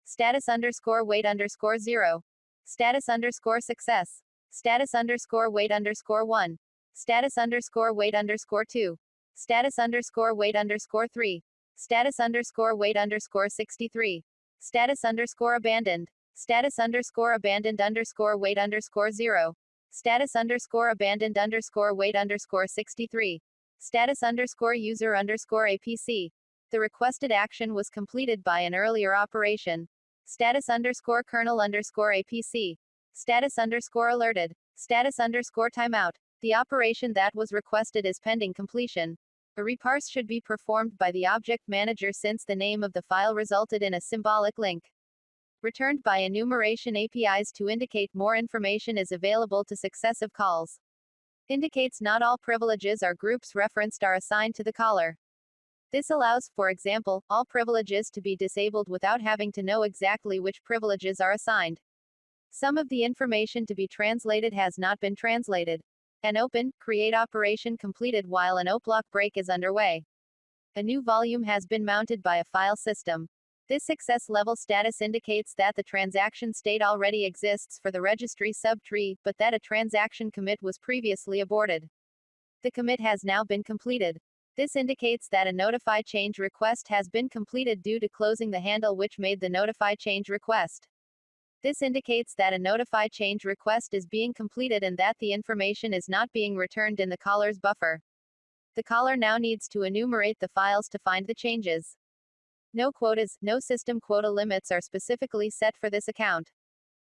Status underscore wait underscore 0. Status underscore success. Status underscore wait underscore 1. Status underscore wait underscore 2. Status underscore wait underscore 3. Status underscore wait underscore 63. Status underscore abandoned. Status underscore abandoned underscore wait underscore 0. Status underscore abandoned underscore wait underscore 63. Status underscore user underscore APC. The requested action was completed by an earlier operation. Status underscore kernel underscore APC. Status underscore alerted. Status underscore timeout. The operation that was requested is pending completion. A reparse should be performed by the object manager since the name of the file resulted in a symbolic link. Returned by enumeration APIs to indicate more information is available to successive calls. Indicates not all privileges or groups referenced are assigned to the caller. This allows, for example, all privileges to be disabled without having to know exactly which privileges are assigned. Some of the information to be translated has not been translated. An open, create operation completed while an OPLOCK break is underway. A new volume has been mounted by a file system. This success level status indicates that the transaction state already exists for the registry subtree, but that a transaction commit was previously aborted. The commit has now been completed. This indicates that a notify change request has been completed due to closing the handle which made the notify change request. This indicates that a notify change request is being completed and that the information is not being returned in the caller's buffer. The caller now needs to enumerate the files to find the changes. No quotas, no system quota limits are specifically set for this account.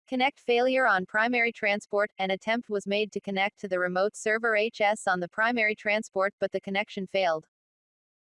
Connect failure on primary transport. An attempt was made to connect to the remote server HS on the primary transport, but the connection failed.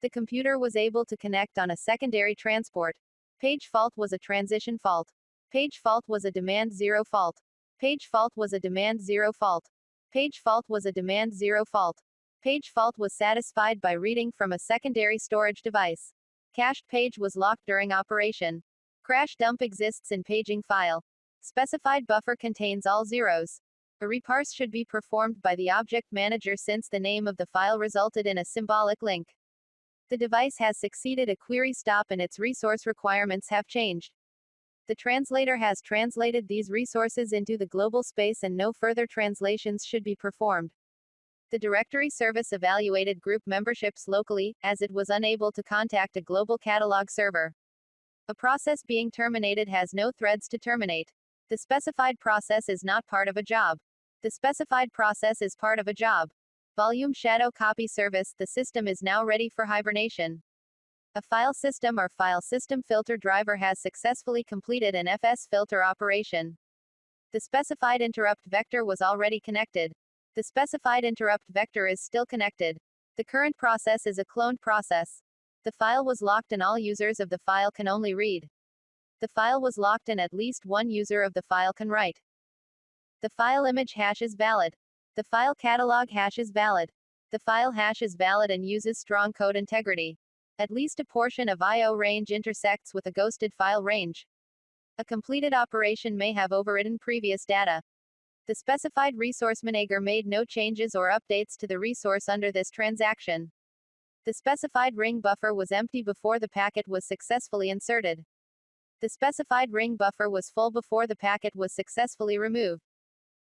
The computer was able to connect on a secondary transport. Page fault was a transition fault. Page fault was a demand 0 fault. Page fault was a demand 0 fault. Page fault was a demand 0 fault. Page fault was satisfied by reading from a secondary storage device. Cached page was locked during operation. Crash dump exists in paging file. Specified buffer contains all zeros. A reparse should be performed by the object manager since the name of the file resulted in a symbolic link. The device has succeeded a query stop and its resource requirements have changed. The translator has translated these resources into the global space and no further translations should be performed. The directory service evaluated group memberships locally, as it was unable to contact a global catalog server. A process being terminated has no threads to terminate. The specified process is not part of a job. The specified process is part of a job. Volume shadow copy service. The system is now ready for hibernation. A file system or file system filter driver has successfully completed an FS filter operation. The specified interrupt vector was already connected. The specified interrupt vector is still connected. The current process is a cloned process. The file was locked and all users of the file can only read. The file was locked and at least one user of the file can write. The file image hash is valid. The file catalog hash is valid. The file hash is valid and uses strong code integrity. At least a portion of I/O range intersects with a ghosted file range. A completed operation may have overridden previous data. The specified resource manager made no changes or updates to the resource under this transaction. The specified ring buffer was empty before the packet was successfully inserted. The specified ring buffer was full before the packet was successfully removed.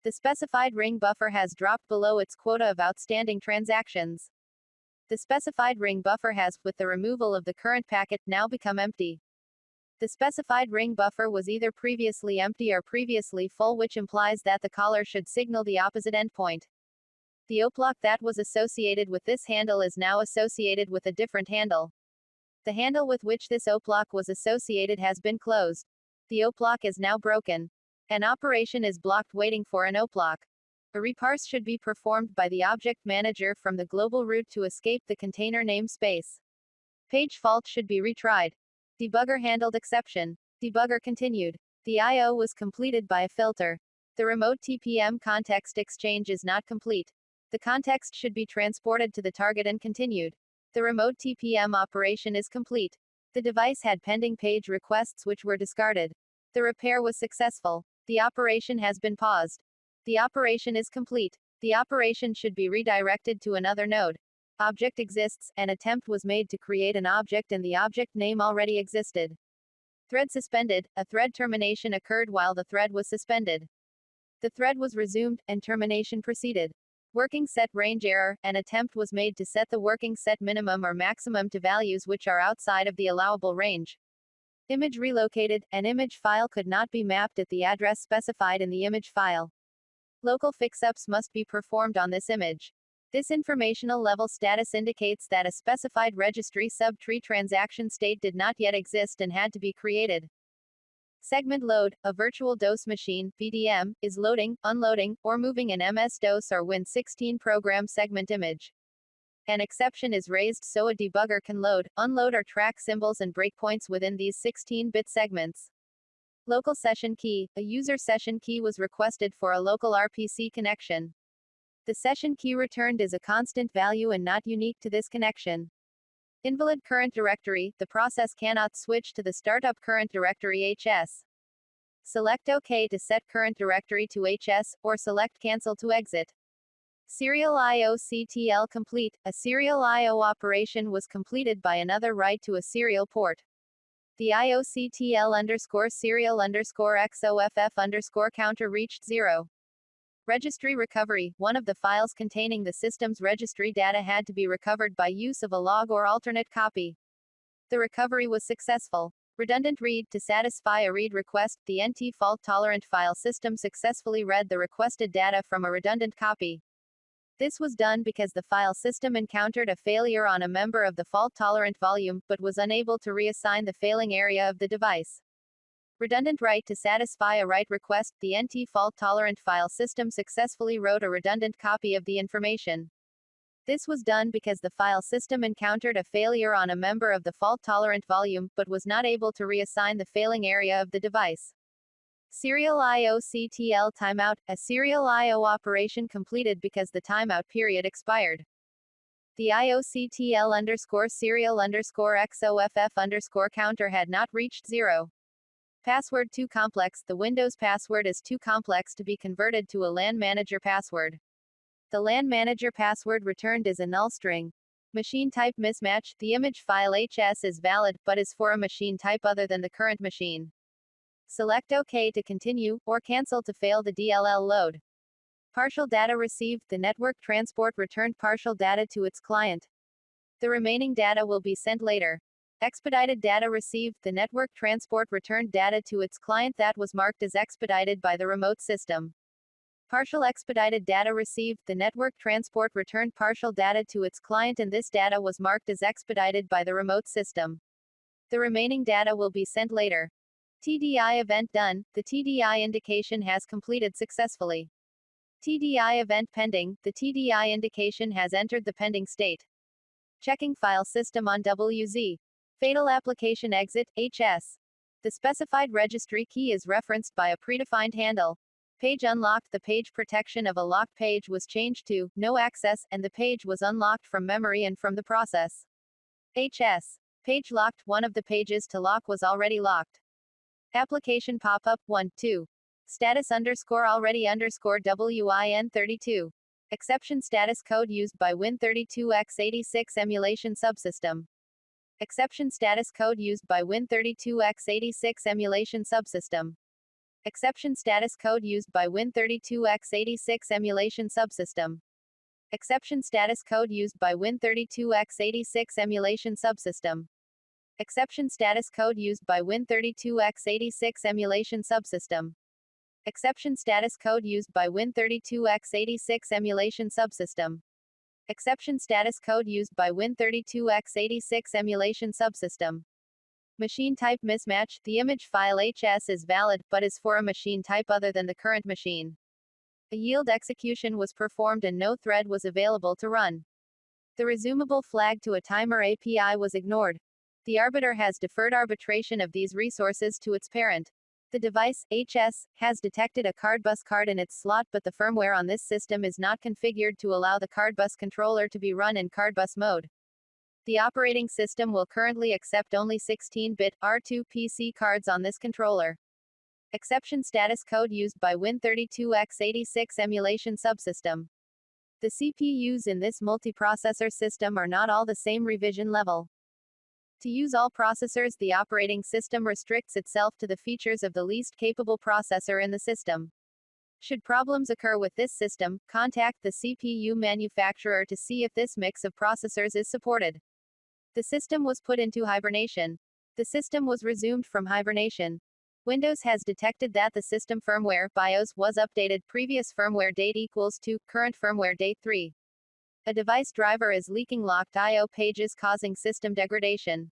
The specified ring buffer has dropped below its quota of outstanding transactions. The specified ring buffer has, with the removal of the current packet, now become empty. The specified ring buffer was either previously empty or previously full, which implies that the caller should signal the opposite endpoint. The OPLOCK that was associated with this handle is now associated with a different handle. The handle with which this OPLOCK was associated has been closed. The OPLOCK is now broken. An operation is blocked waiting for an OPLOCK. A reparse should be performed by the object manager from the global root to escape the container namespace. Page fault should be retried. Debugger handled exception. Debugger continued. The I/O was completed by a filter. The remote TPM context exchange is not complete. The context should be transported to the target and continued. The remote TPM operation is complete. The device had pending page requests which were discarded. The repair was successful. The operation has been paused. The operation is complete. The operation should be redirected to another node. Object exists. An attempt was made to create an object and the object name already existed. Thread suspended. A thread termination occurred while the thread was suspended. The thread was resumed, and termination proceeded. Working set range error. An attempt was made to set the working set minimum or maximum to values which are outside of the allowable range. Image relocated. An image file could not be mapped at the address specified in the image file. Local fixups must be performed on this image. This informational level status indicates that a specified registry subtree transaction state did not yet exist and had to be created. Segment load. A virtual DOS machine, VDM, is loading, unloading, or moving an MS-DOS or Win16 program segment image. An exception is raised so a debugger can load, unload or track symbols and breakpoints within these 16-bit segments. Local session key. A user session key was requested for a local RPC connection. The session key returned is a constant value and not unique to this connection. Invalid current directory. The process cannot switch to the startup current directory HS. Select OK to set current directory to HS, or select Cancel to exit. Serial IOCTL complete. A serial I/O operation was completed by another write to a serial port. The IOCTL_serial_XOFF_counter reached 0. Registry recovery. One of the files containing the system's registry data had to be recovered by use of a log or alternate copy. The recovery was successful. Redundant read. To satisfy a read request, the NT fault-tolerant file system successfully read the requested data from a redundant copy. This was done because the file system encountered a failure on a member of the fault-tolerant volume, but was unable to reassign the failing area of the device. Redundant write. To satisfy a write request, the NT fault-tolerant file system successfully wrote a redundant copy of the information. This was done because the file system encountered a failure on a member of the fault-tolerant volume, but was not able to reassign the failing area of the device. Serial IOCTL timeout. A serial I/O operation completed because the timeout period expired. The IOCTL_serial_XOFF_counter had not reached 0. Password too complex. The Windows password is too complex to be converted to a LAN manager password. The LAN manager password returned is a null string. Machine type mismatch. The image file HS is valid, but is for a machine type other than the current machine. Select OK to continue, or cancel to fail the DLL load. Partial data received. The network transport returned partial data to its client. The remaining data will be sent later. Expedited data received. The network transport returned data to its client that was marked as expedited by the remote system. Partial expedited data received. The network transport returned partial data to its client and this data was marked as expedited by the remote system. The remaining data will be sent later. TDI event done. The TDI indication has completed successfully. TDI event pending. The TDI indication has entered the pending state. Checking file system on WZ. Fatal application exit, HS. The specified registry key is referenced by a predefined handle. Page unlocked. The page protection of a locked page was changed to no access, and the page was unlocked from memory and from the process. HS. Page locked. One of the pages to lock was already locked. Application pop-up 1, 2. Status _already_WIN32. Exception status code used by Win32x86 emulation subsystem. Exception status code used by Win32x86 emulation subsystem. Exception status code used by Win32x86 emulation subsystem. Exception status code used by Win32x86 emulation subsystem. Exception status code used by Win32x86 emulation subsystem. Exception status code used by Win32x86 emulation subsystem. Exception status code used by Win32x86 emulation subsystem. Machine type mismatch. The image file HS is valid, but is for a machine type other than the current machine. A yield execution was performed and no thread was available to run. The resumable flag to a timer API was ignored. The arbiter has deferred arbitration of these resources to its parent. The device, HS, has detected a CardBus card in its slot, but the firmware on this system is not configured to allow the CardBus controller to be run in CardBus mode. The operating system will currently accept only 16-bit R2 PC cards on this controller. Exception status code used by Win32x86 emulation subsystem. The CPUs in this multiprocessor system are not all the same revision level. To use all processors, the operating system restricts itself to the features of the least capable processor in the system. Should problems occur with this system, contact the CPU manufacturer to see if this mix of processors is supported. The system was put into hibernation. The system was resumed from hibernation. Windows has detected that the system firmware BIOS was updated. Previous firmware date equals to current firmware date 3. A device driver is leaking locked I/O pages, causing system degradation.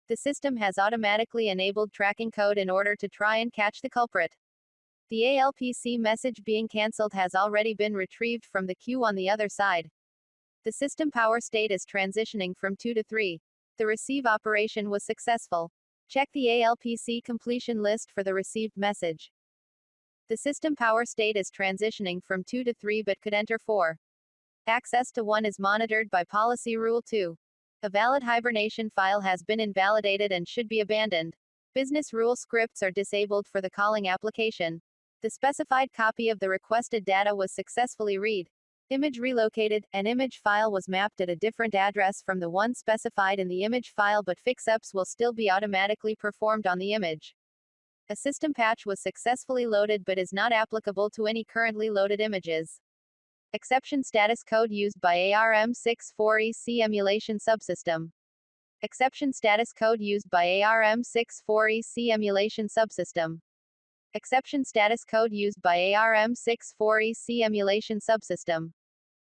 The system has automatically enabled tracking code in order to try and catch the culprit. The ALPC message being cancelled has already been retrieved from the queue on the other side. The system power state is transitioning from 2 to 3. The receive operation was successful. Check the ALPC completion list for the received message. The system power state is transitioning from 2 to 3 but could enter 4. Access to 1 is monitored by Policy Rule 2. A valid hibernation file has been invalidated and should be abandoned. Business rule scripts are disabled for the calling application. The specified copy of the requested data was successfully read. Image relocated. An image file was mapped at a different address from the one specified in the image file, but fix-ups will still be automatically performed on the image. A system patch was successfully loaded but is not applicable to any currently loaded images. Exception status code used by ARM64EC emulation subsystem. Exception status code used by ARM64EC emulation subsystem. Exception status code used by ARM64EC emulation subsystem.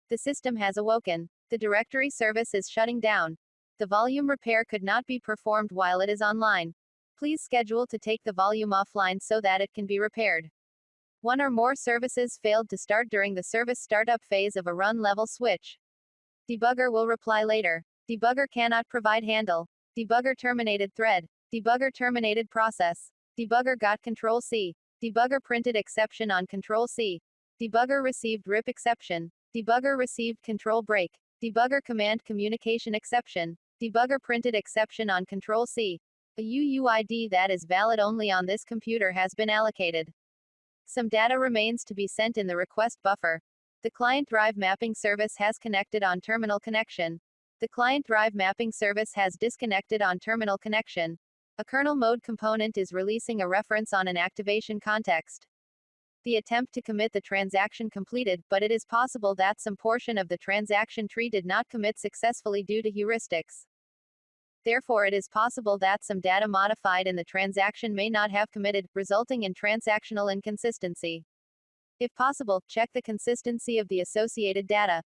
The system has awoken. The directory service is shutting down. The volume repair could not be performed while it is online. Please schedule to take the volume offline so that it can be repaired. One or more services failed to start during the service startup phase of a run level switch. Debugger will reply later. Debugger cannot provide handle. Debugger terminated thread. Debugger terminated process. Debugger got Control C. Debugger printed exception on Control C. Debugger received RIP exception. Debugger received control break. Debugger command communication exception. Debugger printed exception on Control C. A UUID that is valid only on this computer has been allocated. Some data remains to be sent in the request buffer. The client drive mapping service has connected on terminal connection. The client drive mapping service has disconnected on terminal connection. A kernel mode component is releasing a reference on an activation context. The attempt to commit the transaction completed, but it is possible that some portion of the transaction tree did not commit successfully due to heuristics. Therefore, it is possible that some data modified in the transaction may not have committed, resulting in transactional inconsistency. If possible, check the consistency of the associated data.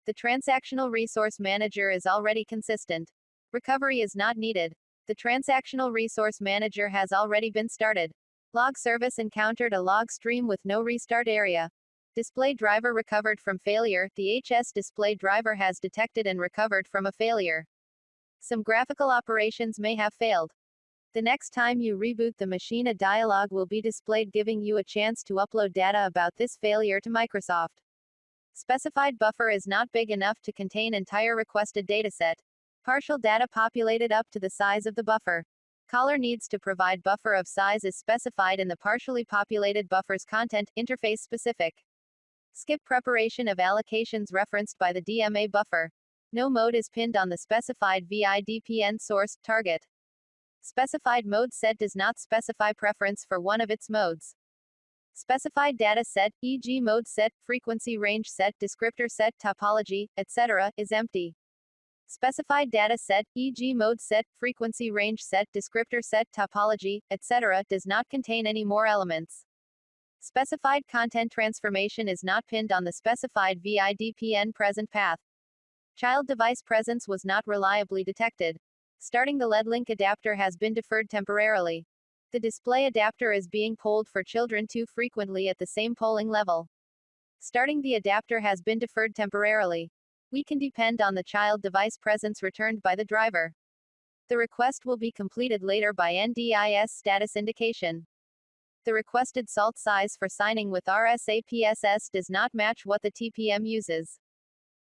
The transactional resource manager is already consistent. Recovery is not needed. The transactional resource manager has already been started. Log service encountered a log stream with no restart area. Display driver recovered from failure. The HS display driver has detected and recovered from a failure. Some graphical operations may have failed. The next time you reboot the machine, a dialog will be displayed giving you a chance to upload data about this failure to Microsoft. Specified buffer is not big enough to contain entire requested dataset. Partial data populated up to the size of the buffer. Caller needs to provide buffer of size is specified in the partially populated buffer's content, interface specific. Skip preparation of allocations referenced by the DMA buffer. No mode is pinned on the specified VIDPN source target. Specified mode set does not specify preference for one of its modes. Specified data set, e.g. mode set, frequency range set, descriptor set, topology, etc., is empty. Specified data set, e.g. mode set, frequency range set, descriptor set, topology, etc., does not contain any more elements. Specified content transformation is not pinned on the specified VIDPN present path. Child device presence was not reliably detected. Starting the LED link adapter has been deferred temporarily. The display adapter is being polled for children too frequently at the same polling level. Starting the adapter has been deferred temporarily. We can depend on the child device presence returned by the driver. The request will be completed later by NDIS status indication. The requested salt size for signing with RSAPSS does not match what the TPM uses.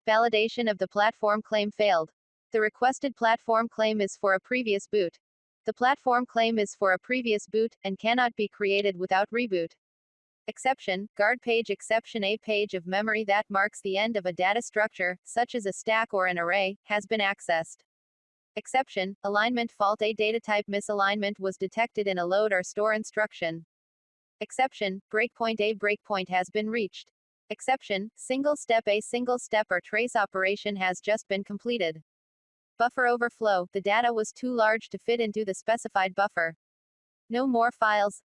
Validation of the platform claim failed. The requested platform claim is for a previous boot. The platform claim is for a previous boot, and cannot be created without reboot. Exception, guard page exception. A page of memory that marks the end of a data structure, such as a stack or an array, has been accessed. Exception, alignment fault. A data type misalignment was detected in a load or store instruction. Exception, breakpoint. A breakpoint has been reached. Exception, single step. A single step or trace operation has just been completed. Buffer overflow. The data was too large to fit into the specified buffer. No more files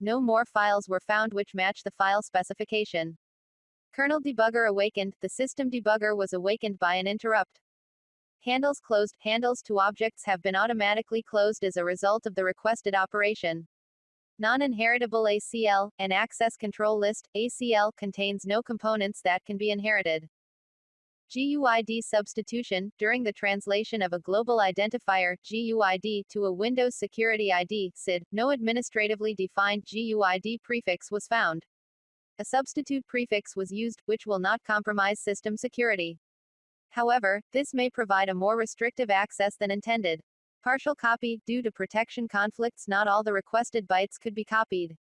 were found which match the file specification. Kernel debugger awakened. The system debugger was awakened by an interrupt. Handles closed. Handles to objects have been automatically closed as a result of the requested operation. Non-inheritable ACL, an access control list. ACL contains no components that can be inherited. GUID substitution. During the translation of a global identifier, GUID, to a Windows Security ID, SID, no administratively defined GUID prefix was found. A substitute prefix was used, which will not compromise system security. However, this may provide a more restrictive access than intended. Partial copy. Due to protection conflicts, not all the requested bytes could be copied.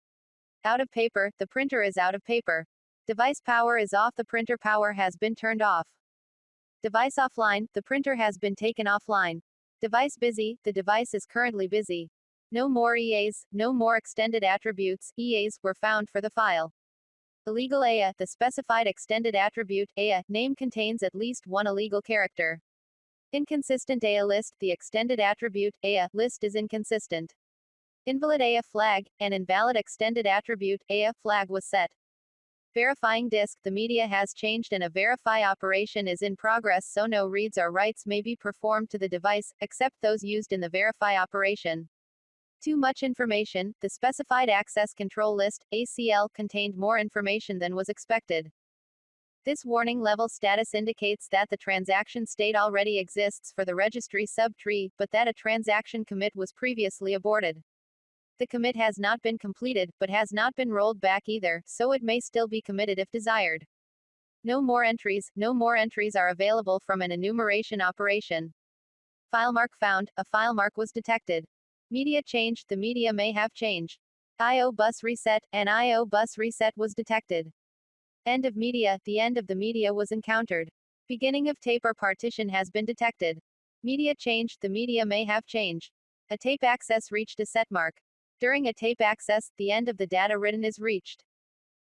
Out of paper. The printer is out of paper. Device power is off. The printer power has been turned off. Device offline. The printer has been taken offline. Device busy. The device is currently busy. No more EAs, no more extended attributes, EAs, were found for the file. Illegal AIA. The specified extended attribute, AIA, name contains at least one illegal character. Inconsistent AIA list. The extended attribute, AIA, list is inconsistent. Invalid AIA flag. An invalid extended attribute, AIA, flag was set. Verifying disk. The media has changed and a verify operation is in progress, so no reads or writes may be performed to the device, except those used in the verify operation. Too much information. The specified access control list, ACL, contained more information than was expected. This warning level status indicates that the transaction state already exists for the registry subtree, but that a transaction commit was previously aborted. The commit has not been completed, but has not been rolled back either, so it may still be committed if desired. No more entries. No more entries are available from an enumeration operation. File mark found. A file mark was detected. Media changed. The media may have changed. I/O bus reset. An I/O bus reset was detected. End of media. The end of the media was encountered. Beginning of tape or partition has been detected. Media changed. The media may have changed. A tape access reached a set mark. During a tape access, the end of the data written is reached.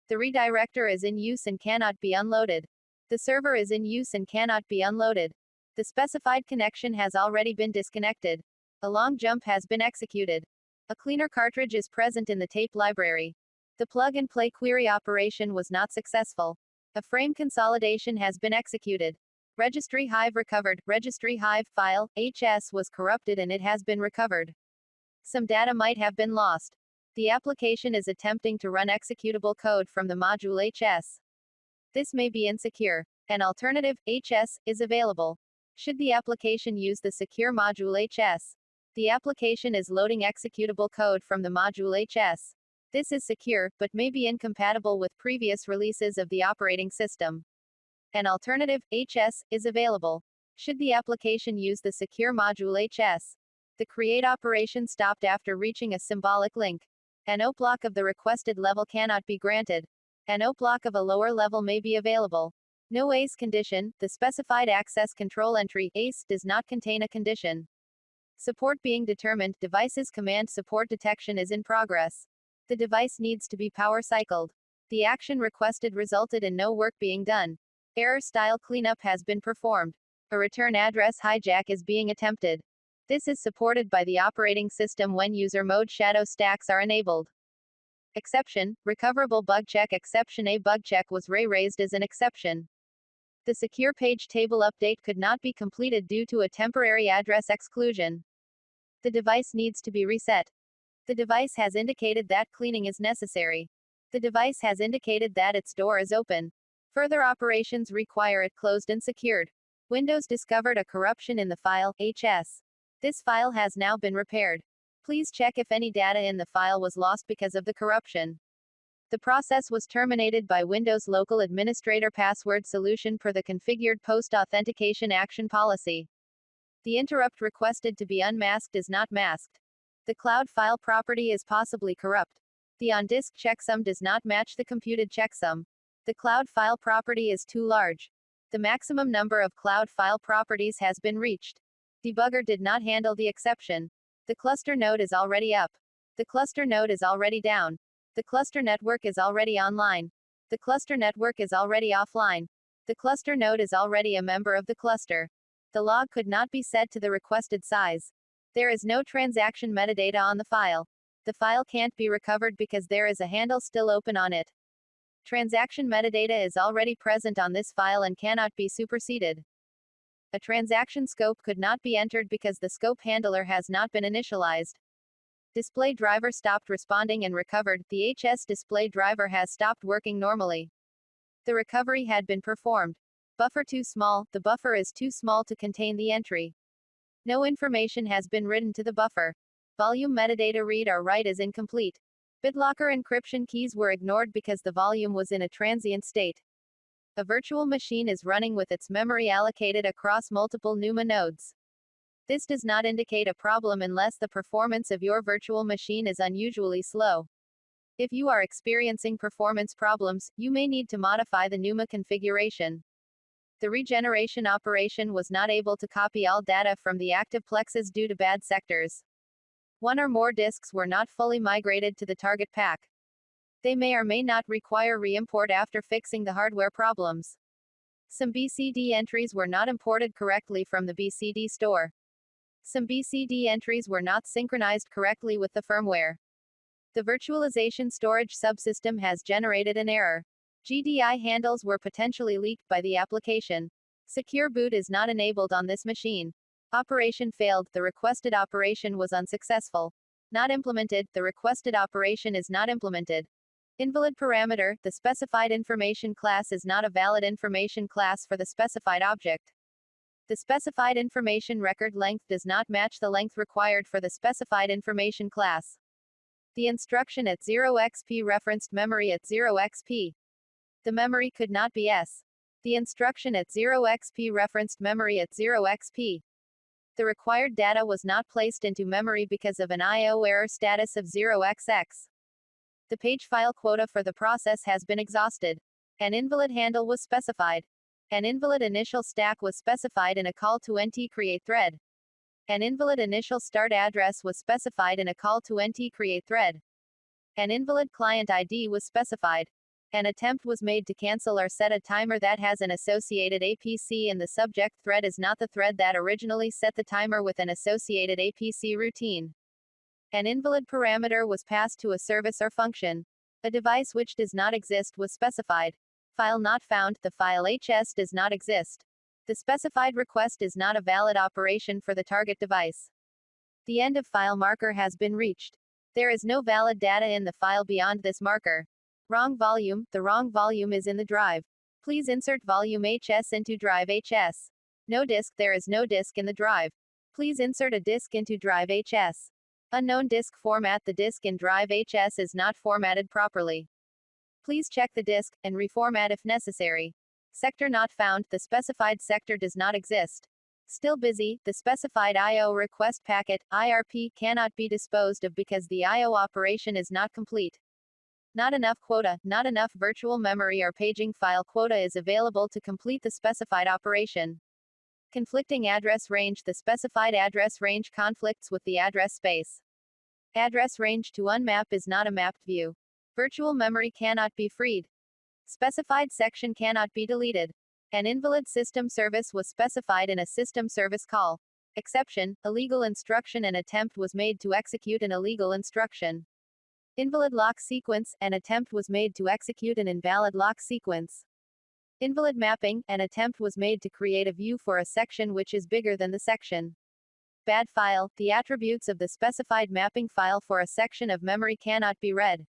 The redirector is in use and cannot be unloaded. The server is in use and cannot be unloaded. The specified connection has already been disconnected. A long jump has been executed. A cleaner cartridge is present in the tape library. The plug-and-play query operation was not successful. A frame consolidation has been executed. Registry Hive recovered. Registry Hive file, HS, was corrupted and it has been recovered. Some data might have been lost. The application is attempting to run executable code from the module HS. This may be insecure. An alternative, HS, is available. Should the application use the secure module HS? The application is loading executable code from the module HS. This is secure, but may be incompatible with previous releases of the operating system. An alternative, HS, is available. Should the application use the secure module HS? The create operation stopped after reaching a symbolic link. An O block of the requested level cannot be granted. An O block of a lower level may be available. No ACE condition. The specified access control entry, ACE, does not contain a condition. Support being determined. Devices command support detection is in progress. The device needs to be power cycled. The action requested resulted in no work being done. Error style cleanup has been performed. A return address hijack is being attempted. This is supported by the operating system when user mode shadow stacks are enabled. Exception, recoverable bug check. Exception, a bug check was raised as an exception. The secure page table update could not be completed due to a temporary address exclusion. The device needs to be reset. The device has indicated that cleaning is necessary. The device has indicated that its door is open. Further operations require it closed and secured. Windows discovered a corruption in the file, HS. This file has now been repaired. Please check if any data in the file was lost because of the corruption. The process was terminated by Windows Local Administrator Password Solution per the configured post-authentication action policy. The interrupt requested to be unmasked is not masked. The cloud file property is possibly corrupt. The on-disk checksum does not match the computed checksum. The cloud file property is too large. The maximum number of cloud file properties has been reached. Debugger did not handle the exception. The cluster node is already up. The cluster node is already down. The cluster network is already online. The cluster network is already offline. The cluster node is already a member of the cluster. The log could not be set to the requested size. There is no transaction metadata on the file. The file can't be recovered because there is a handle still open on it. Transaction metadata is already present on this file and cannot be superseded. A transaction scope could not be entered because the scope handler has not been initialized. Display driver stopped responding and recovered. The HS display driver has stopped working normally. The recovery had been performed. Buffer too small. The buffer is too small to contain the entry. No information has been written to the buffer. Volume metadata read or write is incomplete. BitLocker encryption keys were ignored because the volume was in a transient state. A virtual machine is running with its memory allocated across multiple NUMA nodes. This does not indicate a problem unless the performance of your virtual machine is unusually slow. If you are experiencing performance problems, you may need to modify the NUMA configuration. The regeneration operation was not able to copy all data from the active plexes due to bad sectors. One or more disks were not fully migrated to the target pack. They may or may not require re-import after fixing the hardware problems. Some BCD entries were not imported correctly from the BCD store. Some BCD entries were not synchronized correctly with the firmware. The virtualization storage subsystem has generated an error. GDI handles were potentially leaked by the application. Secure boot is not enabled on this machine. Operation failed. The requested operation was unsuccessful. Not implemented. The requested operation is not implemented. Invalid parameter. The specified information class is not a valid information class for the specified object. The specified information record length does not match the length required for the specified information class. The instruction at 0xP referenced memory at 0xP. The memory could not be S. The instruction at 0xP referenced memory at 0xP. The required data was not placed into memory because of an I/O error status of 0xx. The page file quota for the process has been exhausted. An invalid handle was specified. An invalid initial stack was specified in a call to NT create thread. An invalid initial start address was specified in a call to NT create thread. An invalid client ID was specified. An attempt was made to cancel or set a timer that has an associated APC, and the subject thread is not the thread that originally set the timer with an associated APC routine. An invalid parameter was passed to a service or function. A device which does not exist was specified. File not found. The file HS does not exist. The specified request is not a valid operation for the target device. The end of file marker has been reached. There is no valid data in the file beyond this marker. Wrong volume. The wrong volume is in the drive. Please insert volume HS into drive HS. No disk. There is no disk in the drive. Please insert a disk into drive HS. Unknown disk format. The disk in drive HS is not formatted properly. Please check the disk and reformat if necessary. Sector not found. The specified sector does not exist. Still busy. The specified I/O request packet IRP cannot be disposed of because the I/O operation is not complete. Not enough quota. Not enough virtual memory or paging file quota is available to complete the specified operation. Conflicting address range. The specified address range conflicts with the address space. Address range to unmap is not a mapped view. Virtual memory cannot be freed. Specified section cannot be deleted. An invalid system service was specified in a system service call. Exception. Illegal instruction. An attempt was made to execute an illegal instruction. Invalid lock sequence. An attempt was made to execute an invalid lock sequence. Invalid mapping. An attempt was made to create a view for a section which is bigger than the section. Bad file. The attributes of the specified mapping file for a section of memory cannot be read.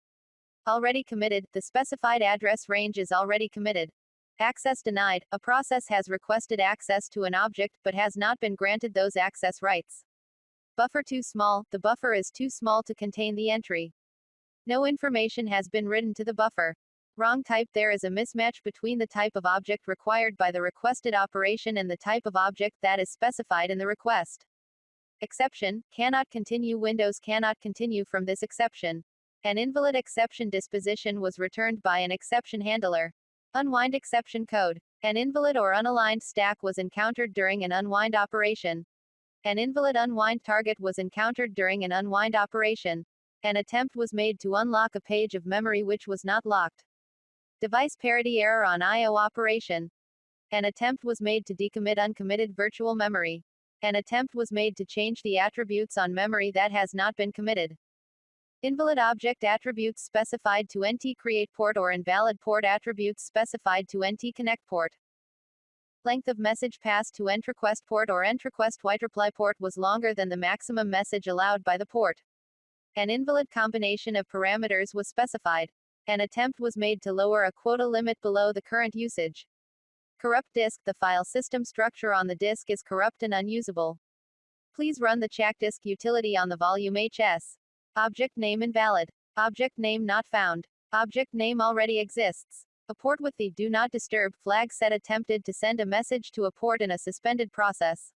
Already committed. The specified address range is already committed. Access denied. A process has requested access to an object but has not been granted those access rights. Buffer too small. The buffer is too small to contain the entry. No information has been written to the buffer. Wrong type. There is a mismatch between the type of object required by the requested operation and the type of object that is specified in the request. Exception. Cannot continue. Windows cannot continue from this exception. An invalid exception disposition was returned by an exception handler. Unwind exception code. An invalid or unaligned stack was encountered during an unwind operation. An invalid unwind target was encountered during an unwind operation. An attempt was made to unlock a page of memory which was not locked. Device parity error on I/O operation. An attempt was made to decommit uncommitted virtual memory. An attempt was made to change the attributes on memory that has not been committed. Invalid object attributes specified to NT-create port or invalid port attributes specified to NT-connect port. Length of message passed to ENT-request port or ENT-request WriteReply port was longer than the maximum message allowed by the port. An invalid combination of parameters was specified. An attempt was made to lower a quota limit below the current usage. Corrupt disk. The file system structure on the disk is corrupt and unusable. Please run the check disk utility on the volume HS. Object name invalid. Object name not found. Object name already exists. A port with the Do Not Disturb flag set attempted to send a message to a port in a suspended process.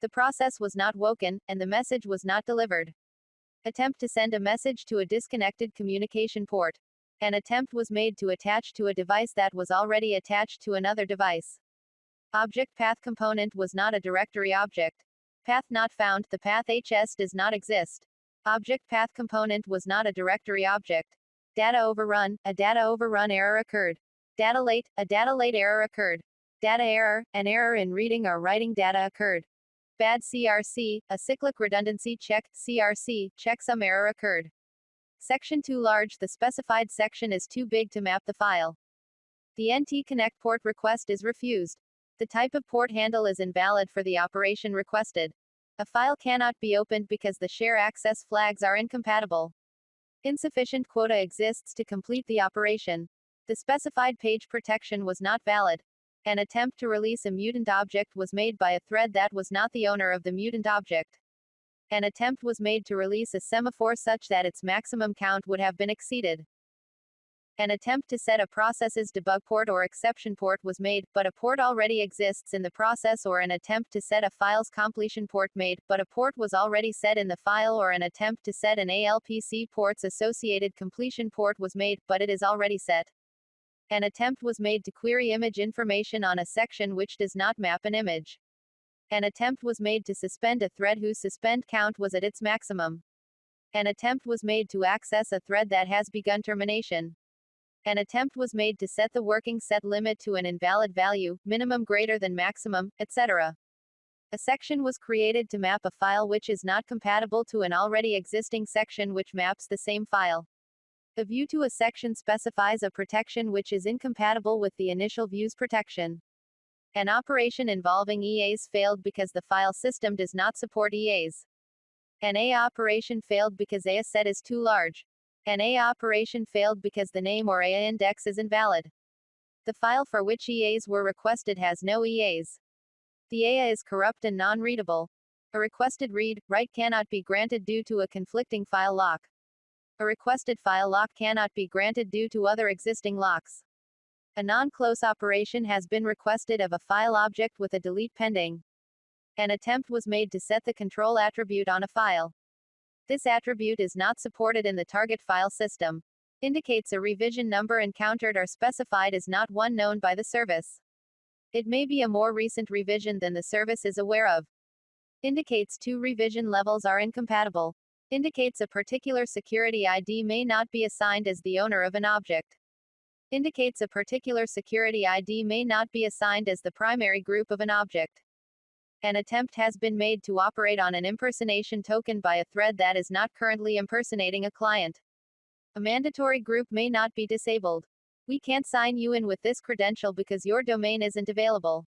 The process was not woken, and the message was not delivered. Attempt to send a message to a disconnected communication port. An attempt was made to attach to a device that was already attached to another device. Object path component was not a directory object. Path not found. The path HS does not exist. Object path component was not a directory object. Data overrun. A data overrun error occurred. Data late. A data late error occurred. Data error. An error in reading or writing data occurred. Bad CRC. A cyclic redundancy check CRC checksum error occurred. Section too large. The specified section is too big to map the file. The NT connect port request is refused. The type of port handle is invalid for the operation requested. A file cannot be opened because the share access flags are incompatible. Insufficient quota exists to complete the operation. The specified page protection was not valid. An attempt to release a mutant object was made by a thread that was not the owner of the mutant object. An attempt was made to release a semaphore such that its maximum count would have been exceeded. An attempt to set a process's debug port or exception port was made, but a port already exists in the process, or an attempt to set a file's completion port made, but a port was already set in the file, or an attempt to set an ALPC port's associated completion port was made, but it is already set. An attempt was made to query image information on a section which does not map an image. An attempt was made to suspend a thread whose suspend count was at its maximum. An attempt was made to access a thread that has begun termination. An attempt was made to set the working set limit to an invalid value, minimum greater than maximum, etc. A section was created to map a file which is not compatible to an already existing section which maps the same file. A view to a section specifies a protection which is incompatible with the initial view's protection. An operation involving EAs failed because the file system does not support EAs. An A operation failed because A set is too large. An A operation failed because the name or A index is invalid. The file for which EAs were requested has no EAs. The AA is corrupt and non-readable. A requested read/write cannot be granted due to a conflicting file lock. A requested file lock cannot be granted due to other existing locks. A non-close operation has been requested of a file object with a delete pending. An attempt was made to set the control attribute on a file. This attribute is not supported in the target file system. Indicates a revision number encountered or specified is not one known by the service. It may be a more recent revision than the service is aware of. Indicates two revision levels are incompatible. Indicates a particular security ID may not be assigned as the owner of an object. Indicates a particular security ID may not be assigned as the primary group of an object. An attempt has been made to operate on an impersonation token by a thread that is not currently impersonating a client. A mandatory group may not be disabled. We can't sign you in with this credential because your domain isn't available.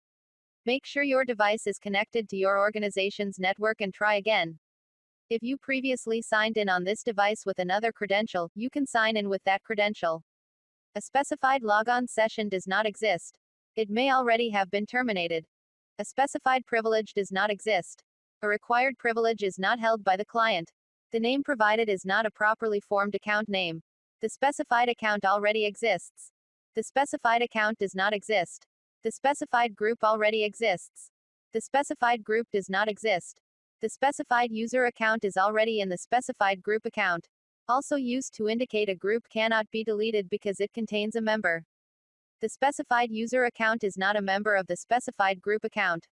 Make sure your device is connected to your organization's network and try again. If you previously signed in on this device with another credential, you can sign in with that credential. A specified logon session does not exist. It may already have been terminated. A specified privilege does not exist. A required privilege is not held by the client. The name provided is not a properly formed account name. The specified account already exists. The specified account does not exist. The specified group already exists. The specified group does not exist. The specified user account is already in the specified group account. Also used to indicate a group cannot be deleted because it contains a member. The specified user account is not a member of the specified group account.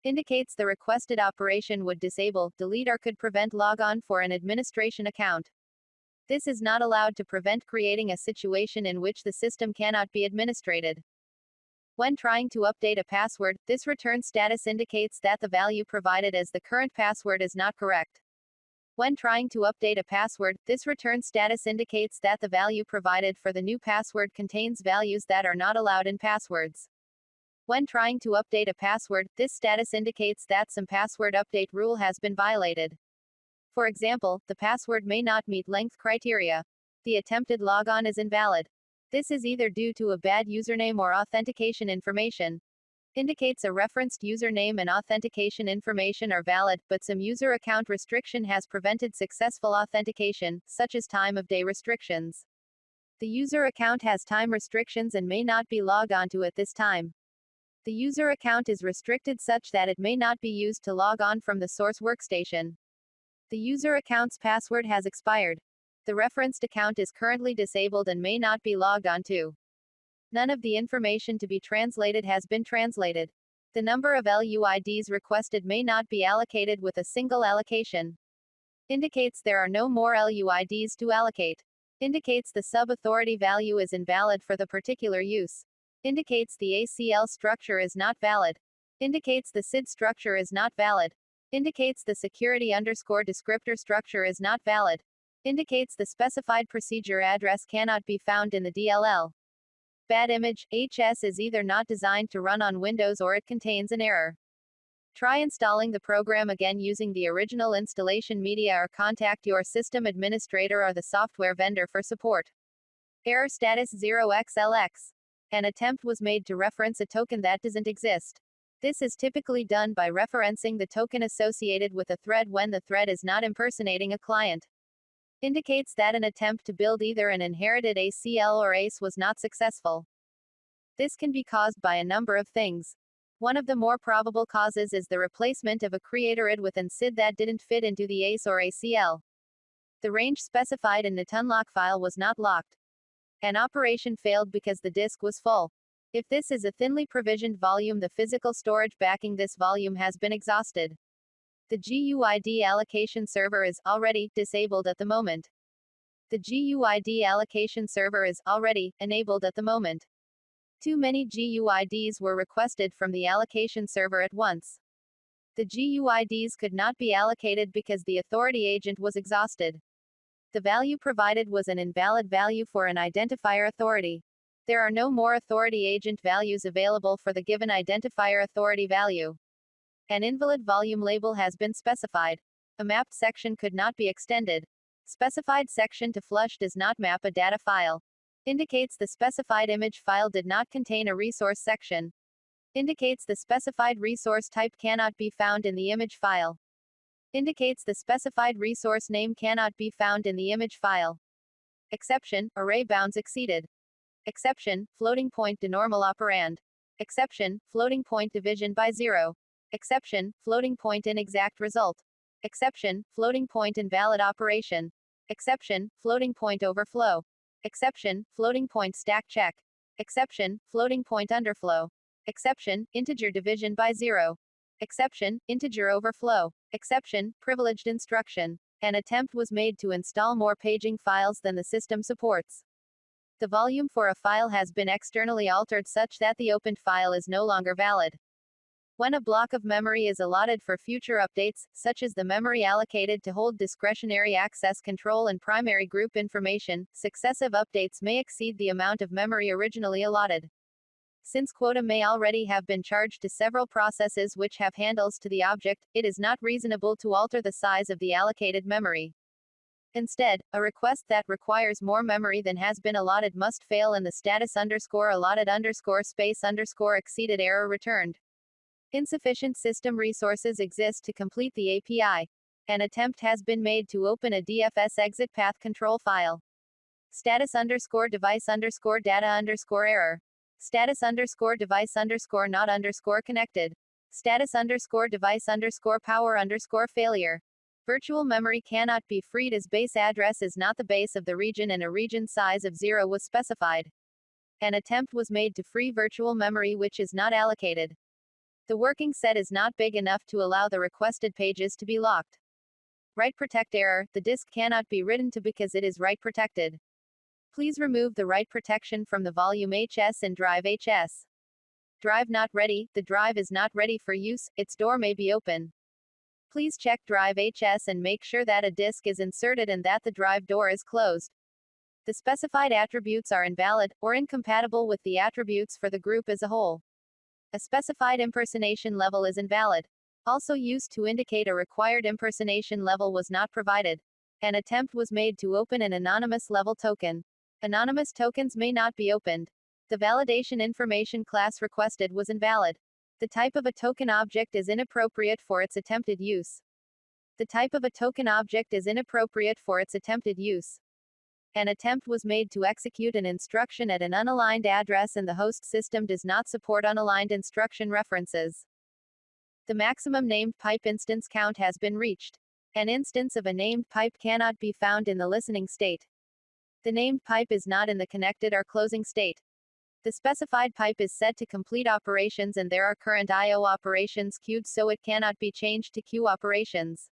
Indicates the requested operation would disable, delete or could prevent logon for an administration account. This is not allowed to prevent creating a situation in which the system cannot be administrated. When trying to update a password, this return status indicates that the value provided as the current password is not correct. When trying to update a password, this return status indicates that the value provided for the new password contains values that are not allowed in passwords. When trying to update a password, this status indicates that some password update rule has been violated. For example, the password may not meet length criteria. The attempted logon is invalid. This is either due to a bad username or authentication information. Indicates a referenced username and authentication information are valid, but some user account restriction has prevented successful authentication, such as time of day restrictions. The user account has time restrictions and may not be logged onto at this time. The user account is restricted such that it may not be used to log on from the source workstation. The user account's password has expired. The referenced account is currently disabled and may not be logged onto. None of the information to be translated has been translated. The number of LUIDs requested may not be allocated with a single allocation. Indicates there are no more LUIDs to allocate. Indicates the sub-authority value is invalid for the particular use. Indicates the ACL structure is not valid. Indicates the SID structure is not valid. Indicates the security_descriptor structure is not valid. Indicates the specified procedure address cannot be found in the DLL. Bad image, HS is either not designed to run on Windows or it contains an error. Try installing the program again using the original installation media or contact your system administrator or the software vendor for support. Error status 0xLX. An attempt was made to reference a token that doesn't exist. This is typically done by referencing the token associated with a thread when the thread is not impersonating a client. Indicates that an attempt to build either an inherited ACL or ACE was not successful. This can be caused by a number of things. One of the more probable causes is the replacement of a creator ID with an SID that didn't fit into the ACE or ACL. The range specified in the tunlock file was not locked. An operation failed because the disk was full. If this is a thinly provisioned volume, the physical storage backing this volume has been exhausted. The GUID allocation server is already disabled at the moment. The GUID allocation server is already enabled at the moment. Too many GUIDs were requested from the allocation server at once. The GUIDs could not be allocated because the authority agent was exhausted. The value provided was an invalid value for an identifier authority. There are no more authority agent values available for the given identifier authority value. An invalid volume label has been specified. A mapped section could not be extended. Specified section to flush does not map a data file. Indicates the specified image file did not contain a resource section. Indicates the specified resource type cannot be found in the image file. Indicates the specified resource name cannot be found in the image file. Exception, array bounds exceeded. Exception, floating point denormal operand. Exception, floating point division by 0. Exception, floating point inexact result. Exception, floating point invalid operation. Exception, floating point overflow. Exception, floating point stack check. Exception, floating point underflow. Exception, integer division by 0. Exception, integer overflow. Exception, privileged instruction. An attempt was made to install more paging files than the system supports. The volume for a file has been externally altered such that the opened file is no longer valid. When a block of memory is allotted for future updates, such as the memory allocated to hold discretionary access control and primary group information, successive updates may exceed the amount of memory originally allotted. Since quota may already have been charged to several processes which have handles to the object, it is not reasonable to alter the size of the allocated memory. Instead, a request that requires more memory than has been allotted must fail and the status_allotted_space_exceeded error returned. Insufficient system resources exist to complete the API. An attempt has been made to open a DFS exit path control file. Status_device_data_error. Status_device_not_connected. Status_device_power_failure. Virtual memory cannot be freed as base address is not the base of the region and a region size of 0 was specified. An attempt was made to free virtual memory which is not allocated. The working set is not big enough to allow the requested pages to be locked. Write protect error, the disk cannot be written to because it is write protected. Please remove the write protection from the volume HS and drive HS. Drive not ready, the drive is not ready for use, its door may be open. Please check drive HS and make sure that a disk is inserted and that the drive door is closed. The specified attributes are invalid, or incompatible with the attributes for the group as a whole. A specified impersonation level is invalid. Also used to indicate a required impersonation level was not provided. An attempt was made to open an anonymous level token. Anonymous tokens may not be opened. The validation information class requested was invalid. The type of a token object is inappropriate for its attempted use. The type of a token object is inappropriate for its attempted use. An attempt was made to execute an instruction at an unaligned address and the host system does not support unaligned instruction references. The maximum named pipe instance count has been reached. An instance of a named pipe cannot be found in the listening state. The named pipe is not in the connected or closing state. The specified pipe is set to complete operations and there are current I/O operations queued so it cannot be changed to queue operations.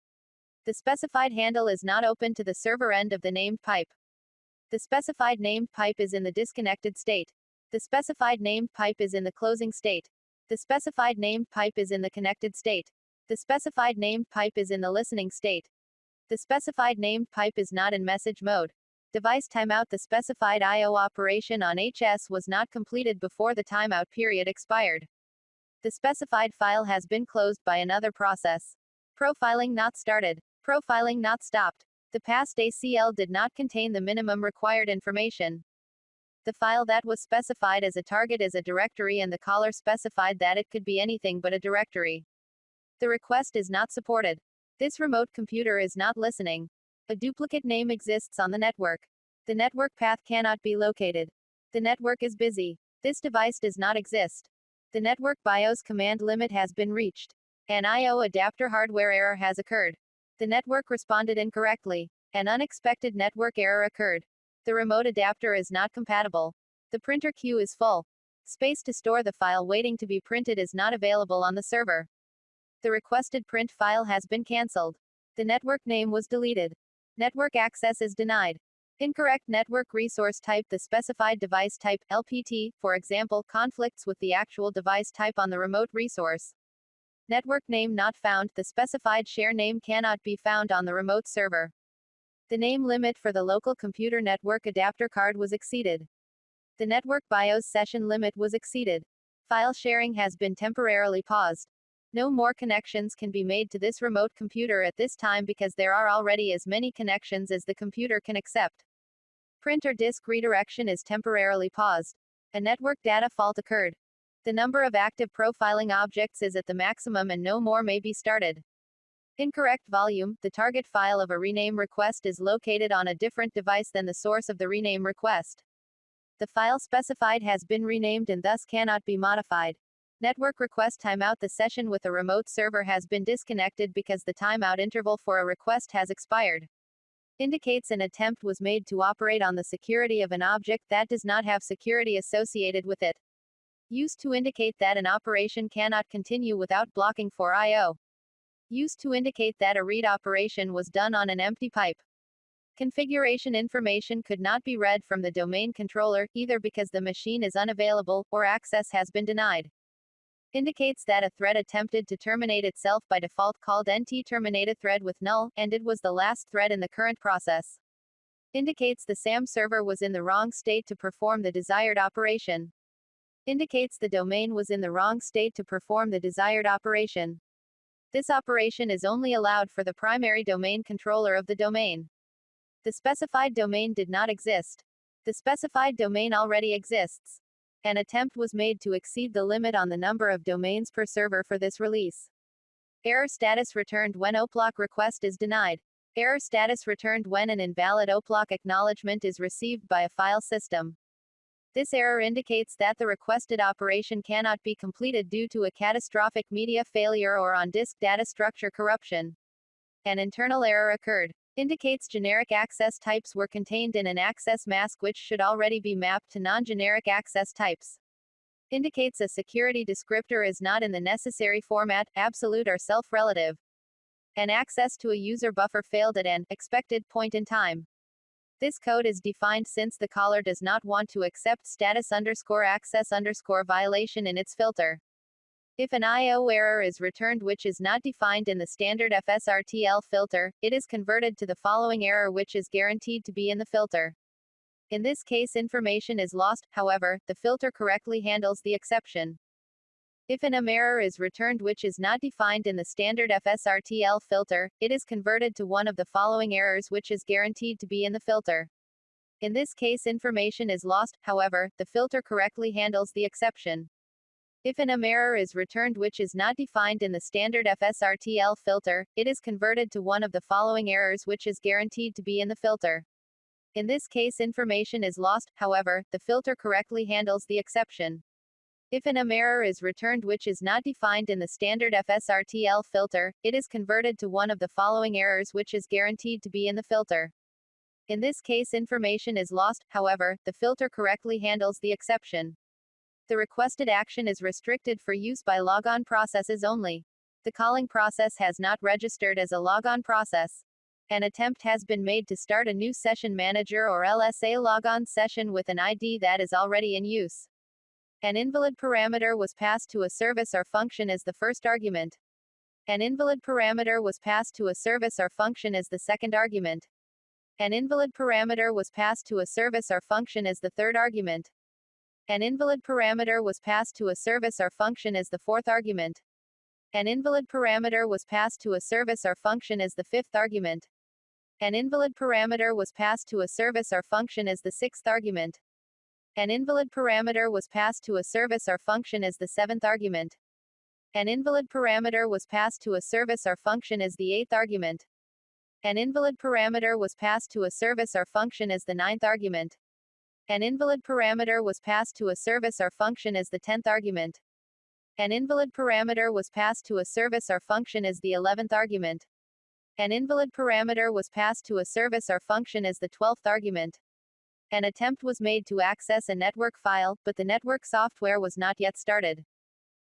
The specified handle is not open to the server end of the named pipe. The specified named pipe is in the disconnected state. The specified named pipe is in the closing state. The specified named pipe is in the connected state. The specified named pipe is in the listening state. The specified named pipe is not in message mode. Device timeout. The specified I/O operation on HS was not completed before the timeout period expired. The specified file has been closed by another process. Profiling not started. Profiling not stopped. The past ACL did not contain the minimum required information. The file that was specified as a target is a directory and the caller specified that it could be anything but a directory. The request is not supported. This remote computer is not listening. A duplicate name exists on the network. The network path cannot be located. The network is busy. This device does not exist. The network BIOS command limit has been reached. An I/O adapter hardware error has occurred. The network responded incorrectly. An unexpected network error occurred. The remote adapter is not compatible. The printer queue is full. Space to store the file waiting to be printed is not available on the server. The requested print file has been cancelled. The network name was deleted. Network access is denied. Incorrect network resource type. The specified device type, LPT, for example, conflicts with the actual device type on the remote resource. Network name not found. The specified share name cannot be found on the remote server. The name limit for the local computer network adapter card was exceeded. The network BIOS session limit was exceeded. File sharing has been temporarily paused. No more connections can be made to this remote computer at this time because there are already as many connections as the computer can accept. Print or disk redirection is temporarily paused. A network data fault occurred. The number of active profiling objects is at the maximum and no more may be started. Incorrect volume. The target file of a rename request is located on a different device than the source of the rename request. The file specified has been renamed and thus cannot be modified. Network request timeout. The session with a remote server has been disconnected because the timeout interval for a request has expired. Indicates an attempt was made to operate on the security of an object that does not have security associated with it. Used to indicate that an operation cannot continue without blocking for I/O. Used to indicate that a read operation was done on an empty pipe. Configuration information could not be read from the domain controller, either because the machine is unavailable, or access has been denied. Indicates that a thread attempted to terminate itself by default called NT-terminated thread with null, and it was the last thread in the current process. Indicates the SAM server was in the wrong state to perform the desired operation. Indicates the domain was in the wrong state to perform the desired operation. This operation is only allowed for the primary domain controller of the domain. The specified domain did not exist. The specified domain already exists. An attempt was made to exceed the limit on the number of domains per server for this release. Error status returned when OPLOC request is denied. Error status returned when an invalid OPLOC acknowledgement is received by a file system. This error indicates that the requested operation cannot be completed due to a catastrophic media failure or on-disk data structure corruption. An internal error occurred. Indicates generic access types were contained in an access mask which should already be mapped to non-generic access types. Indicates a security descriptor is not in the necessary format, absolute or self-relative. And access to a user buffer failed at an expected point in time. This code is defined since the caller does not want to accept status_access_violation in its filter. If an I/O error is returned which is not defined in the standard FSRTL filter, it is converted to the following error which is guaranteed to be in the filter. In this case information is lost, however, the filter correctly handles the exception. If an error is returned which is not defined in the standard FSRTL filter, it is converted to one of the following errors which is guaranteed to be in the filter. In this case information is lost, however, the filter correctly handles the exception. If an error is returned which is not defined in the standard FSRTL filter, it is converted to one of the following errors which is guaranteed to be in the filter. In this case information is lost, however, the filter correctly handles the exception. If an error is returned which is not defined in the standard FSRTL filter, it is converted to one of the following errors which is guaranteed to be in the filter. In this case information is lost, however, the filter correctly handles the exception. The requested action is restricted for use by logon processes only. The calling process has not registered as a logon process. An attempt has been made to start a new session manager or LSA logon session with an ID that is already in use. An invalid parameter was passed to a service or function as the first argument. An invalid parameter was passed to a service or function as the second argument. An invalid parameter was passed to a service or function as the third argument. An invalid parameter was passed to a service or function as the fourth argument. An invalid parameter was passed to a service or function as the fifth argument. An invalid parameter was passed to a service or function as the sixth argument. An invalid parameter was passed to a service or function as the seventh argument. An invalid parameter was passed to a service or function as the eighth argument. An invalid parameter was passed to a service or function as the ninth argument. An invalid parameter was passed to a service or function as the 10th argument. An invalid parameter was passed to a service or function as the 11th argument. An invalid parameter was passed to a service or function as the 12th argument. An attempt was made to access a network file, but the network software was not yet started.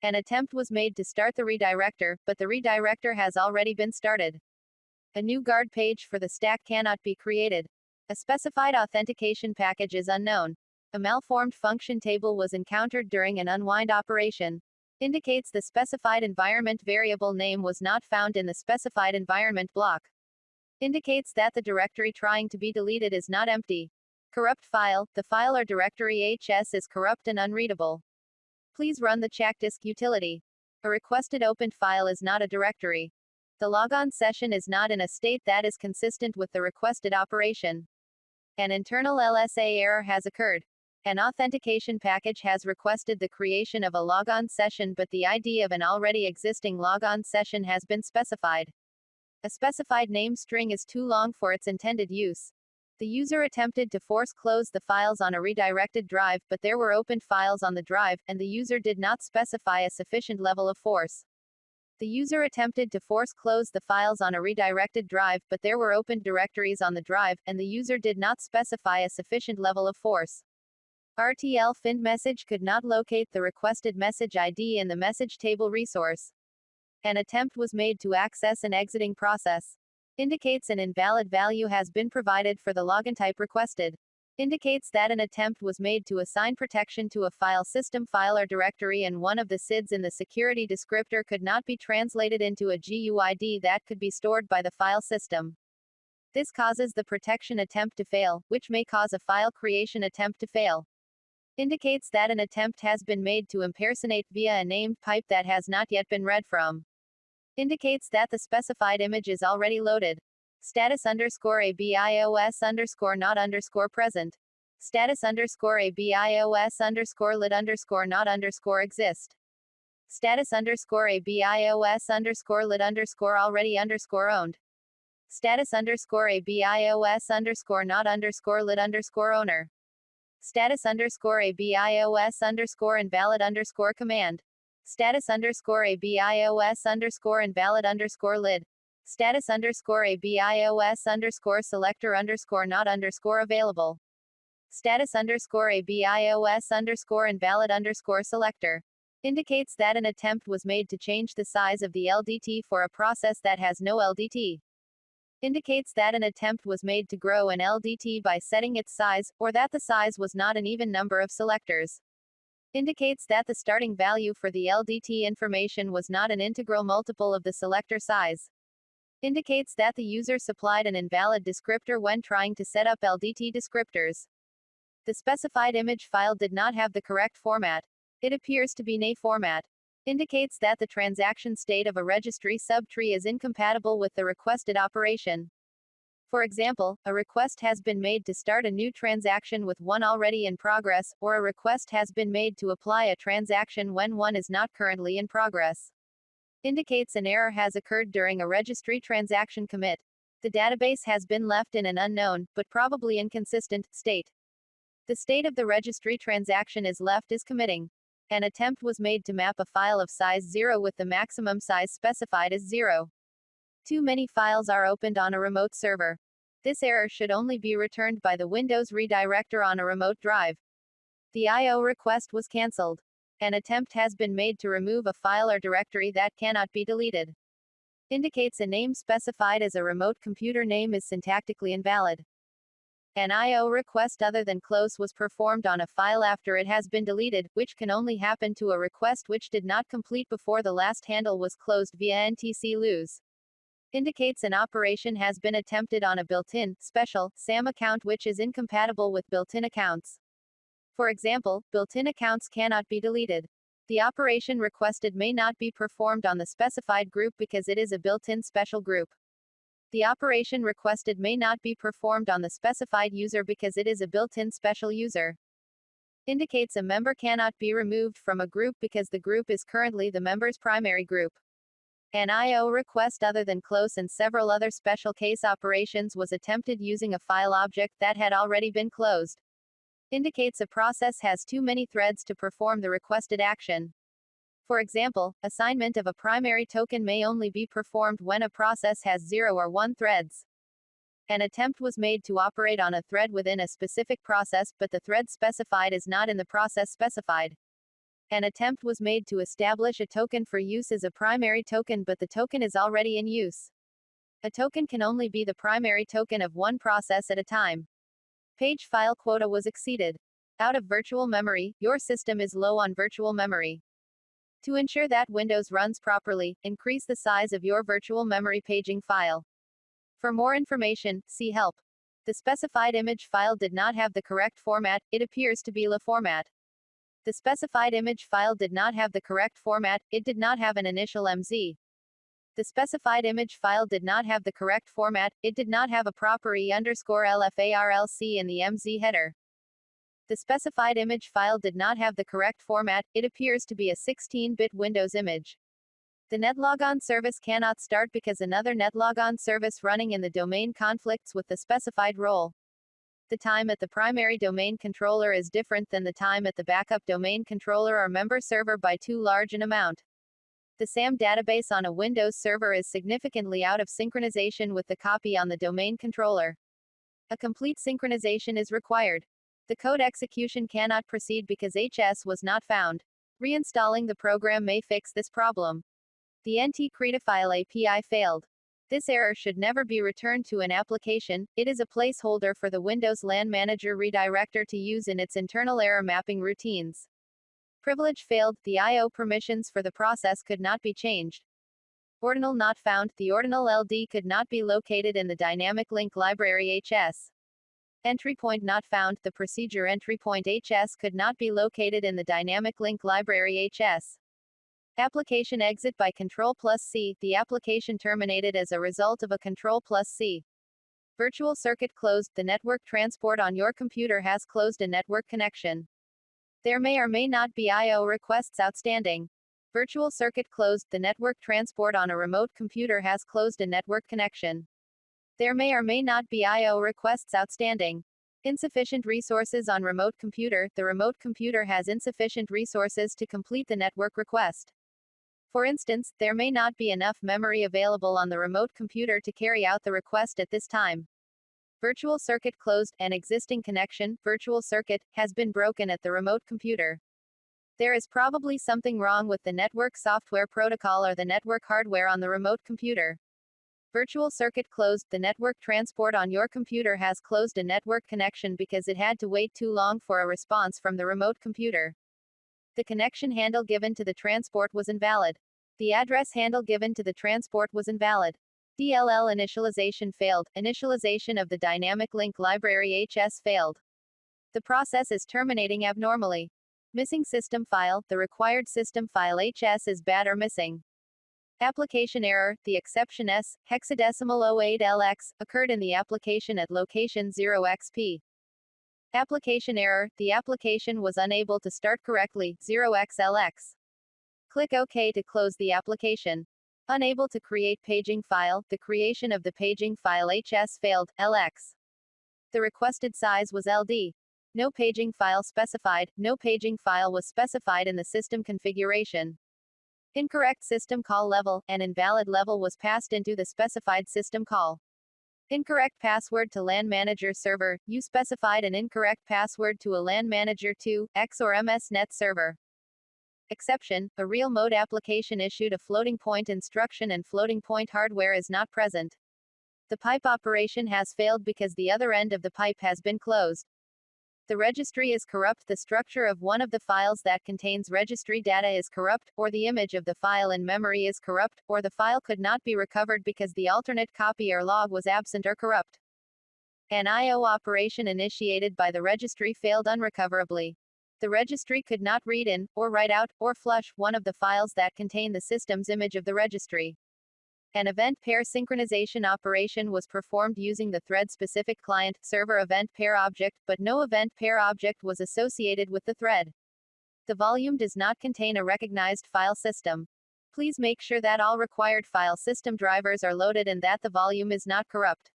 An attempt was made to start the redirector, but the redirector has already been started. A new guard page for the stack cannot be created. A specified authentication package is unknown. A malformed function table was encountered during an unwind operation. Indicates the specified environment variable name was not found in the specified environment block. Indicates that the directory trying to be deleted is not empty. Corrupt file, the file or directory HS is corrupt and unreadable. Please run the checkdisk utility. A requested opened file is not a directory. The logon session is not in a state that is consistent with the requested operation. An internal LSA error has occurred. An authentication package has requested the creation of a logon session, but the ID of an already existing logon session has been specified. A specified name string is too long for its intended use. The user attempted to force close the files on a redirected drive, but there were opened files on the drive, and the user did not specify a sufficient level of force. The user attempted to force close the files on a redirected drive, but there were opened directories on the drive, and the user did not specify a sufficient level of force. RTL FIND message could not locate the requested message ID in the message table resource. An attempt was made to access an exiting process. Indicates an invalid value has been provided for the login type requested. Indicates that an attempt was made to assign protection to a file system file or directory, and one of the SIDs in the security descriptor could not be translated into a GUID that could be stored by the file system. This causes the protection attempt to fail, which may cause a file creation attempt to fail. Indicates that an attempt has been made to impersonate via a named pipe that has not yet been read from. Indicates that the specified image is already loaded. Status_ABIOS_not_present. Status_ABIOS_lid_not_exist. Status_ABIOS_lid_already_owned. Status_ABIOS_not_lid_owner. Status_ABIOS_invalid_command. Status_ABIOS_invalid_lid. Status_ABIOS_selector_not_available. Status underscore ABIOS underscore invalid underscore selector. Indicates that an attempt was made to change the size of the LDT for a process that has no LDT. Indicates that an attempt was made to grow an LDT by setting its size, or that the size was not an even number of selectors. Indicates that the starting value for the LDT information was not an integral multiple of the selector size. Indicates that the user supplied an invalid descriptor when trying to set up LDT descriptors. The specified image file did not have the correct format. It appears to be NA format. Indicates that the transaction state of a registry subtree is incompatible with the requested operation. For example, a request has been made to start a new transaction with one already in progress, or a request has been made to apply a transaction when one is not currently in progress. Indicates an error has occurred during a registry transaction commit. The database has been left in an unknown, but probably inconsistent, state. The state of the registry transaction is left as committing. An attempt was made to map a file of size 0 with the maximum size specified as 0. Too many files are opened on a remote server. This error should only be returned by the Windows redirector on a remote drive. The I/O request was cancelled. An attempt has been made to remove a file or directory that cannot be deleted. Indicates a name specified as a remote computer name is syntactically invalid. An I/O request other than close was performed on a file after it has been deleted, which can only happen to a request which did not complete before the last handle was closed via NTSTATUS. Indicates an operation has been attempted on a built-in, special, SAM account which is incompatible with built-in accounts. For example, built-in accounts cannot be deleted. The operation requested may not be performed on the specified group because it is a built-in special group. The operation requested may not be performed on the specified user because it is a built-in special user. Indicates a member cannot be removed from a group because the group is currently the member's primary group. An I/O request other than close and several other special case operations was attempted using a file object that had already been closed. Indicates a process has too many threads to perform the requested action. For example, assignment of a primary token may only be performed when a process has 0 or 1 threads. An attempt was made to operate on a thread within a specific process, but the thread specified is not in the process specified. An attempt was made to establish a token for use as a primary token, but the token is already in use. A token can only be the primary token of one process at a time. Page file quota was exceeded. Out of virtual memory, your system is low on virtual memory. To ensure that Windows runs properly, increase the size of your virtual memory paging file. For more information, see help. The specified image file did not have the correct format, it appears to be LA format. The specified image file did not have the correct format, it did not have an initial MZ. The specified image file did not have the correct format, it did not have a proper E_LFARLC in the MZ header. The specified image file did not have the correct format, it appears to be a 16-bit Windows image. The netlogon service cannot start because another netlogon service running in the domain conflicts with the specified role. The time at the primary domain controller is different than the time at the backup domain controller or member server by too large an amount. The SAM database on a Windows server is significantly out of synchronization with the copy on the domain controller. A complete synchronization is required. The code execution cannot proceed because HS was not found. Reinstalling the program may fix this problem. The NT file API failed. This error should never be returned to an application, it is a placeholder for the Windows LAN Manager redirector to use in its internal error mapping routines. Privilege failed, the I/O permissions for the process could not be changed. Ordinal not found, the ordinal LD could not be located in the dynamic link library HS. Entry point not found, the procedure entry point HS could not be located in the dynamic link library HS. Application exit by Ctrl+C, the application terminated as a result of a Ctrl+C. Virtual circuit closed, the network transport on your computer has closed a network connection. There may or may not be I/O requests outstanding. Virtual circuit closed, the network transport on a remote computer has closed a network connection. There may or may not be I/O requests outstanding. Insufficient resources on remote computer, the remote computer has insufficient resources to complete the network request. For instance, there may not be enough memory available on the remote computer to carry out the request at this time. Virtual circuit closed. An existing connection, virtual circuit, has been broken at the remote computer. There is probably something wrong with the network software protocol or the network hardware on the remote computer. Virtual circuit closed. The network transport on your computer has closed a network connection because it had to wait too long for a response from the remote computer. The connection handle given to the transport was invalid. The address handle given to the transport was invalid. DLL initialization failed. Initialization of the dynamic link library HS failed. The process is terminating abnormally. Missing system file. The required system file HS is bad or missing. Application error. The exception S, hexadecimal 08LX, occurred in the application at location 0xP. Application error. The application was unable to start correctly, 0xLX. Click OK to close the application. Unable to create paging file. The creation of the paging file HS failed, LX. The requested size was LD. No paging file specified. No paging file was specified in the system configuration. Incorrect system call level. An invalid level was passed into the specified system call. Incorrect password to LAN manager server. You specified an incorrect password to a LAN manager 2x or MSNet server. Exception. A real mode application issued a floating point instruction and floating point hardware is not present. The pipe operation has failed because the other end of the pipe has been closed. The registry is corrupt. The structure of one of the files that contains registry data is corrupt, or the image of the file in memory is corrupt, or the file could not be recovered because the alternate copy or log was absent or corrupt. An I/O operation initiated by the registry failed unrecoverably. The registry could not read in, or write out, or flush one of the files that contain the system's image of the registry. An event pair synchronization operation was performed using the thread-specific client-server event pair object, but no event pair object was associated with the thread. The volume does not contain a recognized file system. Please make sure that all required file system drivers are loaded and that the volume is not corrupt.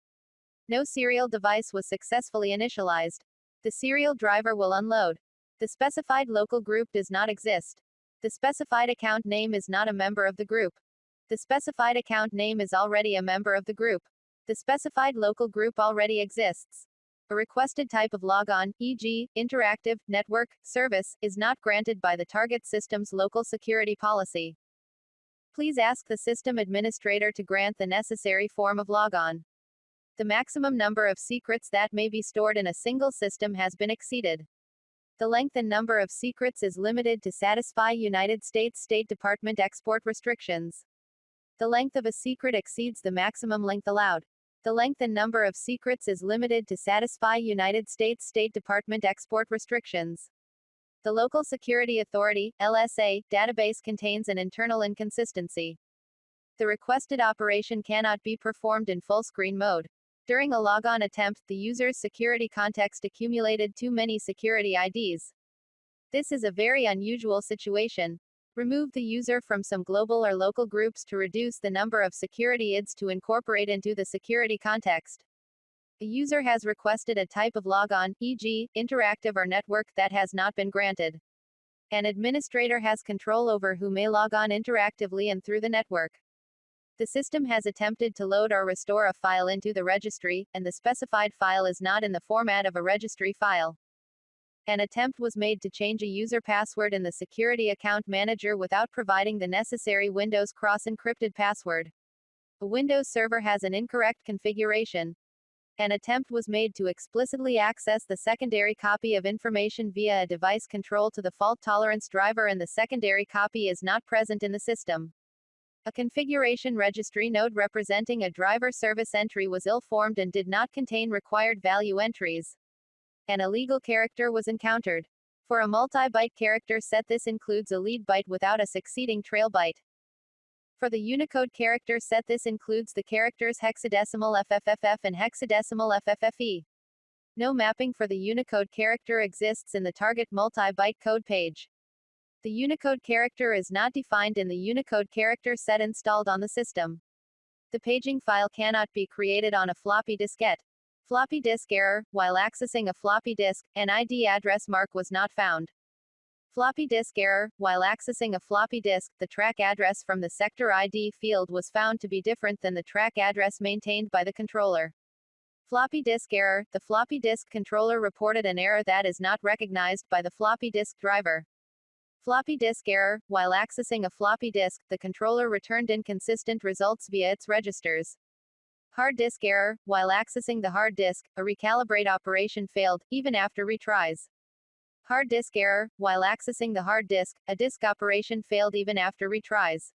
No serial device was successfully initialized. The serial driver will unload. The specified local group does not exist. The specified account name is not a member of the group. The specified account name is already a member of the group. The specified local group already exists. A requested type of logon, e.g., interactive, network, service, is not granted by the target system's local security policy. Please ask the system administrator to grant the necessary form of logon. The maximum number of secrets that may be stored in a single system has been exceeded. The length and number of secrets is limited to satisfy United States State Department export restrictions. The length of a secret exceeds the maximum length allowed. The length and number of secrets is limited to satisfy United States State Department export restrictions. The Local Security Authority, LSA, database contains an internal inconsistency. The requested operation cannot be performed in full screen mode. During a logon attempt, the user's security context accumulated too many security IDs. This is a very unusual situation. Remove the user from some global or local groups to reduce the number of security IDs to incorporate into the security context. A user has requested a type of logon, e.g., interactive or network, that has not been granted. An administrator has control over who may log on interactively and through the network. The system has attempted to load or restore a file into the registry, and the specified file is not in the format of a registry file. An attempt was made to change a user password in the Security Account Manager without providing the necessary Windows cross-encrypted password. A Windows server has an incorrect configuration. An attempt was made to explicitly access the secondary copy of information via a device control to the fault tolerance driver, and the secondary copy is not present in the system. A configuration registry node representing a driver service entry was ill-formed and did not contain required value entries. An illegal character was encountered. For a multi-byte character set, this includes a lead byte without a succeeding trail byte. For the Unicode character set, this includes the characters hexadecimal FFFF and hexadecimal FFFE. No mapping for the Unicode character exists in the target multi-byte code page. The Unicode character is not defined in the Unicode character set installed on the system. The paging file cannot be created on a floppy diskette. Floppy disk error. While accessing a floppy disk, an ID address mark was not found. Floppy disk error. While accessing a floppy disk, the track address from the sector ID field was found to be different than the track address maintained by the controller. Floppy disk error. The floppy disk controller reported an error that is not recognized by the floppy disk driver. Floppy disk error. While accessing a floppy disk, the controller returned inconsistent results via its registers. Hard disk error. While accessing the hard disk, a recalibrate operation failed, even after retries. Hard disk error. While accessing the hard disk, a disk operation failed even after retries.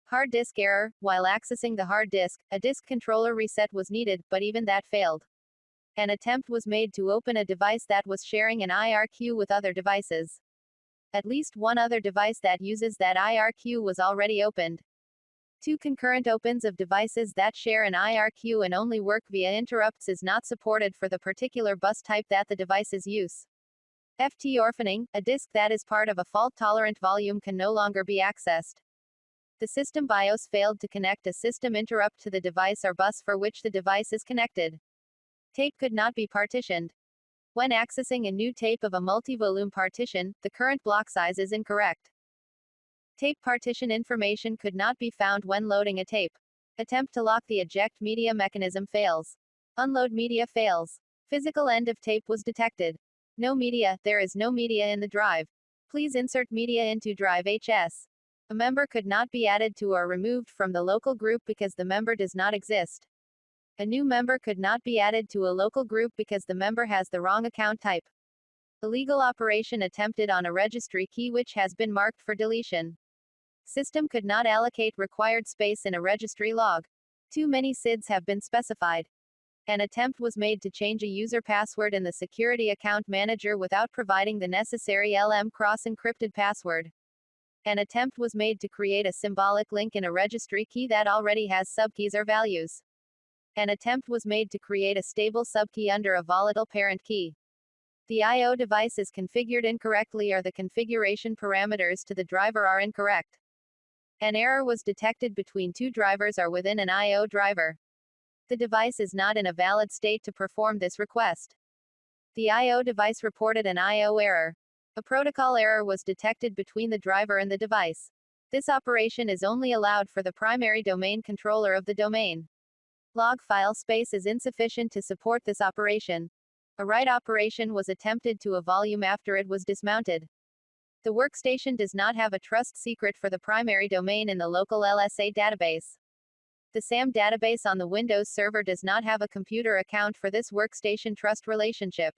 Hard disk error. While accessing the hard disk, a disk controller reset was needed, but even that failed. An attempt was made to open a device that was sharing an IRQ with other devices. At least one other device that uses that IRQ was already opened. Two concurrent opens of devices that share an IRQ and only work via interrupts is not supported for the particular bus type that the devices use. FT orphaning. A disk that is part of a fault-tolerant volume can no longer be accessed. The system BIOS failed to connect a system interrupt to the device or bus for which the device is connected. Tape could not be partitioned. When accessing a new tape of a multi-volume partition, the current block size is incorrect. Tape partition information could not be found when loading a tape. Attempt to lock the eject media mechanism fails. Unload media fails. Physical end of tape was detected. No media. There is no media in the drive. Please insert media into drive HS. A member could not be added to or removed from the local group because the member does not exist. A new member could not be added to a local group because the member has the wrong account type. Illegal operation attempted on a registry key which has been marked for deletion. System could not allocate required space in a registry log. Too many SIDs have been specified. An attempt was made to change a user password in the Security Account Manager without providing the necessary LM cross-encrypted password. An attempt was made to create a symbolic link in a registry key that already has subkeys or values. An attempt was made to create a stable subkey under a volatile parent key. The I/O device is configured incorrectly or the configuration parameters to the driver are incorrect. An error was detected between two drivers or within an I/O driver. The device is not in a valid state to perform this request. The I/O device reported an I/O error. A protocol error was detected between the driver and the device. This operation is only allowed for the primary domain controller of the domain. Log file space is insufficient to support this operation. A write operation was attempted to a volume after it was dismounted. The workstation does not have a trust secret for the primary domain in the local LSA database. The SAM database on the Windows server does not have a computer account for this workstation trust relationship.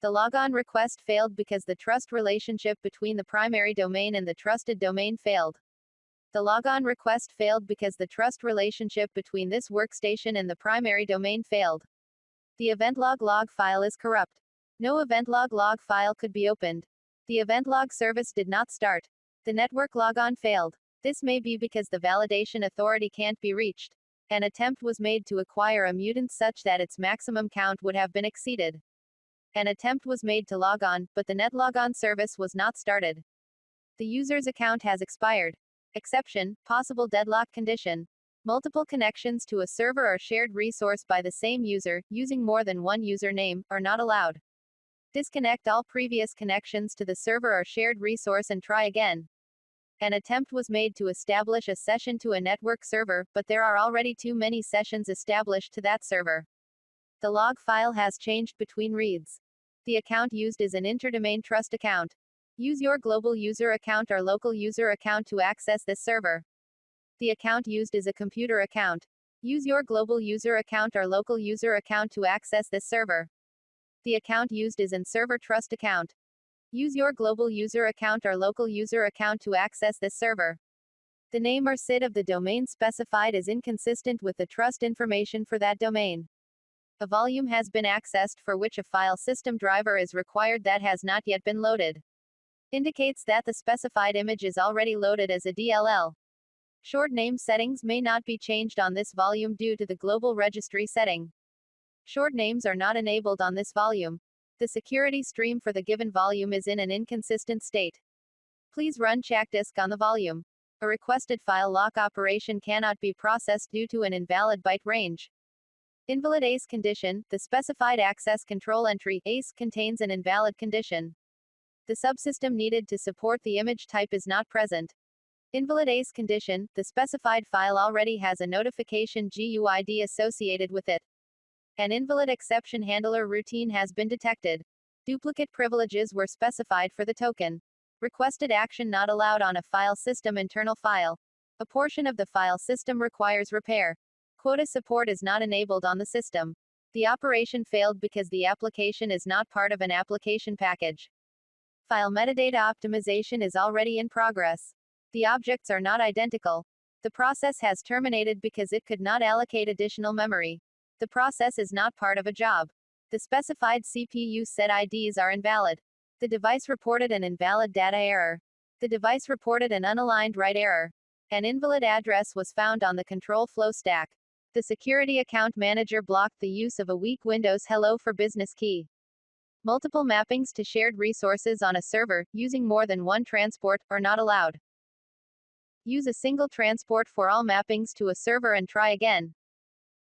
The logon request failed because the trust relationship between the primary domain and the trusted domain failed. The logon request failed because the trust relationship between this workstation and the primary domain failed. The eventlog log file is corrupt. No eventlog log file could be opened. The eventlog service did not start. The network logon failed. This may be because the validation authority can't be reached. An attempt was made to acquire a mutant such that its maximum count would have been exceeded. An attempt was made to log on, but the netlogon service was not started. The user's account has expired. Exception, possible deadlock condition. Multiple connections to a server or shared resource by the same user, using more than one username, are not allowed. Disconnect all previous connections to the server or shared resource and try again. An attempt was made to establish a session to a network server, but there are already too many sessions established to that server. The log file has changed between reads. The account used is an interdomain trust account. Use your global user account or local user account to access this server. The account used is a computer account. Use your global user account or local user account to access this server. The account used is an server trust account. Use your global user account or local user account to access this server. The name or SID of the domain specified is inconsistent with the trust information for that domain. A volume has been accessed for which a file system driver is required that has not yet been loaded. Indicates that the specified image is already loaded as a DLL. Short name settings may not be changed on this volume due to the global registry setting. Short names are not enabled on this volume. The security stream for the given volume is in an inconsistent state. Please run checkdisk on the volume. A requested file lock operation cannot be processed due to an invalid byte range. Invalid ACE condition. The specified access control entry ACE contains an invalid condition. The subsystem needed to support the image type is not present. Invalid ACE condition. The specified file already has a notification GUID associated with it. An invalid exception handler routine has been detected. Duplicate privileges were specified for the token. Requested action not allowed on a file system internal file. A portion of the file system requires repair. Quota support is not enabled on the system. The operation failed because the application is not part of an application package. File metadata optimization is already in progress. The objects are not identical. The process has terminated because it could not allocate additional memory. The process is not part of a job. The specified CPU set IDs are invalid. The device reported an invalid data error. The device reported an unaligned write error. An invalid address was found on the control flow stack. The security account manager blocked the use of a weak Windows Hello for Business key. Multiple mappings to shared resources on a server, using more than one transport, are not allowed. Use a single transport for all mappings to a server and try again.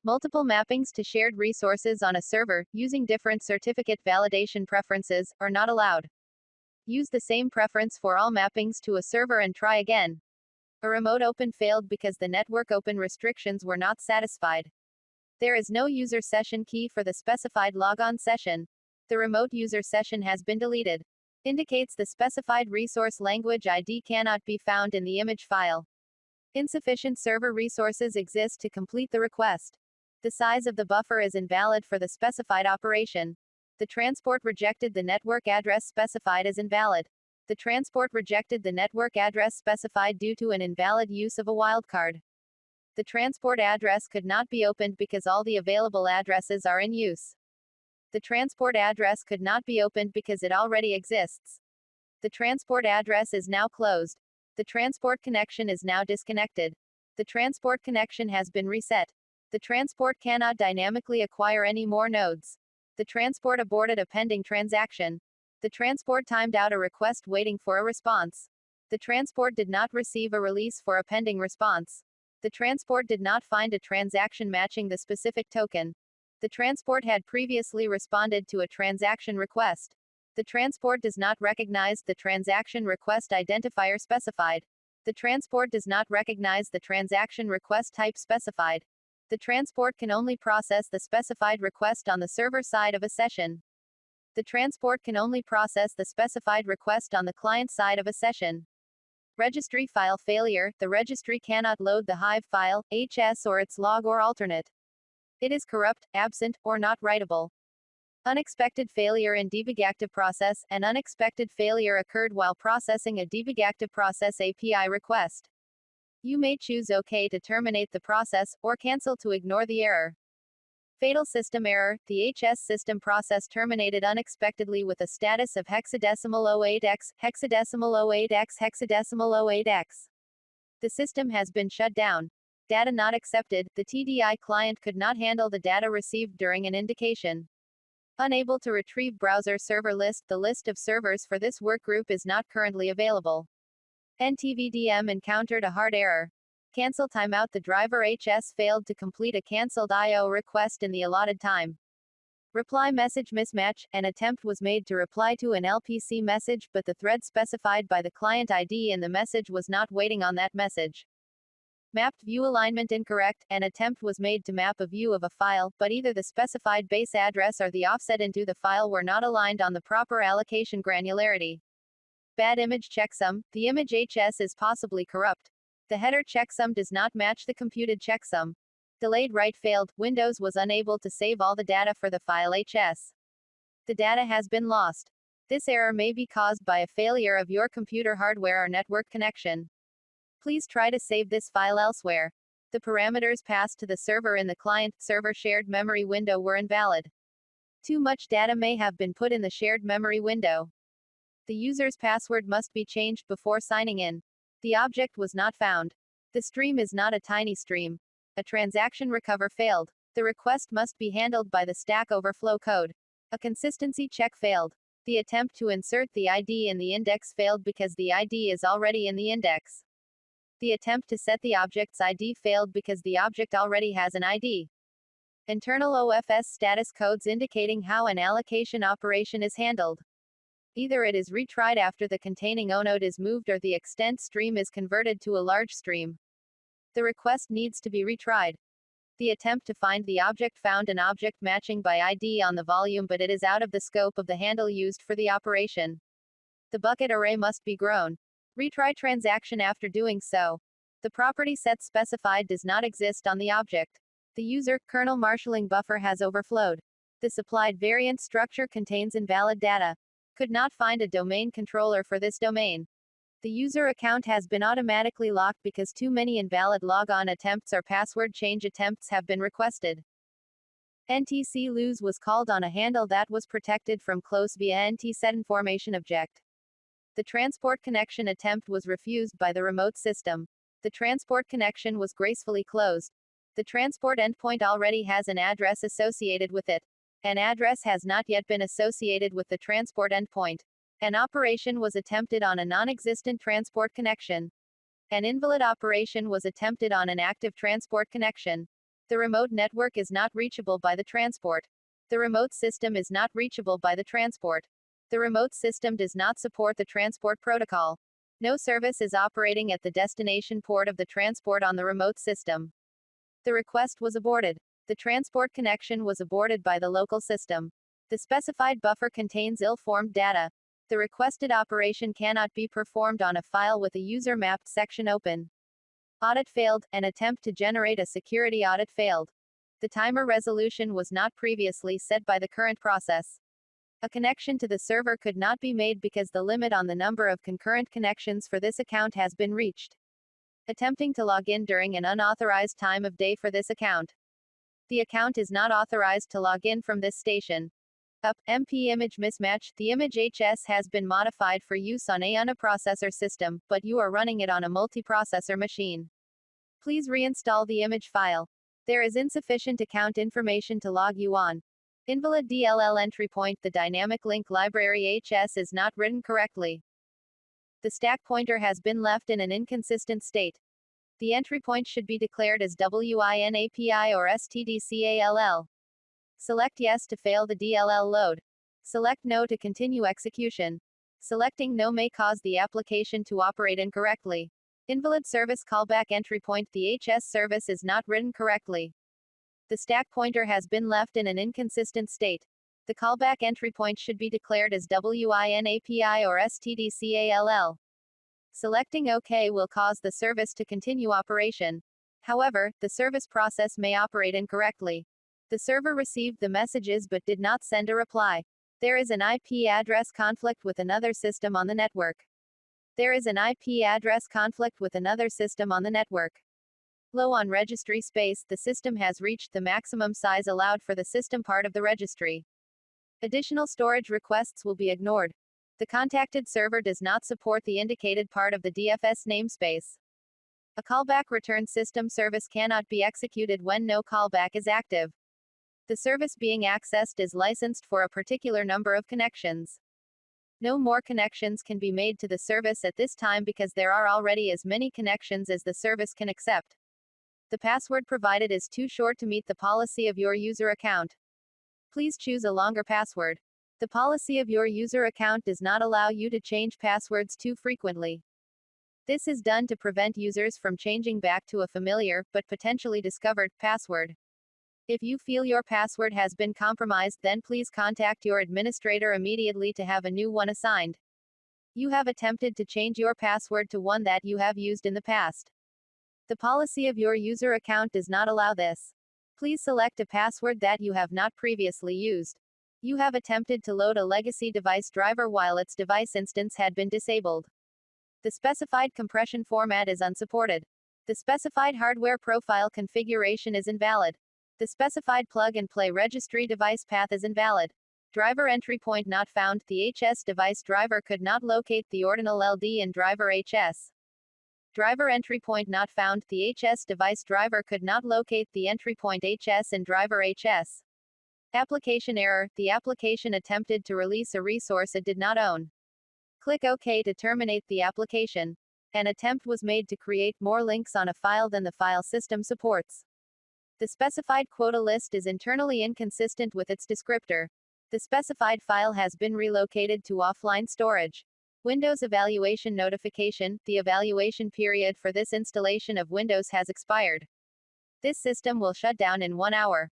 Multiple mappings to shared resources on a server, using different certificate validation preferences, are not allowed. Use the same preference for all mappings to a server and try again. A remote open failed because the network open restrictions were not satisfied. There is no user session key for the specified logon session. The remote user session has been deleted. Indicates the specified resource language ID cannot be found in the image file. Insufficient server resources exist to complete the request. The size of the buffer is invalid for the specified operation. The transport rejected the network address specified as invalid. The transport rejected the network address specified due to an invalid use of a wildcard. The transport address could not be opened because all the available addresses are in use. The transport address could not be opened because it already exists. The transport address is now closed. The transport connection is now disconnected. The transport connection has been reset. The transport cannot dynamically acquire any more nodes. The transport aborted a pending transaction. The transport timed out a request waiting for a response. The transport did not receive a release for a pending response. The transport did not find a transaction matching the specific token. The transport had previously responded to a transaction request. The transport does not recognize the transaction request identifier specified. The transport does not recognize the transaction request type specified. The transport can only process the specified request on the server side of a session. The transport can only process the specified request on the client side of a session. Registry file failure. The registry cannot load the Hive file, HS or its log or alternate. It is corrupt, absent, or not writable. Unexpected failure in debug active process. An unexpected failure occurred while processing a debug active process API request. You may choose OK to terminate the process, or cancel to ignore the error. Fatal system error. The HS system process terminated unexpectedly with a status of hexadecimal 08x, hexadecimal 08x, hexadecimal 08x. The system has been shut down. Data not accepted. The TDI client could not handle the data received during an indication. Unable to retrieve browser server list. The list of servers for this workgroup is not currently available. NTVDM encountered a hard error. Cancel timeout. The driver HS failed to complete a cancelled I/O request in the allotted time. Reply message mismatch. An attempt was made to reply to an LPC message, but the thread specified by the client ID in the message was not waiting on that message. Mapped view alignment incorrect. An attempt was made to map a view of a file, but either the specified base address or the offset into the file were not aligned on the proper allocation granularity. Bad image checksum. The image HS is possibly corrupt. The header checksum does not match the computed checksum. Delayed write failed. Windows was unable to save all the data for the file HS. The data has been lost. This error may be caused by a failure of your computer hardware or network connection. Please try to save this file elsewhere. The parameters passed to the server in the client-server shared memory window were invalid. Too much data may have been put in the shared memory window. The user's password must be changed before signing in. The object was not found. The stream is not a tiny stream. A transaction recover failed. The request must be handled by the Stack Overflow code. A consistency check failed. The attempt to insert the ID in the index failed because the ID is already in the index. The attempt to set the object's ID failed because the object already has an ID. Internal OFS status codes indicating how an allocation operation is handled. Either it is retried after the containing onode is moved or the extent stream is converted to a large stream. The request needs to be retried. The attempt to find the object found an object matching by ID on the volume, but it is out of the scope of the handle used for the operation. The bucket array must be grown. Retry transaction after doing so. The property set specified does not exist on the object. The user kernel marshalling buffer has overflowed. The supplied variant structure contains invalid data. Could not find a domain controller for this domain. The user account has been automatically locked because too many invalid logon attempts or password change attempts have been requested. NTSTATUS was called on a handle that was protected from close via NTSTATUS object. The transport connection attempt was refused by the remote system. The transport connection was gracefully closed. The transport endpoint already has an address associated with it. An address has not yet been associated with the transport endpoint. An operation was attempted on a non-existent transport connection. An invalid operation was attempted on an active transport connection. The remote network is not reachable by the transport. The remote system is not reachable by the transport. The remote system does not support the transport protocol. No service is operating at the destination port of the transport on the remote system. The request was aborted. The transport connection was aborted by the local system. The specified buffer contains ill-formed data. The requested operation cannot be performed on a file with a user-mapped section open. Audit failed. An attempt to generate a security audit failed. The timer resolution was not previously set by the current process. A connection to the server could not be made because the limit on the number of concurrent connections for this account has been reached. Attempting to log in during an unauthorized time of day for this account. The account is not authorized to log in from this station. MP image mismatch. The image HS has been modified for use on a uniprocessor system, but you are running it on a multiprocessor machine. Please reinstall the image file. There is insufficient account information to log you on. Invalid DLL entry point. The dynamic link library HS is not written correctly. The stack pointer has been left in an inconsistent state. The entry point should be declared as WINAPI or STDCALL. Select Yes to fail the DLL load. Select No to continue execution. Selecting No may cause the application to operate incorrectly. Invalid service callback entry point. The HS service is not written correctly. The stack pointer has been left in an inconsistent state. The callback entry point should be declared as WINAPI or STDCALL. Selecting OK will cause the service to continue operation. However, the service process may operate incorrectly. The server received the messages but did not send a reply. There is an IP address conflict with another system on the network. There is an IP address conflict with another system on the network. Low on registry space. The system has reached the maximum size allowed for the system part of the registry. Additional storage requests will be ignored. The contacted server does not support the indicated part of the DFS namespace. A callback return system service cannot be executed when no callback is active. The service being accessed is licensed for a particular number of connections. No more connections can be made to the service at this time because there are already as many connections as the service can accept. The password provided is too short to meet the policy of your user account. Please choose a longer password. The policy of your user account does not allow you to change passwords too frequently. This is done to prevent users from changing back to a familiar, but potentially discovered, password. If you feel your password has been compromised, then please contact your administrator immediately to have a new one assigned. You have attempted to change your password to one that you have used in the past. The policy of your user account does not allow this. Please select a password that you have not previously used. You have attempted to load a legacy device driver while its device instance had been disabled. The specified compression format is unsupported. The specified hardware profile configuration is invalid. The specified plug-and-play registry device path is invalid. Driver entry point not found. The HS device driver could not locate the ordinal LD in driver HS. Driver entry point not found. The HS device driver could not locate the entry point HS in driver HS. Application error. The application attempted to release a resource it did not own. Click OK to terminate the application. An attempt was made to create more links on a file than the file system supports. The specified quota list is internally inconsistent with its descriptor. The specified file has been relocated to offline storage. Windows evaluation notification. The evaluation period for this installation of Windows has expired. This system will shut down in 1 hour.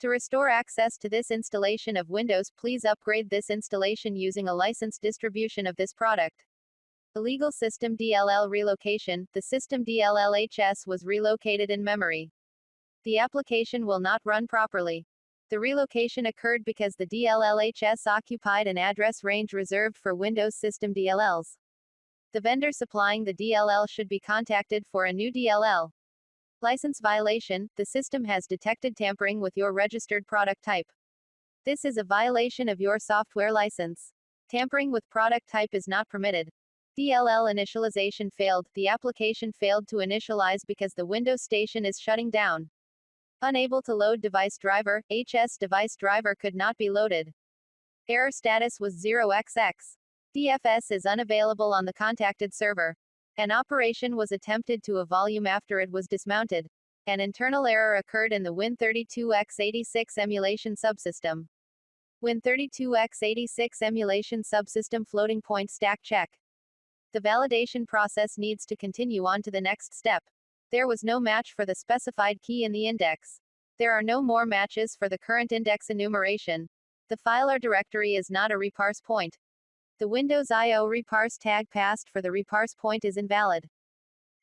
To restore access to this installation of Windows, please upgrade this installation using a licensed distribution of this product. Illegal system DLL relocation. The system DLLHS was relocated in memory. The application will not run properly. The relocation occurred because the DLLHS occupied an address range reserved for Windows system DLLs. The vendor supplying the DLL should be contacted for a new DLL. License violation. The system has detected tampering with your registered product type. This is a violation of your software license. Tampering with product type is not permitted. DLL initialization failed. The application failed to initialize because the Windows station is shutting down. Unable to load device driver. HS device driver could not be loaded. Error status was 0xX. DFS is unavailable on the contacted server. An operation was attempted to a volume after it was dismounted. An internal error occurred in the Win32x86 emulation subsystem. Win32x86 emulation subsystem floating point stack check. The validation process needs to continue on to the next step. There was no match for the specified key in the index. There are no more matches for the current index enumeration. The file or directory is not a reparse point. The Windows I/O reparse tag passed for the reparse point is invalid.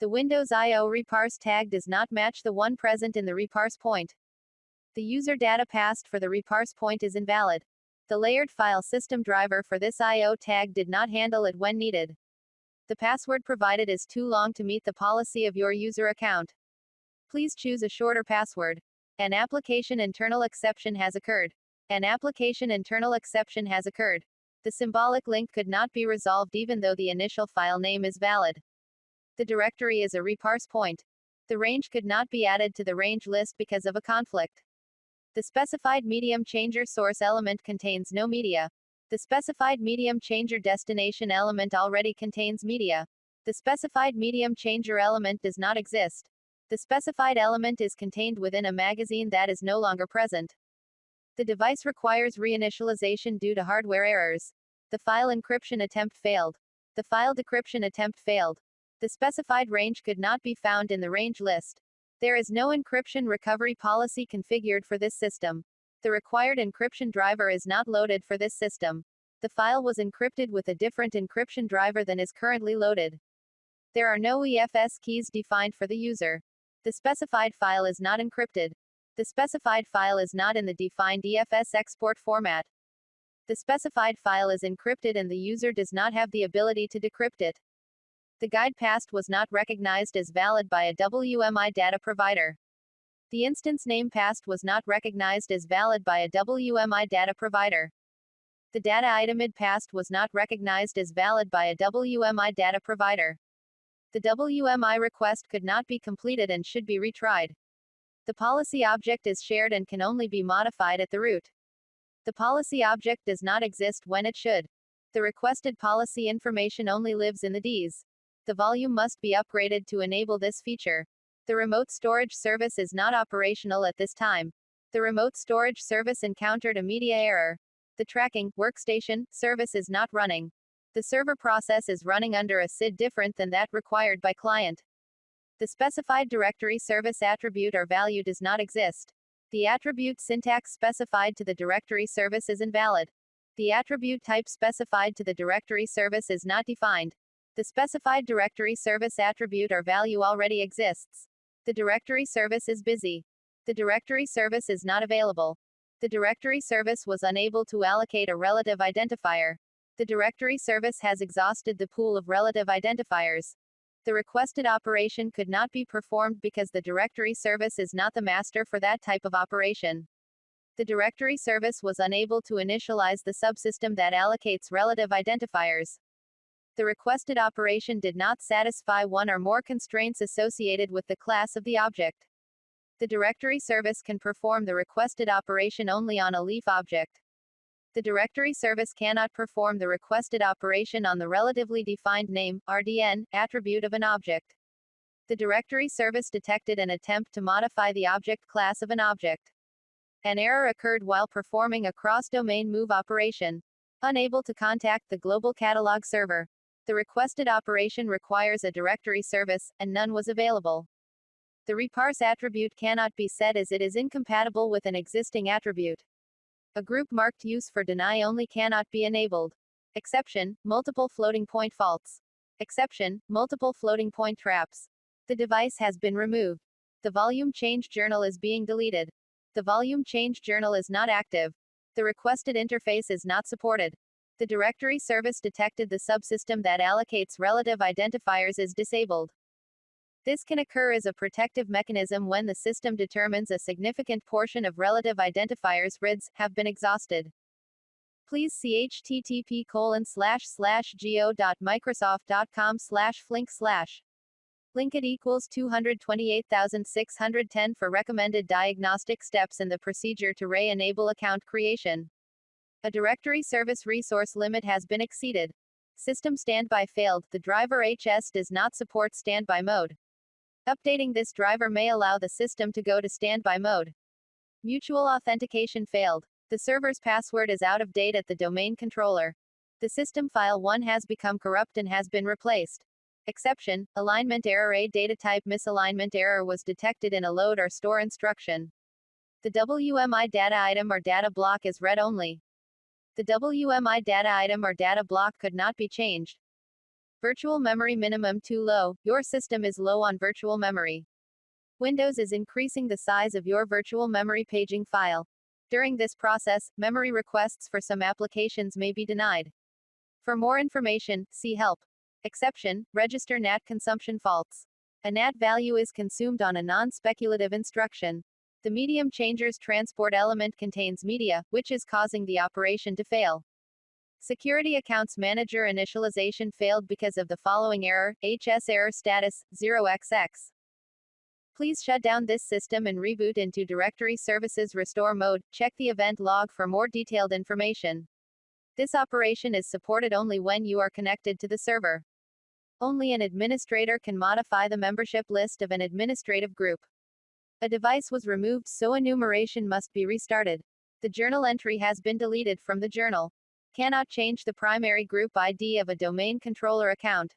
The Windows I/O reparse tag does not match the one present in the reparse point. The user data passed for the reparse point is invalid. The layered file system driver for this I/O tag did not handle it when needed. The password provided is too long to meet the policy of your user account. Please choose a shorter password. An application internal exception has occurred. An application internal exception has occurred. The symbolic link could not be resolved even though the initial file name is valid. The directory is a reparse point. The range could not be added to the range list because of a conflict. The specified medium changer source element contains no media. The specified medium changer destination element already contains media. The specified medium changer element does not exist. The specified element is contained within a magazine that is no longer present. The device requires reinitialization due to hardware errors. The file encryption attempt failed. The file decryption attempt failed. The specified range could not be found in the range list. There is no encryption recovery policy configured for this system. The required encryption driver is not loaded for this system. The file was encrypted with a different encryption driver than is currently loaded. There are no EFS keys defined for the user. The specified file is not encrypted. The specified file is not in the defined EFS export format. The specified file is encrypted and the user does not have the ability to decrypt it. The guide passed was not recognized as valid by a WMI data provider. The instance name passed was not recognized as valid by a WMI data provider. The data item id passed was not recognized as valid by a WMI data provider. The WMI request could not be completed and should be retried. The policy object is shared and can only be modified at the root. The policy object does not exist when it should. The requested policy information only lives in the Ds. The volume must be upgraded to enable this feature. The remote storage service is not operational at this time. The remote storage service encountered a media error. The tracking workstation service is not running. The server process is running under a SID different than that required by client. The specified directory service attribute or value does not exist. The attribute syntax specified to the directory service is invalid. The attribute type specified to the directory service is not defined. The specified directory service attribute or value already exists. The directory service is busy. The directory service is not available. The directory service was unable to allocate a relative identifier. The directory service has exhausted the pool of relative identifiers. The requested operation could not be performed because the directory service is not the master for that type of operation. The directory service was unable to initialize the subsystem that allocates relative identifiers. The requested operation did not satisfy one or more constraints associated with the class of the object. The directory service can perform the requested operation only on a leaf object. The directory service cannot perform the requested operation on the relatively defined name, RDN, attribute of an object. The directory service detected an attempt to modify the object class of an object. An error occurred while performing a cross-domain move operation. Unable to contact the global catalog server. The requested operation requires a directory service, and none was available. The reparse attribute cannot be set as it is incompatible with an existing attribute. A group marked use for deny only cannot be enabled. Exception, multiple floating point faults. Exception, multiple floating point traps. The device has been removed. The volume change journal is being deleted. The volume change journal is not active. The requested interface is not supported. The directory service detected the subsystem that allocates relative identifiers is disabled. This can occur as a protective mechanism when the system determines a significant portion of relative identifiers (RIDs) have been exhausted. Please see http://go.microsoft.com/flink/. Link it equals 228,610 for recommended diagnostic steps in the procedure to enable account creation. A directory service resource limit has been exceeded. System standby failed. The driver HS does not support standby mode. Updating this driver may allow the system to go to standby mode. Mutual authentication failed. The server's password is out of date at the domain controller. The system file 1 has become corrupt and has been replaced. Exception, alignment error. A data type misalignment error was detected in a load or store instruction. The WMI data item or data block is read only. The WMI data item or data block could not be changed. Virtual memory minimum too low. Your system is low on virtual memory. Windows is increasing the size of your virtual memory paging file. During this process, memory requests for some applications may be denied. For more information, see Help. Exception, register NAT consumption faults. A NAT value is consumed on a non-speculative instruction. The medium changer's transport element contains media, which is causing the operation to fail. Security Accounts Manager initialization failed because of the following error, HS error status, 0xX. Please shut down this system and reboot into Directory Services Restore mode. Check the event log for more detailed information. This operation is supported only when you are connected to the server. Only an administrator can modify the membership list of an administrative group. A device was removed, so enumeration must be restarted. The journal entry has been deleted from the journal. Cannot change the primary group ID of a domain controller account.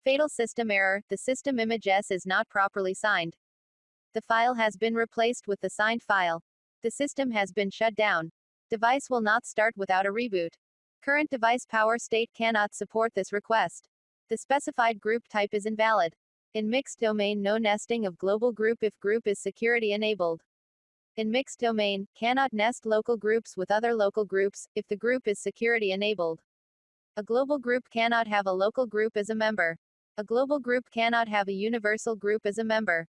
Fatal system error, the system image S is not properly signed. The file has been replaced with the signed file. The system has been shut down. Device will not start without a reboot. Current device power state cannot support this request. The specified group type is invalid. In mixed domain, no nesting of global group if group is security enabled. In mixed domain, cannot nest local groups with other local groups, if the group is security enabled. A global group cannot have a local group as a member. A global group cannot have a universal group as a member.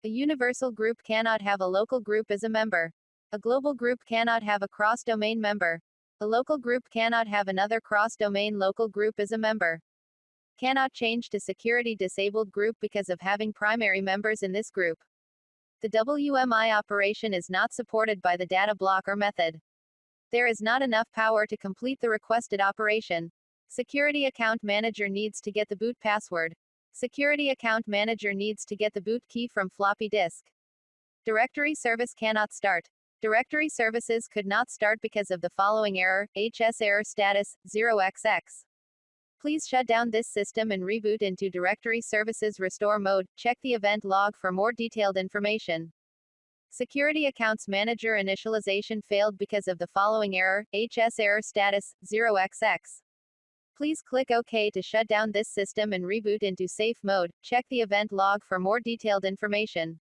A universal group cannot have a local group as a member. A global group cannot have a cross-domain member. A local group cannot have another cross-domain local group as a member. Cannot change to security disabled group because of having primary members in this group. The WMI operation is not supported by the data block or method. There is not enough power to complete the requested operation. Security Account Manager needs to get the boot password. Security Account Manager needs to get the boot key from floppy disk. Directory service cannot start. Directory services could not start because of the following error, HS error status, 0xX. Please shut down this system and reboot into Directory Services Restore mode. Check the event log for more detailed information. Security Accounts Manager initialization failed because of the following error, HS error status, 0xX. Please click OK to shut down this system and reboot into safe mode. Check the event log for more detailed information.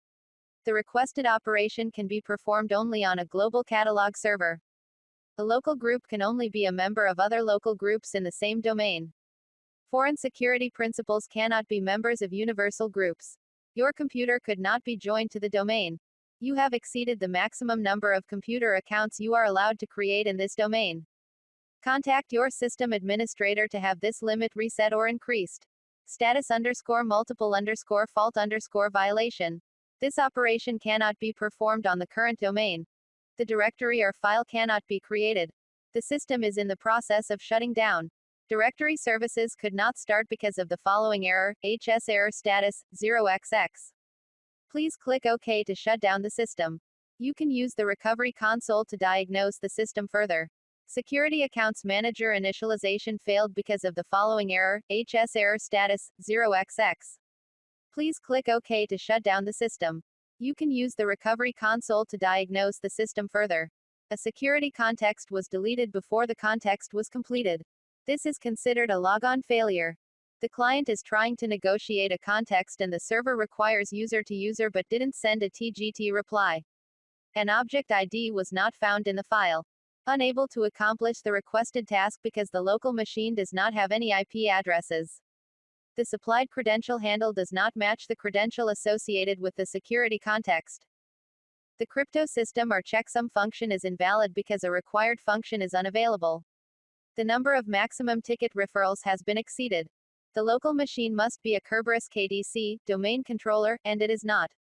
The requested operation can be performed only on a global catalog server. A local group can only be a member of other local groups in the same domain. Foreign security principals cannot be members of universal groups. Your computer could not be joined to the domain. You have exceeded the maximum number of computer accounts you are allowed to create in this domain. Contact your system administrator to have this limit reset or increased. Status _multiple _fault _violation. This operation cannot be performed on the current domain. The directory or file cannot be created. The system is in the process of shutting down. Directory services could not start because of the following error, HS error status, 0xX. Please click OK to shut down the system. You can use the recovery console to diagnose the system further. Security Accounts Manager initialization failed because of the following error, HS error status, 0xX. Please click OK to shut down the system. You can use the recovery console to diagnose the system further. A security context was deleted before the context was completed. This is considered a logon failure. The client is trying to negotiate a context and the server requires user to user but didn't send a TGT reply. An object ID was not found in the file. Unable to accomplish the requested task because the local machine does not have any IP addresses. The supplied credential handle does not match the credential associated with the security context. The crypto system or checksum function is invalid because a required function is unavailable. The number of maximum ticket referrals has been exceeded. The local machine must be a Kerberos KDC, domain controller, and it is not.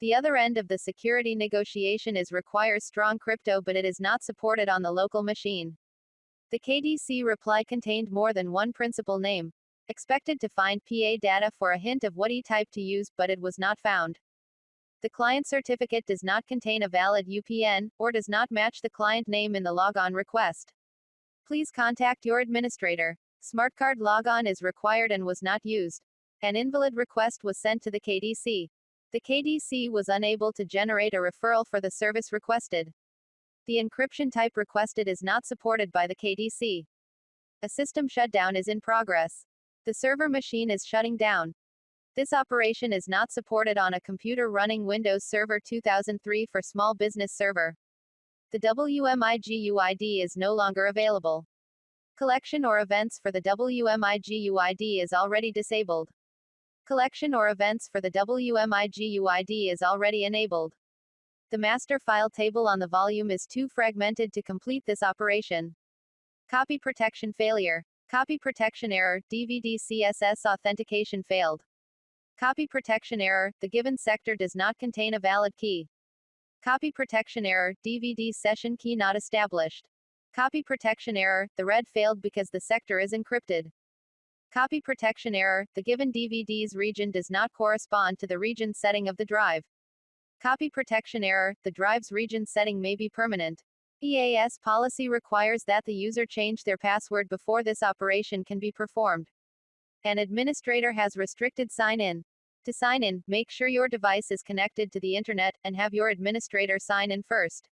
The other end of the security negotiation is requires strong crypto but it is not supported on the local machine. The KDC reply contained more than one principal name. Expected to find PA data for a hint of what e-type to use, but it was not found. The client certificate does not contain a valid UPN, or does not match the client name in the logon request. Please contact your administrator. SmartCard logon is required and was not used. An invalid request was sent to the KDC. The KDC was unable to generate a referral for the service requested. The encryption type requested is not supported by the KDC. A system shutdown is in progress. The server machine is shutting down. This operation is not supported on a computer running Windows Server 2003 for small business server. The WMIGUID is no longer available. Collection or events for the WMIGUID is already disabled. Collection or events for the WMIGUID is already enabled. The master file table on the volume is too fragmented to complete this operation. Copy protection failure. Copy protection error, DVD CSS authentication failed. Copy protection error, the given sector does not contain a valid key. Copy protection error, DVD session key not established. Copy protection error, the red failed because the sector is encrypted. Copy protection error, the given DVD's region does not correspond to the region setting of the drive. Copy protection error, the drive's region setting may be permanent. EAS policy requires that the user change their password before this operation can be performed. An administrator has restricted sign-in. To sign in, make sure your device is connected to the internet, and have your administrator sign in first.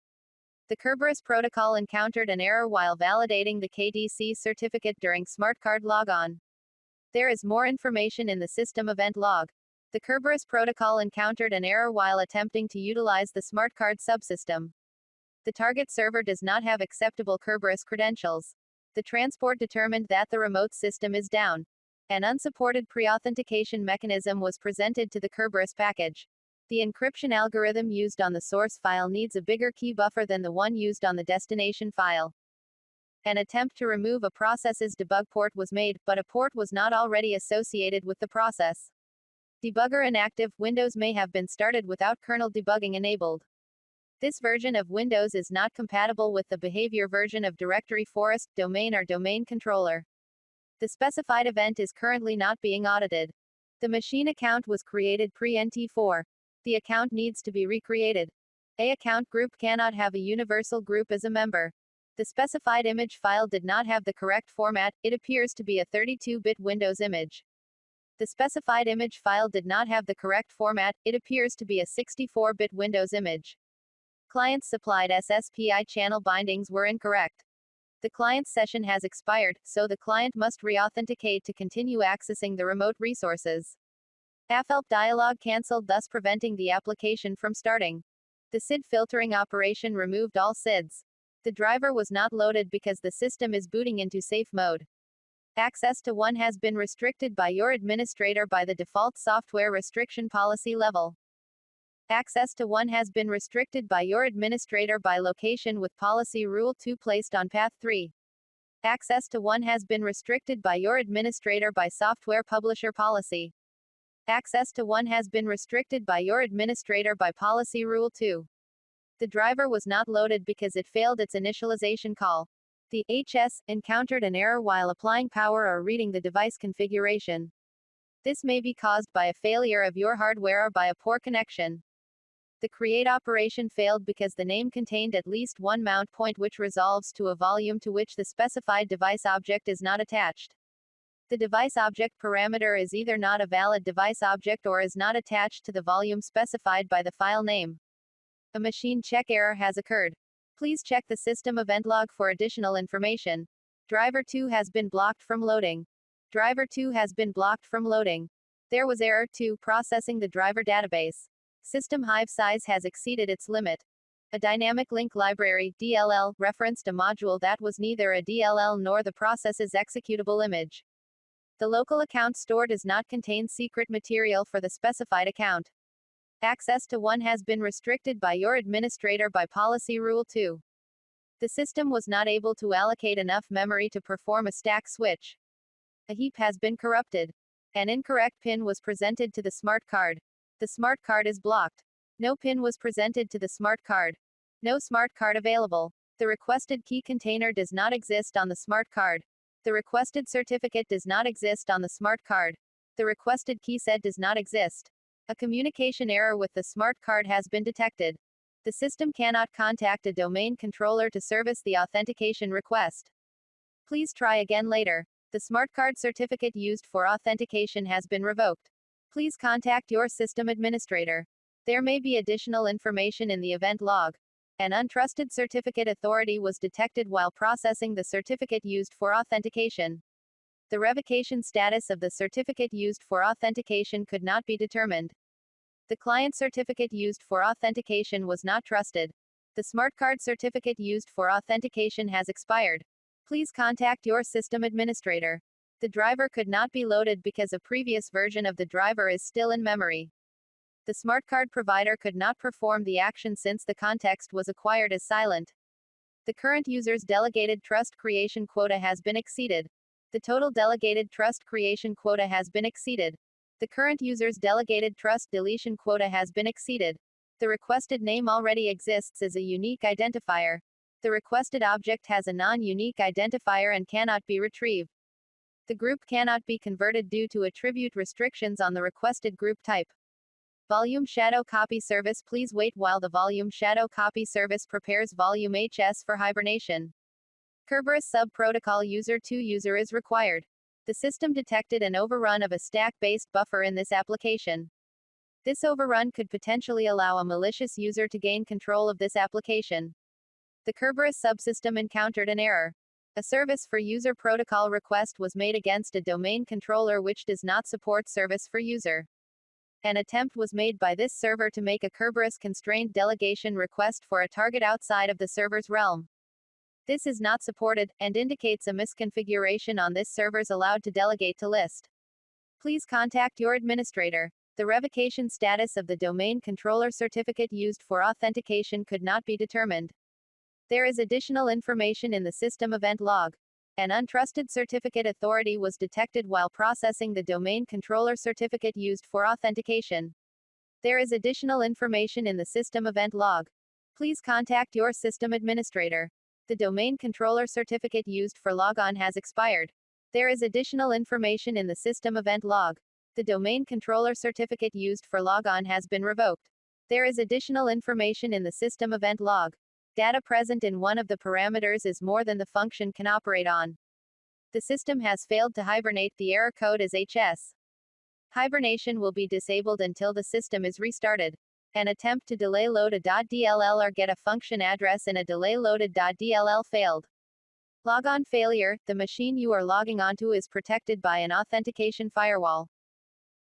The Kerberos protocol encountered an error while validating the KDC certificate during SmartCard logon. There is more information in the system event log. The Kerberos protocol encountered an error while attempting to utilize the SmartCard subsystem. The target server does not have acceptable Kerberos credentials. The transport determined that the remote system is down. An unsupported pre-authentication mechanism was presented to the Kerberos package. The encryption algorithm used on the source file needs a bigger key buffer than the one used on the destination file. An attempt to remove a process's debug port was made, but a port was not already associated with the process. Debugger inactive. Windows may have been started without kernel debugging enabled. This version of Windows is not compatible with the behavior version of directory forest, domain or domain controller. The specified event is currently not being audited. The machine account was created pre-NT4. The account needs to be recreated. A account group cannot have a universal group as a member. The specified image file did not have the correct format, it appears to be a 32-bit Windows image. The specified image file did not have the correct format, it appears to be a 64-bit Windows image. Client's supplied SSPI channel bindings were incorrect. The client's session has expired, so the client must re-authenticate to continue accessing the remote resources. AFLP dialog cancelled, thus preventing the application from starting. The SID filtering operation removed all SIDs. The driver was not loaded because the system is booting into safe mode. Access to one has been restricted by your administrator by the default software restriction policy level. Access to one has been restricted by your administrator by location with policy rule 2 placed on path 3. Access to one has been restricted by your administrator by software publisher policy. Access to one has been restricted by your administrator by policy rule 2. The driver was not loaded because it failed its initialization call. The HS encountered an error while applying power or reading the device configuration. This may be caused by a failure of your hardware or by a poor connection. The create operation failed because the name contained at least one mount point which resolves to a volume to which the specified device object is not attached. The device object parameter is either not a valid device object or is not attached to the volume specified by the file name. A machine check error has occurred. Please check the system event log for additional information. Driver 2 has been blocked from loading. Driver 2 has been blocked from loading. There was error 2 processing the driver database. System hive size has exceeded its limit. A dynamic link library, DLL, referenced a module that was neither a DLL nor the process's executable image. The local account store does not contain secret material for the specified account. Access to one has been restricted by your administrator by Policy Rule 2. The system was not able to allocate enough memory to perform a stack switch. A heap has been corrupted. An incorrect pin was presented to the smart card. The smart card is blocked. No pin was presented to the smart card. No smart card available. The requested key container does not exist on the smart card. The requested certificate does not exist on the smart card. The requested key set does not exist. A communication error with the smart card has been detected. The system cannot contact a domain controller to service the authentication request. Please try again later. The smart card certificate used for authentication has been revoked. Please contact your system administrator. There may be additional information in the event log. An untrusted certificate authority was detected while processing the certificate used for authentication. The revocation status of the certificate used for authentication could not be determined. The client certificate used for authentication was not trusted. The smart card certificate used for authentication has expired. Please contact your system administrator. The driver could not be loaded because a previous version of the driver is still in memory. The smart card provider could not perform the action since the context was acquired as silent. The current user's delegated trust creation quota has been exceeded. The total delegated trust creation quota has been exceeded. The current user's delegated trust deletion quota has been exceeded. The requested name already exists as a unique identifier. The requested object has a non-unique identifier and cannot be retrieved. The group cannot be converted due to attribute restrictions on the requested group type. Volume Shadow Copy Service. Please wait while the Volume Shadow Copy Service prepares Volume HS for hibernation. Kerberos Sub-Protocol User 2 user is required. The system detected an overrun of a stack-based buffer in this application. This overrun could potentially allow a malicious user to gain control of this application. The Kerberos subsystem encountered an error. A service for user protocol request was made against a domain controller which does not support service for user. An attempt was made by this server to make a Kerberos constrained delegation request for a target outside of the server's realm. This is not supported, and indicates a misconfiguration on this server's allowed to delegate to list. Please contact your administrator. The revocation status of the domain controller certificate used for authentication could not be determined. There is additional information in the system event log. An untrusted certificate authority was detected while processing the domain controller certificate used for authentication. There is additional information in the system event log. Please contact your system administrator. The domain controller certificate used for logon has expired. There is additional information in the system event log. The domain controller certificate used for logon has been revoked. There is additional information in the system event log. Data present in one of the parameters is more than the function can operate on. The system has failed to hibernate. The error code is HS. Hibernation will be disabled until the system is restarted. An attempt to delay load a .dll or get a function address in a delay loaded .dll failed. Logon failure. The machine you are logging onto is protected by an authentication firewall.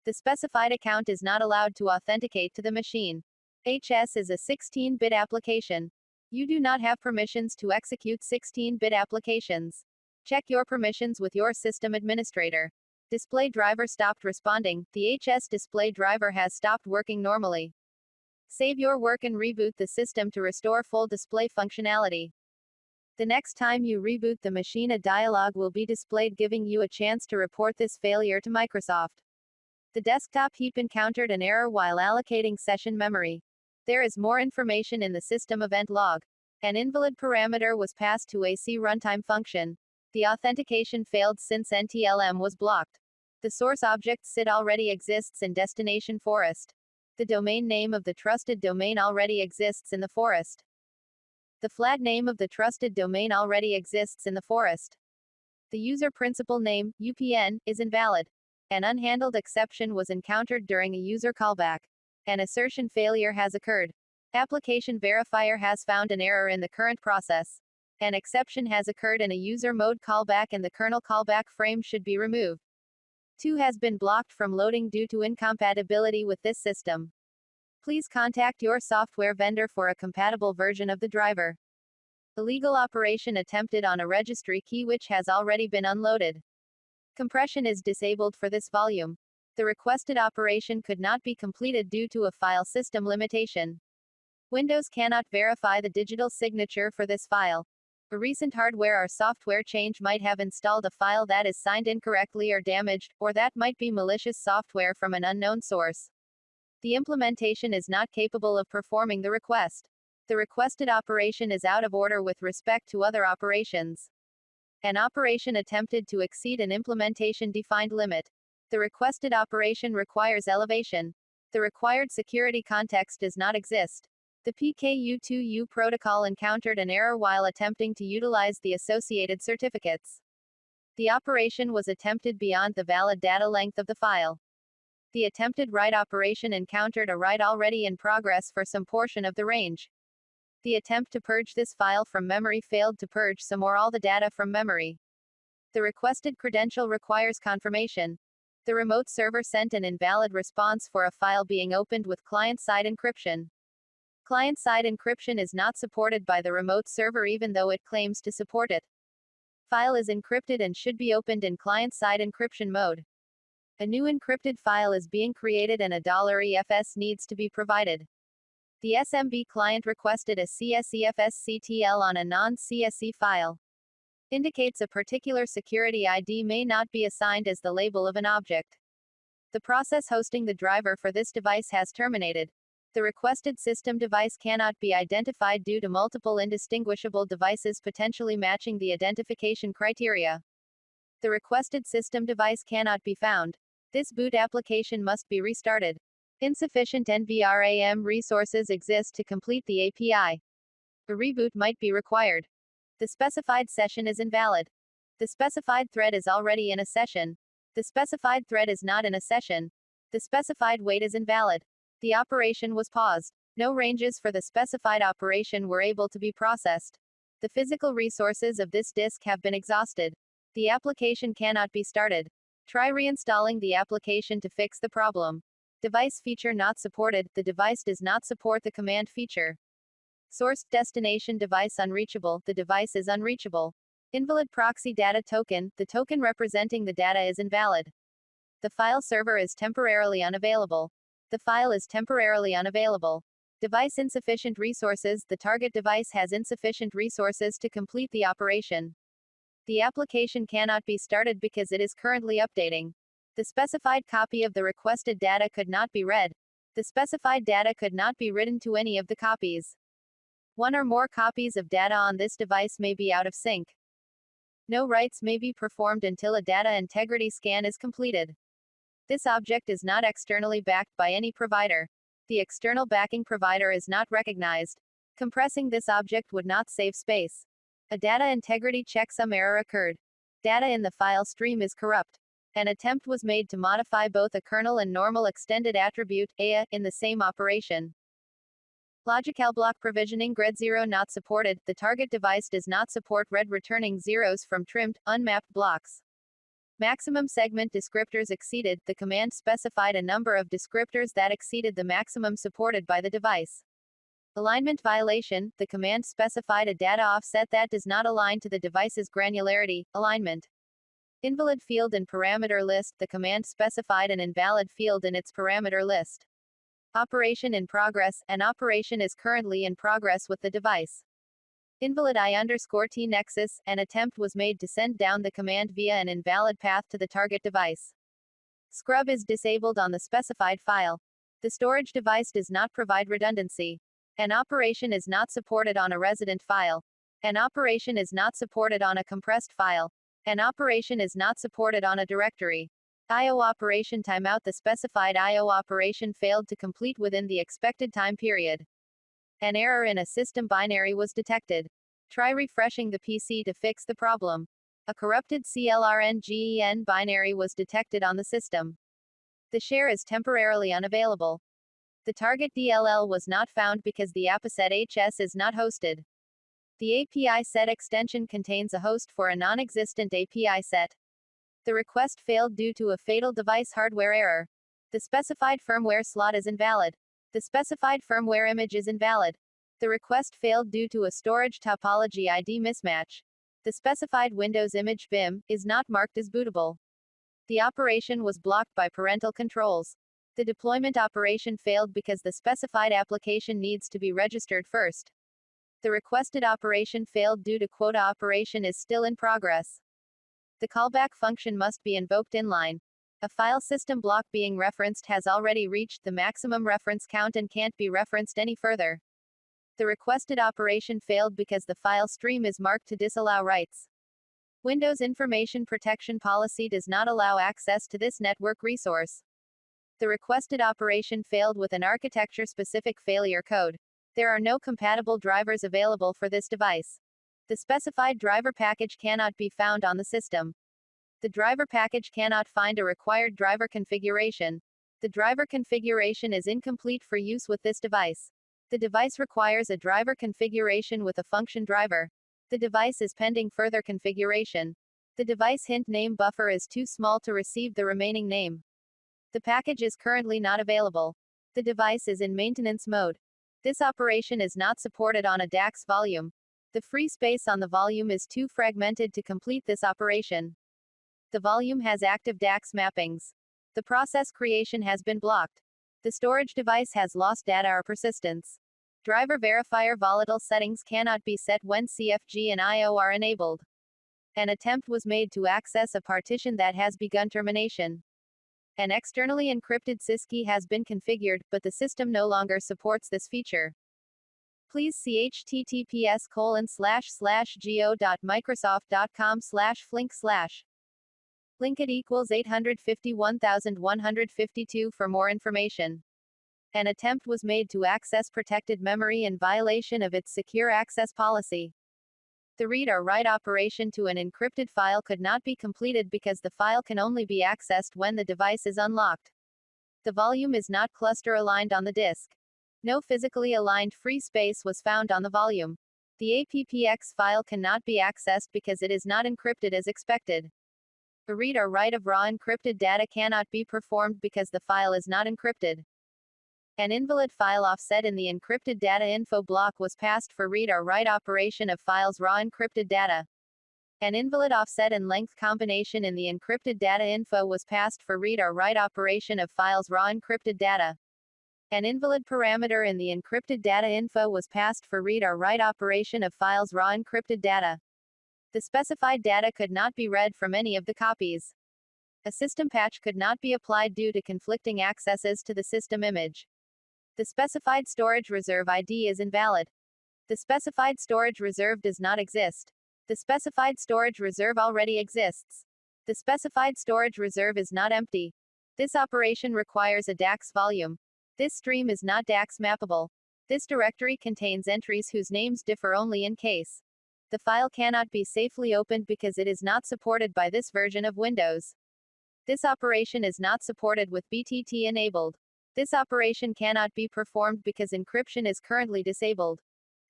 The specified account is not allowed to authenticate to the machine. HS is a 16-bit application. You do not have permissions to execute 16-bit applications. Check your permissions with your system administrator. Display driver stopped responding. The HS display driver has stopped working normally. Save your work and reboot the system to restore full display functionality. The next time you reboot the machine, a dialog will be displayed giving you a chance to report this failure to Microsoft. The desktop heap encountered an error while allocating session memory. There is more information in the system event log. An invalid parameter was passed to a C runtime function. The authentication failed since NTLM was blocked. The source object SID already exists in destination forest. The domain name of the trusted domain already exists in the forest. The flat name of the trusted domain already exists in the forest. The user principal name, UPN, is invalid. An unhandled exception was encountered during a user callback. An assertion failure has occurred. Application verifier has found an error in the current process. An exception has occurred in a user mode callback and the kernel callback frame should be removed. 2 has been blocked from loading due to incompatibility with this system. Please contact your software vendor for a compatible version of the driver. Illegal operation attempted on a registry key which has already been unloaded. Compression is disabled for this volume. The requested operation could not be completed due to a file system limitation. Windows cannot verify the digital signature for this file. A recent hardware or software change might have installed a file that is signed incorrectly or damaged, or that might be malicious software from an unknown source. The implementation is not capable of performing the request. The requested operation is out of order with respect to other operations. An operation attempted to exceed an implementation-defined limit. The requested operation requires elevation. The required security context does not exist. The PKU2U protocol encountered an error while attempting to utilize the associated certificates. The operation was attempted beyond the valid data length of the file. The attempted write operation encountered a write already in progress for some portion of the range. The attempt to purge this file from memory failed to purge some or all the data from memory. The requested credential requires confirmation. The remote server sent an invalid response for a file being opened with client-side encryption. Client-side encryption is not supported by the remote server even though it claims to support it. File is encrypted and should be opened in client-side encryption mode. A new encrypted file is being created and a $EFS needs to be provided. The SMB client requested a CSEFSCTL on a non-CSE file. Indicates a particular security ID may not be assigned as the label of an object. The process hosting the driver for this device has terminated. The requested system device cannot be identified due to multiple indistinguishable devices potentially matching the identification criteria. The requested system device cannot be found. This boot application must be restarted. Insufficient NVRAM resources exist to complete the API. A reboot might be required. The specified session is invalid. The specified thread is already in a session. The specified thread is not in a session. The specified wait is invalid. The operation was paused. No ranges for the specified operation were able to be processed. The physical resources of this disk have been exhausted. The application cannot be started. Try reinstalling the application to fix the problem. Device feature not supported. The device does not support the command feature. Source destination device unreachable. The device is unreachable. Invalid proxy data token. The token representing the data is invalid. The file server is temporarily unavailable. The file is temporarily unavailable. Device insufficient resources. The target device has insufficient resources to complete the operation. The application cannot be started because it is currently updating. The specified copy of the requested data could not be read. The specified data could not be written to any of the copies. One or more copies of data on this device may be out of sync. No writes may be performed until a data integrity scan is completed. This object is not externally backed by any provider. The external backing provider is not recognized. Compressing this object would not save space. A data integrity checksum error occurred. Data in the file stream is corrupt. An attempt was made to modify both a kernel and normal extended attribute, AIA, in the same operation. Logical block provisioning GRED 0 not supported. The target device does not support read returning zeros from trimmed, unmapped blocks. Maximum segment descriptors exceeded. The command specified a number of descriptors that exceeded the maximum supported by the device. Alignment violation. The command specified a data offset that does not align to the device's granularity, alignment. Invalid field in parameter list. The command specified an invalid field in its parameter list. Operation in progress. An operation is currently in progress with the device. Invalid I_T nexus. An attempt was made to send down the command via an invalid path to the target device. Scrub is disabled on the specified file. The storage device does not provide redundancy. An operation is not supported on a resident file. An operation is not supported on a compressed file. An operation is not supported on a directory. I/O operation timeout. The specified I/O operation failed to complete within the expected time period. An error in a system binary was detected. Try refreshing the PC to fix the problem. A corrupted CLRNGEN binary was detected on the system. The share is temporarily unavailable. The target DLL was not found because the API-set HS is not hosted. The API set extension contains a host for a non-existent API set. The request failed due to a fatal device hardware error. The specified firmware slot is invalid. The specified firmware image is invalid. The request failed due to a storage topology ID mismatch. The specified Windows image BIM is not marked as bootable. The operation was blocked by parental controls. The deployment operation failed because the specified application needs to be registered first. The requested operation failed due to quota operation is still in progress. The callback function must be invoked inline. A file system block being referenced has already reached the maximum reference count and can't be referenced any further. The requested operation failed because the file stream is marked to disallow writes. Windows Information Protection Policy does not allow access to this network resource. The requested operation failed with an architecture-specific failure code. There are no compatible drivers available for this device. The specified driver package cannot be found on the system. The driver package cannot find a required driver configuration. The driver configuration is incomplete for use with this device. The device requires a driver configuration with a function driver. The device is pending further configuration. The device hint name buffer is too small to receive the remaining name. The package is currently not available. The device is in maintenance mode. This operation is not supported on a DAX volume. The free space on the volume is too fragmented to complete this operation. The volume has active DAX mappings. The process creation has been blocked. The storage device has lost data or persistence. Driver verifier volatile settings cannot be set when CFG and IO are enabled. An attempt was made to access a partition that has begun termination. An externally encrypted syskey has been configured, but the system no longer supports this feature. Please see https://go.microsoft.com/flink/. Linked equals 851,152 for more information. An attempt was made to access protected memory in violation of its secure access policy. The read or write operation to an encrypted file could not be completed because the file can only be accessed when the device is unlocked. The volume is not cluster aligned on the disk. No physically aligned free space was found on the volume. The APPX file cannot be accessed because it is not encrypted as expected. A read or write of raw encrypted data cannot be performed because the file is not encrypted. An invalid file offset in the encrypted data info block was passed for read or write operation of files raw encrypted data. An invalid offset and length combination in the encrypted data info was passed for read or write operation of files raw encrypted data. An invalid parameter in the encrypted data info was passed for read or write operation of files raw encrypted data. The specified data could not be read from any of the copies. A system patch could not be applied due to conflicting accesses to the system image. The specified storage reserve ID is invalid. The specified storage reserve does not exist. The specified storage reserve already exists. The specified storage reserve is not empty. This operation requires a DAX volume. This stream is not DAX mappable. This directory contains entries whose names differ only in case. The file cannot be safely opened because it is not supported by this version of Windows. This operation is not supported with BTT enabled. This operation cannot be performed because encryption is currently disabled.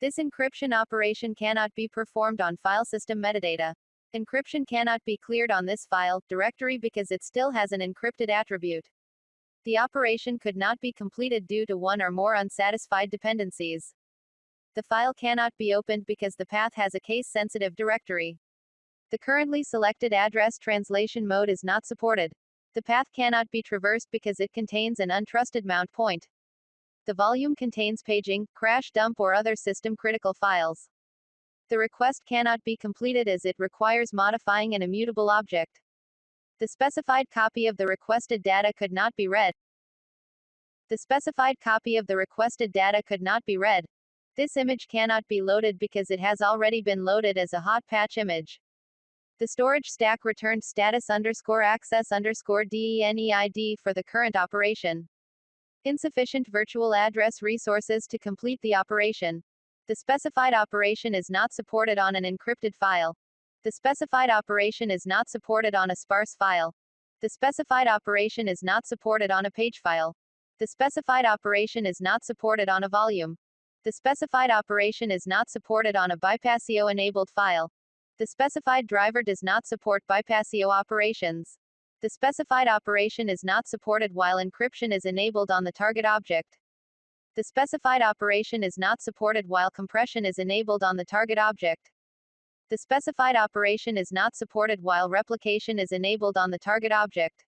This encryption operation cannot be performed on file system metadata. Encryption cannot be cleared on this file directory because it still has an encrypted attribute. The operation could not be completed due to one or more unsatisfied dependencies. The file cannot be opened because the path has a case-sensitive directory. The currently selected address translation mode is not supported. The path cannot be traversed because it contains an untrusted mount point. The volume contains paging, crash dump or other system critical files. The request cannot be completed as it requires modifying an immutable object. The specified copy of the requested data could not be read. The specified copy of the requested data could not be read. This image cannot be loaded because it has already been loaded as a hot patch image. The storage stack returned status_access_DENEID for the current operation. Insufficient virtual address resources to complete the operation. The specified operation is not supported on an encrypted file. The specified operation is not supported on a sparse file. The specified operation is not supported on a page file. The specified operation is not supported on a volume. The specified operation is not supported on a bypassio-enabled file. The specified driver does not support bypassio operations. The specified operation is not supported while encryption is enabled on the target object. The specified operation is not supported while compression is enabled on the target object. The specified operation is not supported while replication is enabled on the target object.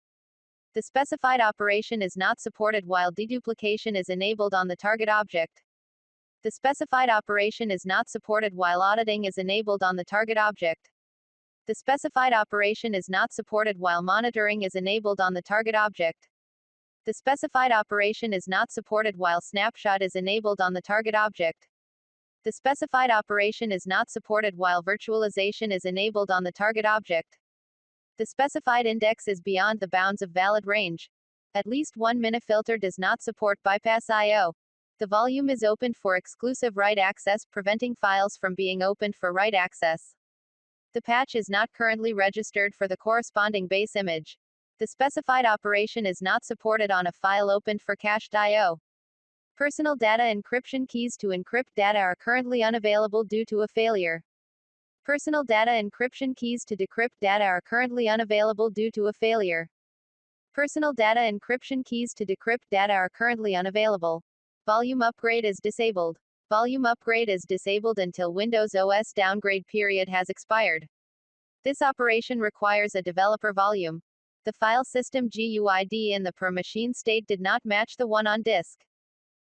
The specified operation is not supported while deduplication is enabled on the target object. The specified operation is not supported while auditing is enabled on the target object. The specified operation is not supported while monitoring is enabled on the target object. The specified operation is not supported while snapshot is enabled on the target object. The specified operation is not supported while virtualization is enabled on the target object. The specified index is beyond the bounds of valid range. At least one minifilter does not support bypass I/O. The volume is opened for exclusive write access, preventing files from being opened for write access. The patch is not currently registered for the corresponding base image. The specified operation is not supported on a file opened for cached I/O. Personal data encryption keys to encrypt data are currently unavailable due to a failure. Personal data encryption keys to decrypt data are currently unavailable due to a failure. Personal data encryption keys to decrypt data are currently unavailable. Volume upgrade is disabled. Volume upgrade is disabled until Windows OS downgrade period has expired. This operation requires a developer volume. The file system GUID in the per machine state did not match the one on disk.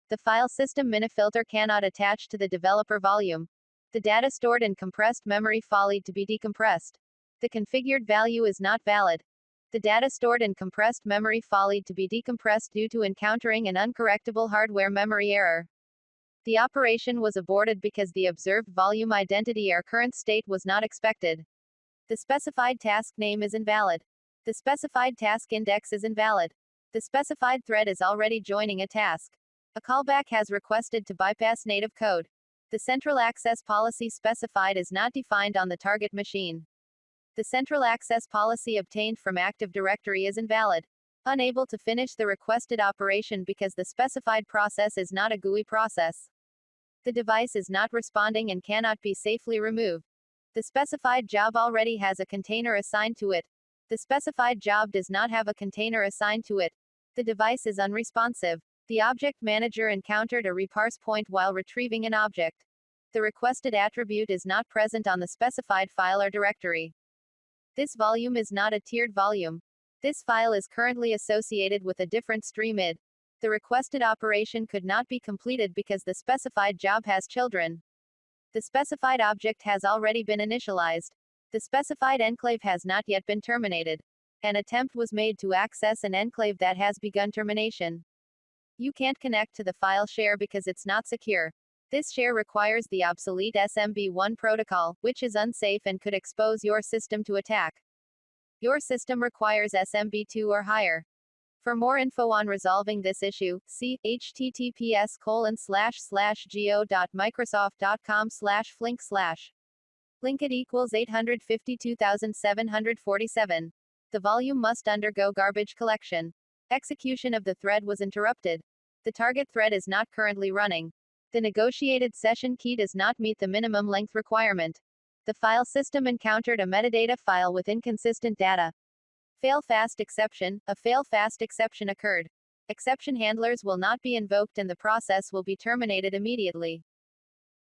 The file system minifilter cannot attach to the developer volume. The data stored in compressed memory failed to be decompressed. The configured value is not valid. The data stored in compressed memory failed to be decompressed due to encountering an uncorrectable hardware memory error. The operation was aborted because the observed volume identity or current state was not expected. The specified task name is invalid. The specified task index is invalid. The specified thread is already joining a task. A callback has requested to bypass native code. The central access policy specified is not defined on the target machine. The central access policy obtained from Active Directory is invalid. Unable to finish the requested operation because the specified process is not a GUI process. The device is not responding and cannot be safely removed. The specified job already has a container assigned to it. The specified job does not have a container assigned to it. The device is unresponsive. The object manager encountered a reparse point while retrieving an object. The requested attribute is not present on the specified file or directory. This volume is not a tiered volume. This file is currently associated with a different stream id. The requested operation could not be completed because the specified job has children. The specified object has already been initialized. The specified enclave has not yet been terminated. An attempt was made to access an enclave that has begun termination. You can't connect to the file share because it's not secure. This share requires the obsolete SMB1 protocol, which is unsafe and could expose your system to attack. Your system requires SMB2 or higher. For more info on resolving this issue, see https://go.microsoft.com/flink/. Linked equals 852,747. The volume must undergo garbage collection. Execution of the thread was interrupted. The target thread is not currently running. The negotiated session key does not meet the minimum length requirement. The file system encountered a metadata file with inconsistent data. Fail-fast exception. A fail-fast exception occurred. Exception handlers will not be invoked and the process will be terminated immediately.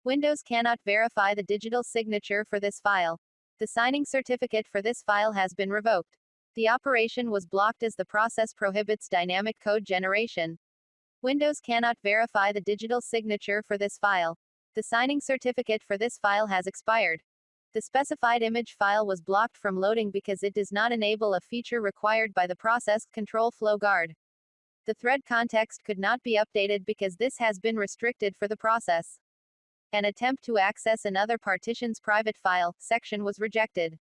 Windows cannot verify the digital signature for this file. The signing certificate for this file has been revoked. The operation was blocked as the process prohibits dynamic code generation. Windows cannot verify the digital signature for this file. The signing certificate for this file has expired. The specified image file was blocked from loading because it does not enable a feature required by the process control flow guard. The thread context could not be updated because this has been restricted for the process. An attempt to access another partition's private file section was rejected.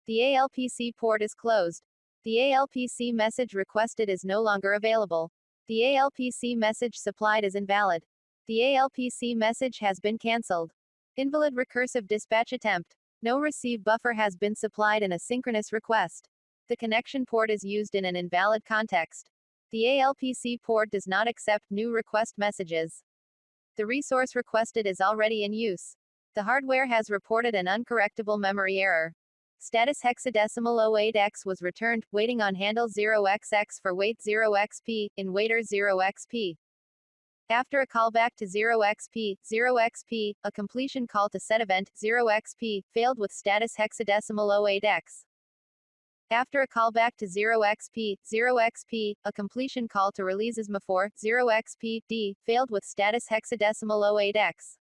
The ALPC port is closed. The ALPC message requested is no longer available. The ALPC message supplied is invalid. The ALPC message has been cancelled. Invalid recursive dispatch attempt. No receive buffer has been supplied in a synchronous request. The connection port is used in an invalid context. The ALPC port does not accept new request messages. The resource requested is already in use. The hardware has reported an uncorrectable memory error. Status hexadecimal 08x was returned, waiting on handle 0xx for wait 0xP, in waiter 0xP. After a callback to 0xP, a completion call to set event 0xP failed with status hexadecimal 08x. After a callback to 0xP, a completion call to release ISMA4 0xP failed with status hexadecimal 08x.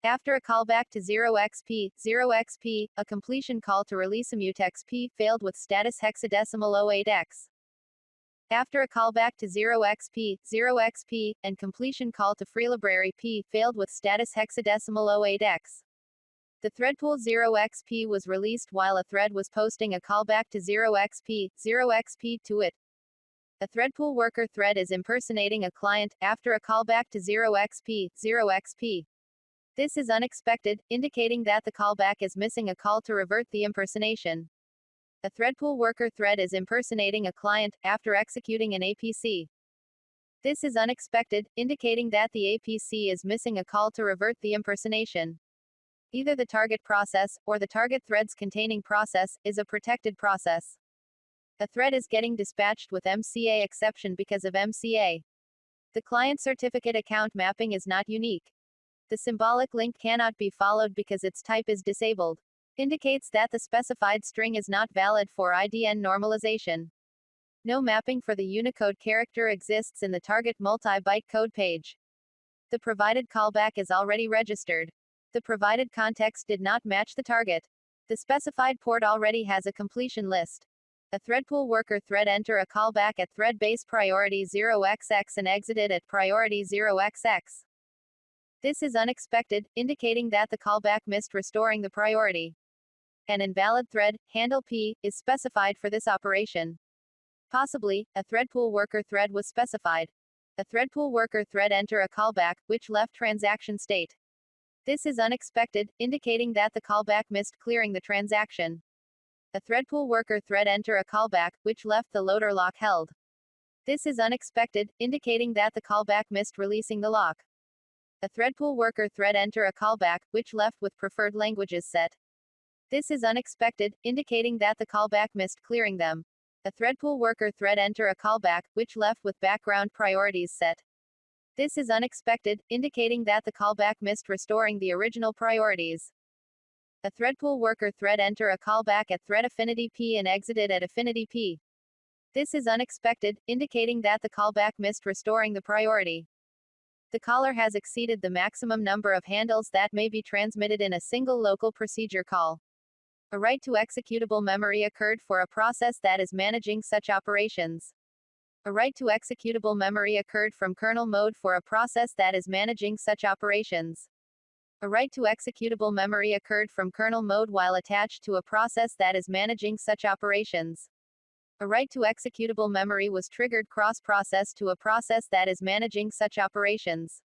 After a callback to 0xP, a completion call to release IMUTEX-P failed with status hexadecimal 08x. After a callback to 0xP, and completion call to FreeLibrary P failed with status hexadecimal 08x. The thread pool 0xP was released while a thread was posting a callback to 0xP to it. A thread pool worker thread is impersonating a client after a callback to 0xP. This is unexpected, indicating that the callback is missing a call to revert the impersonation. A thread pool worker thread is impersonating a client after executing an APC. This is unexpected, indicating that the APC is missing a call to revert the impersonation. Either the target process, or the target threads containing process, is a protected process. A thread is getting dispatched with MCA exception because of MCA. The client certificate account mapping is not unique. The symbolic link cannot be followed because its type is disabled. Indicates that the specified string is not valid for IDN normalization. No mapping for the Unicode character exists in the target multi-byte code page. The provided callback is already registered. The provided context did not match the target. The specified port already has a completion list. A thread pool worker thread enter a callback at thread base priority 0xx and exited at priority 0xx. This is unexpected, indicating that the callback missed restoring the priority. An invalid thread, handle P, is specified for this operation. Possibly, a thread pool worker thread was specified. A thread pool worker thread enter a callback, which left transaction state. This is unexpected, indicating that the callback missed clearing the transaction. A thread pool worker thread enter a callback, which left the loader lock held. This is unexpected, indicating that the callback missed releasing the lock. A thread pool worker thread enter a callback, which left with preferred languages set. This is unexpected, indicating that the callback missed clearing them. A thread pool worker thread enter a callback, which left with background priorities set. This is unexpected, indicating that the callback missed restoring the original priorities. A thread pool worker thread enter a callback at thread affinity P and exited at affinity P. This is unexpected, indicating that the callback missed restoring the priority. The caller has exceeded the maximum number of handles that may be transmitted in a single local procedure call. A write to executable memory occurred for a process that is managing such operations. A write to executable memory occurred from kernel mode for a process that is managing such operations. A write to executable memory occurred from kernel mode while attached to a process that is managing such operations. A write to executable memory was triggered cross-process to a process that is managing such operations.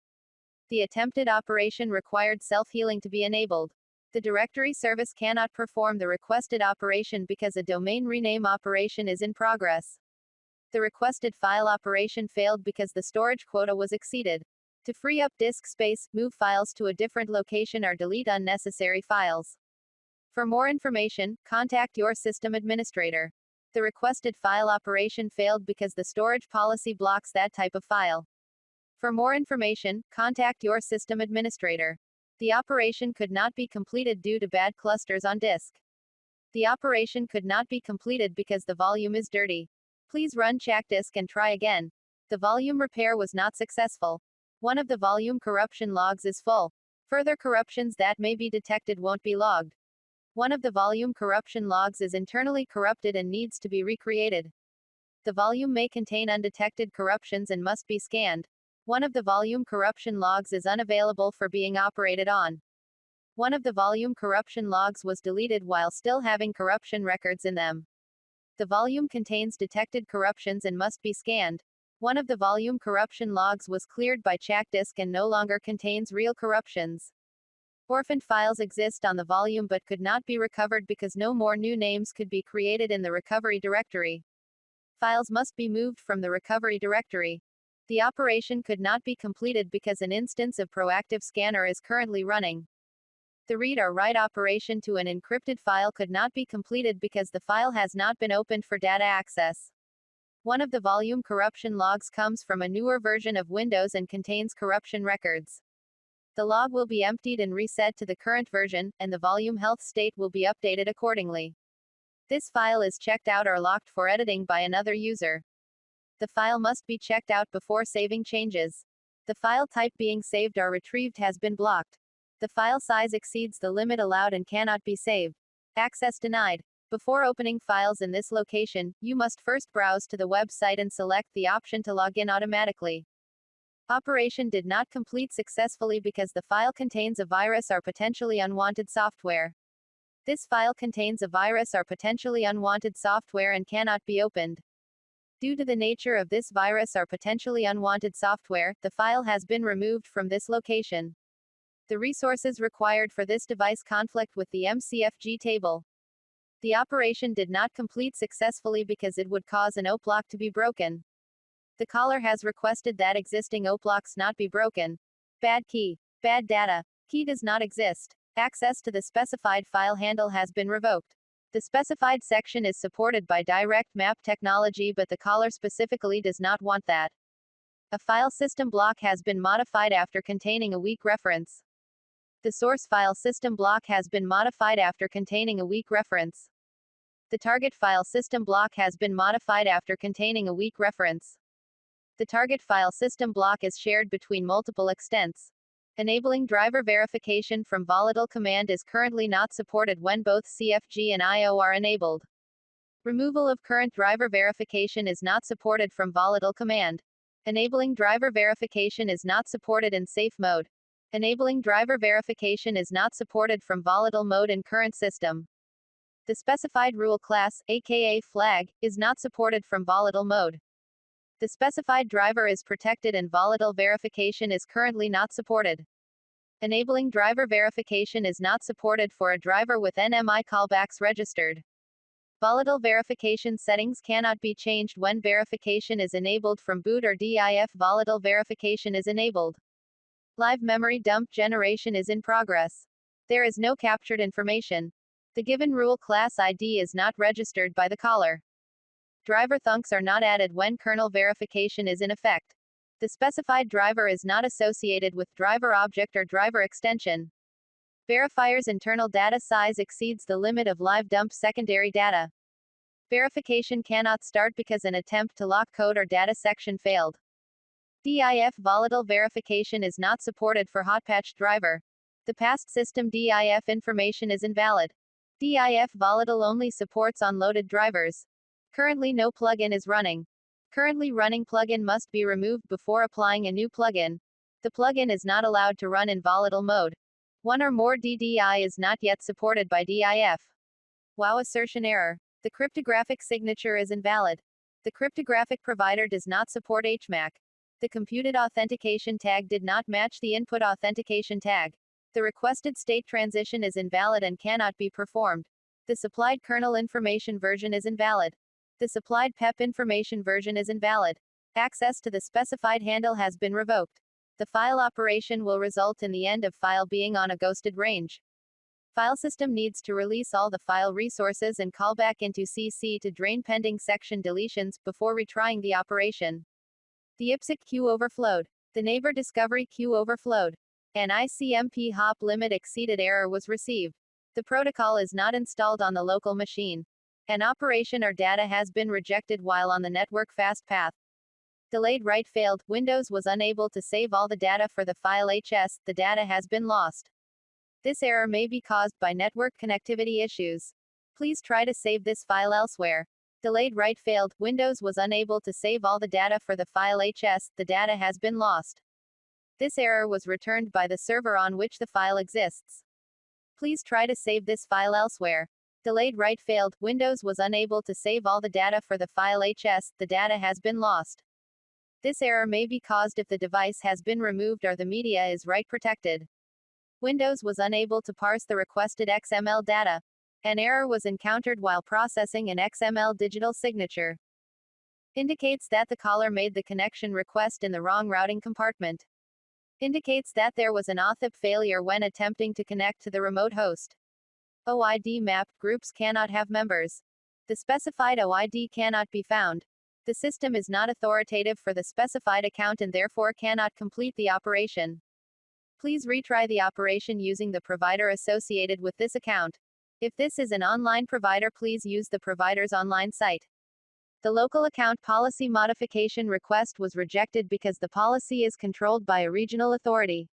The attempted operation required self-healing to be enabled. The directory service cannot perform the requested operation because a domain rename operation is in progress. The requested file operation failed because the storage quota was exceeded. To free up disk space, move files to a different location or delete unnecessary files. For more information, contact your system administrator. The requested file operation failed because the storage policy blocks that type of file. For more information, contact your system administrator. The operation could not be completed due to bad clusters on disk. The operation could not be completed because the volume is dirty. Please run CheckDisk and try again. The volume repair was not successful. One of the volume corruption logs is full. Further corruptions that may be detected won't be logged. One of the volume corruption logs is internally corrupted and needs to be recreated. The volume may contain undetected corruptions and must be scanned. One of the volume corruption logs is unavailable for being operated on. One of the volume corruption logs was deleted while still having corruption records in them. The volume contains detected corruptions and must be scanned. One of the volume corruption logs was cleared by CheckDisk and no longer contains real corruptions. Orphaned files exist on the volume but could not be recovered because no more new names could be created in the recovery directory. Files must be moved from the recovery directory. The operation could not be completed because an instance of Proactive Scanner is currently running. The read or write operation to an encrypted file could not be completed because the file has not been opened for data access. One of the volume corruption logs comes from a newer version of Windows and contains corruption records. The log will be emptied and reset to the current version, and the volume health state will be updated accordingly. This file is checked out or locked for editing by another user. The file must be checked out before saving changes. The file type being saved or retrieved has been blocked. The file size exceeds the limit allowed and cannot be saved. Access denied. Before opening files in this location, you must first browse to the website and select the option to log in automatically. Operation did not complete successfully because the file contains a virus or potentially unwanted software. This file contains a virus or potentially unwanted software and cannot be opened. Due to the nature of this virus or potentially unwanted software, the file has been removed from this location. The resources required for this device conflict with the MCFG table. The operation did not complete successfully because it would cause an OP lock to be broken. The caller has requested that existing OP locks not be broken. Bad key. Bad data. Key does not exist. Access to the specified file handle has been revoked. The specified section is supported by direct map technology, but the caller specifically does not want that. A file system block has been modified after containing a weak reference. The source file system block has been modified after containing a weak reference. The target file system block has been modified after containing a weak reference. The target file system block is shared between multiple extents. Enabling driver verification from volatile command is currently not supported when both CFG and IO are enabled. Removal of current driver verification is not supported from volatile command. Enabling driver verification is not supported in safe mode. Enabling driver verification is not supported from volatile mode in current system. The specified rule class, aka flag, is not supported from volatile mode. The specified driver is protected and volatile verification is currently not supported. Enabling driver verification is not supported for a driver with NMI callbacks registered. Volatile verification settings cannot be changed when verification is enabled from boot or DIF. Volatile verification is enabled. Live memory dump generation is in progress. There is no captured information. The given rule class ID is not registered by the caller. Driver thunks are not added when kernel verification is in effect. The specified driver is not associated with driver object or driver extension. Verifier's internal data size exceeds the limit of live dump secondary data. Verification cannot start because an attempt to lock code or data section failed. DIF volatile verification is not supported for hotpatched driver. The past system DIF information is invalid. DIF volatile only supports unloaded drivers. Currently no plugin is running. Currently running plugin must be removed before applying a new plugin. The plugin is not allowed to run in volatile mode. One or more DDI is not yet supported by DIF. Wow, assertion error. The cryptographic signature is invalid. The cryptographic provider does not support HMAC. The computed authentication tag did not match the input authentication tag. The requested state transition is invalid and cannot be performed. The supplied kernel information version is invalid. The supplied PEP information version is invalid. Access to the specified handle has been revoked. The file operation will result in the end of file being on a ghosted range. File system needs to release all the file resources and call back into CC to drain pending section deletions before retrying the operation. The IPsec queue overflowed. The neighbor discovery queue overflowed. An ICMP hop limit exceeded error was received. The protocol is not installed on the local machine. An operation or data has been rejected while on the network fast path. Delayed write failed. Windows was unable to save all the data for the file HS. The data has been lost. This error may be caused by network connectivity issues. Please try to save this file elsewhere. Delayed write failed. Windows was unable to save all the data for the file HS. The data has been lost. This error was returned by the server on which the file exists. Please try to save this file elsewhere. Delayed write failed. Windows was unable to save all the data for the file HS. The data has been lost. This error may be caused if the device has been removed or the media is write protected. Windows was unable to parse the requested XML data. An error was encountered while processing an XML digital signature. Indicates that the caller made the connection request in the wrong routing compartment. Indicates that there was an auth failure when attempting to connect to the remote host. OID map groups cannot have members. The specified OID cannot be found. The system is not authoritative for the specified account and therefore cannot complete the operation. Please retry the operation using the provider associated with this account. If this is an online provider, please use the provider's online site. The local account policy modification request was rejected because the policy is controlled by a regional authority.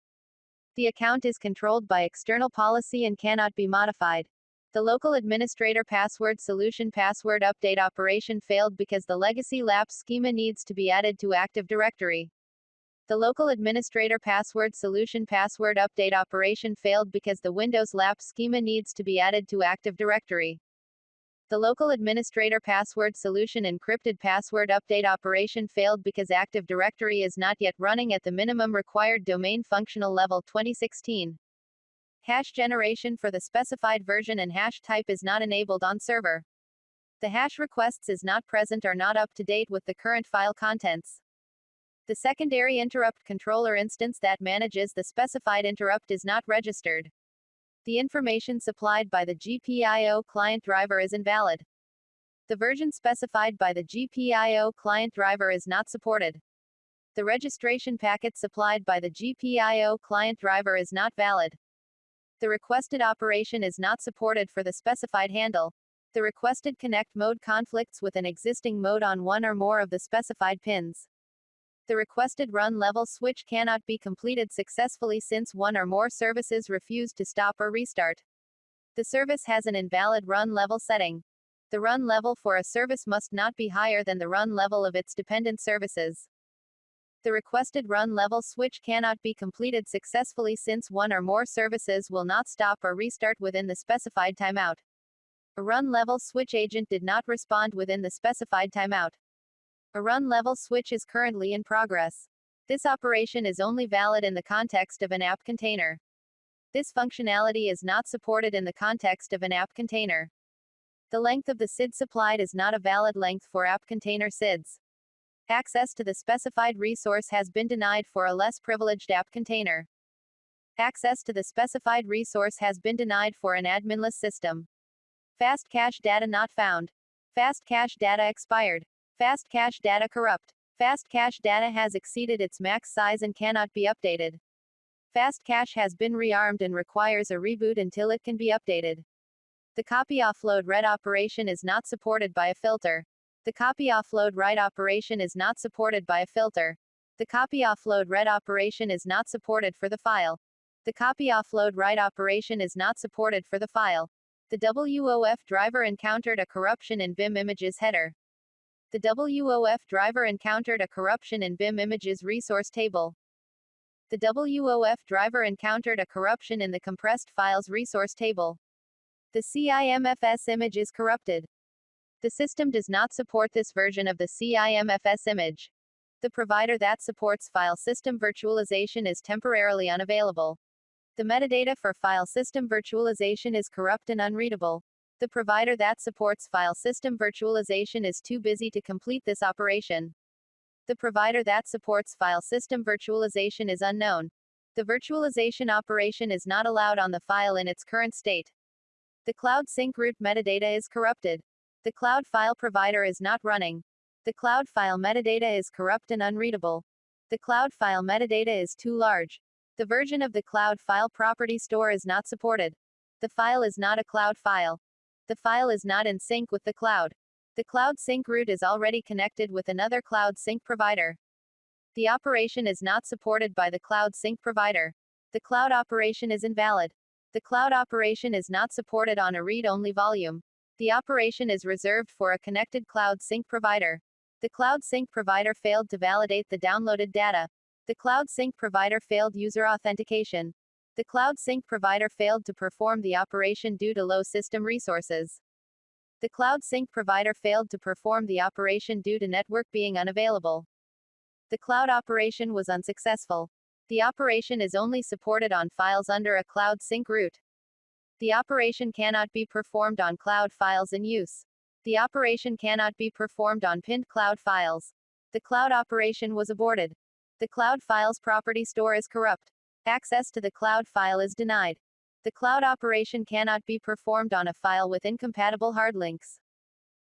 The account is controlled by external policy and cannot be modified. The local administrator password solution password update operation failed because the legacy lapse schema needs to be added to Active Directory. The local administrator password solution password update operation failed because the Windows lapse schema needs to be added to Active Directory. The local administrator password solution encrypted password update operation failed because Active Directory is not yet running at the minimum required domain functional level 2016. Hash generation for the specified version and hash type is not enabled on server. The hash requests is not present or not up to date with the current file contents. The secondary interrupt controller instance that manages the specified interrupt is not registered. The information supplied by the GPIO client driver is invalid. The version specified by the GPIO client driver is not supported. The registration packet supplied by the GPIO client driver is not valid. The requested operation is not supported for the specified handle. The requested connect mode conflicts with an existing mode on one or more of the specified pins. The requested run level switch cannot be completed successfully since one or more services refuse to stop or restart. The service has an invalid run level setting. The run level for a service must not be higher than the run level of its dependent services. The requested run level switch cannot be completed successfully since one or more services will not stop or restart within the specified timeout. A run level switch agent did not respond within the specified timeout. A run level switch is currently in progress. This operation is only valid in the context of an app container. This functionality is not supported in the context of an app container. The length of the SID supplied is not a valid length for app container SIDs. Access to the specified resource has been denied for a less privileged app container. Access to the specified resource has been denied for an adminless system. Fast cache data not found. Fast cache data expired. Fast cache data corrupt. Fast cache data has exceeded its max size and cannot be updated. Fast cache has been rearmed and requires a reboot until it can be updated. The copy offload read operation is not supported by a filter. The copy offload write operation is not supported by a filter. The copy offload read operation is not supported for the file. The copy offload write operation is not supported for the file. The WOF driver encountered a corruption in BIM images header. The WOF driver encountered a corruption in BIM images resource table. The WOF driver encountered a corruption in the compressed files resource table. The CIMFS image is corrupted. The system does not support this version of the CIMFS image. The provider that supports file system virtualization is temporarily unavailable. The metadata for file system virtualization is corrupt and unreadable. The provider that supports file system virtualization is too busy to complete this operation. The provider that supports file system virtualization is unknown. The virtualization operation is not allowed on the file in its current state. The cloud sync root metadata is corrupted. The cloud file provider is not running. The cloud file metadata is corrupt and unreadable. The cloud file metadata is too large. The version of the cloud file property store is not supported. The file is not a cloud file. The file is not in sync with the cloud. The cloud sync root is already connected with another cloud sync provider. The operation is not supported by the cloud sync provider. The cloud operation is invalid. The cloud operation is not supported on a read-only volume. The operation is reserved for a connected cloud sync provider. The cloud sync provider failed to validate the downloaded data. The cloud sync provider failed user authentication. The cloud sync provider failed to perform the operation due to low system resources. The cloud sync provider failed to perform the operation due to network being unavailable. The cloud operation was unsuccessful. The operation is only supported on files under a cloud sync route. The operation cannot be performed on cloud files in use. The operation cannot be performed on pinned cloud files. The cloud operation was aborted. The cloud file's property store is corrupt. Access to the cloud file is denied. The cloud operation cannot be performed on a file with incompatible hard links.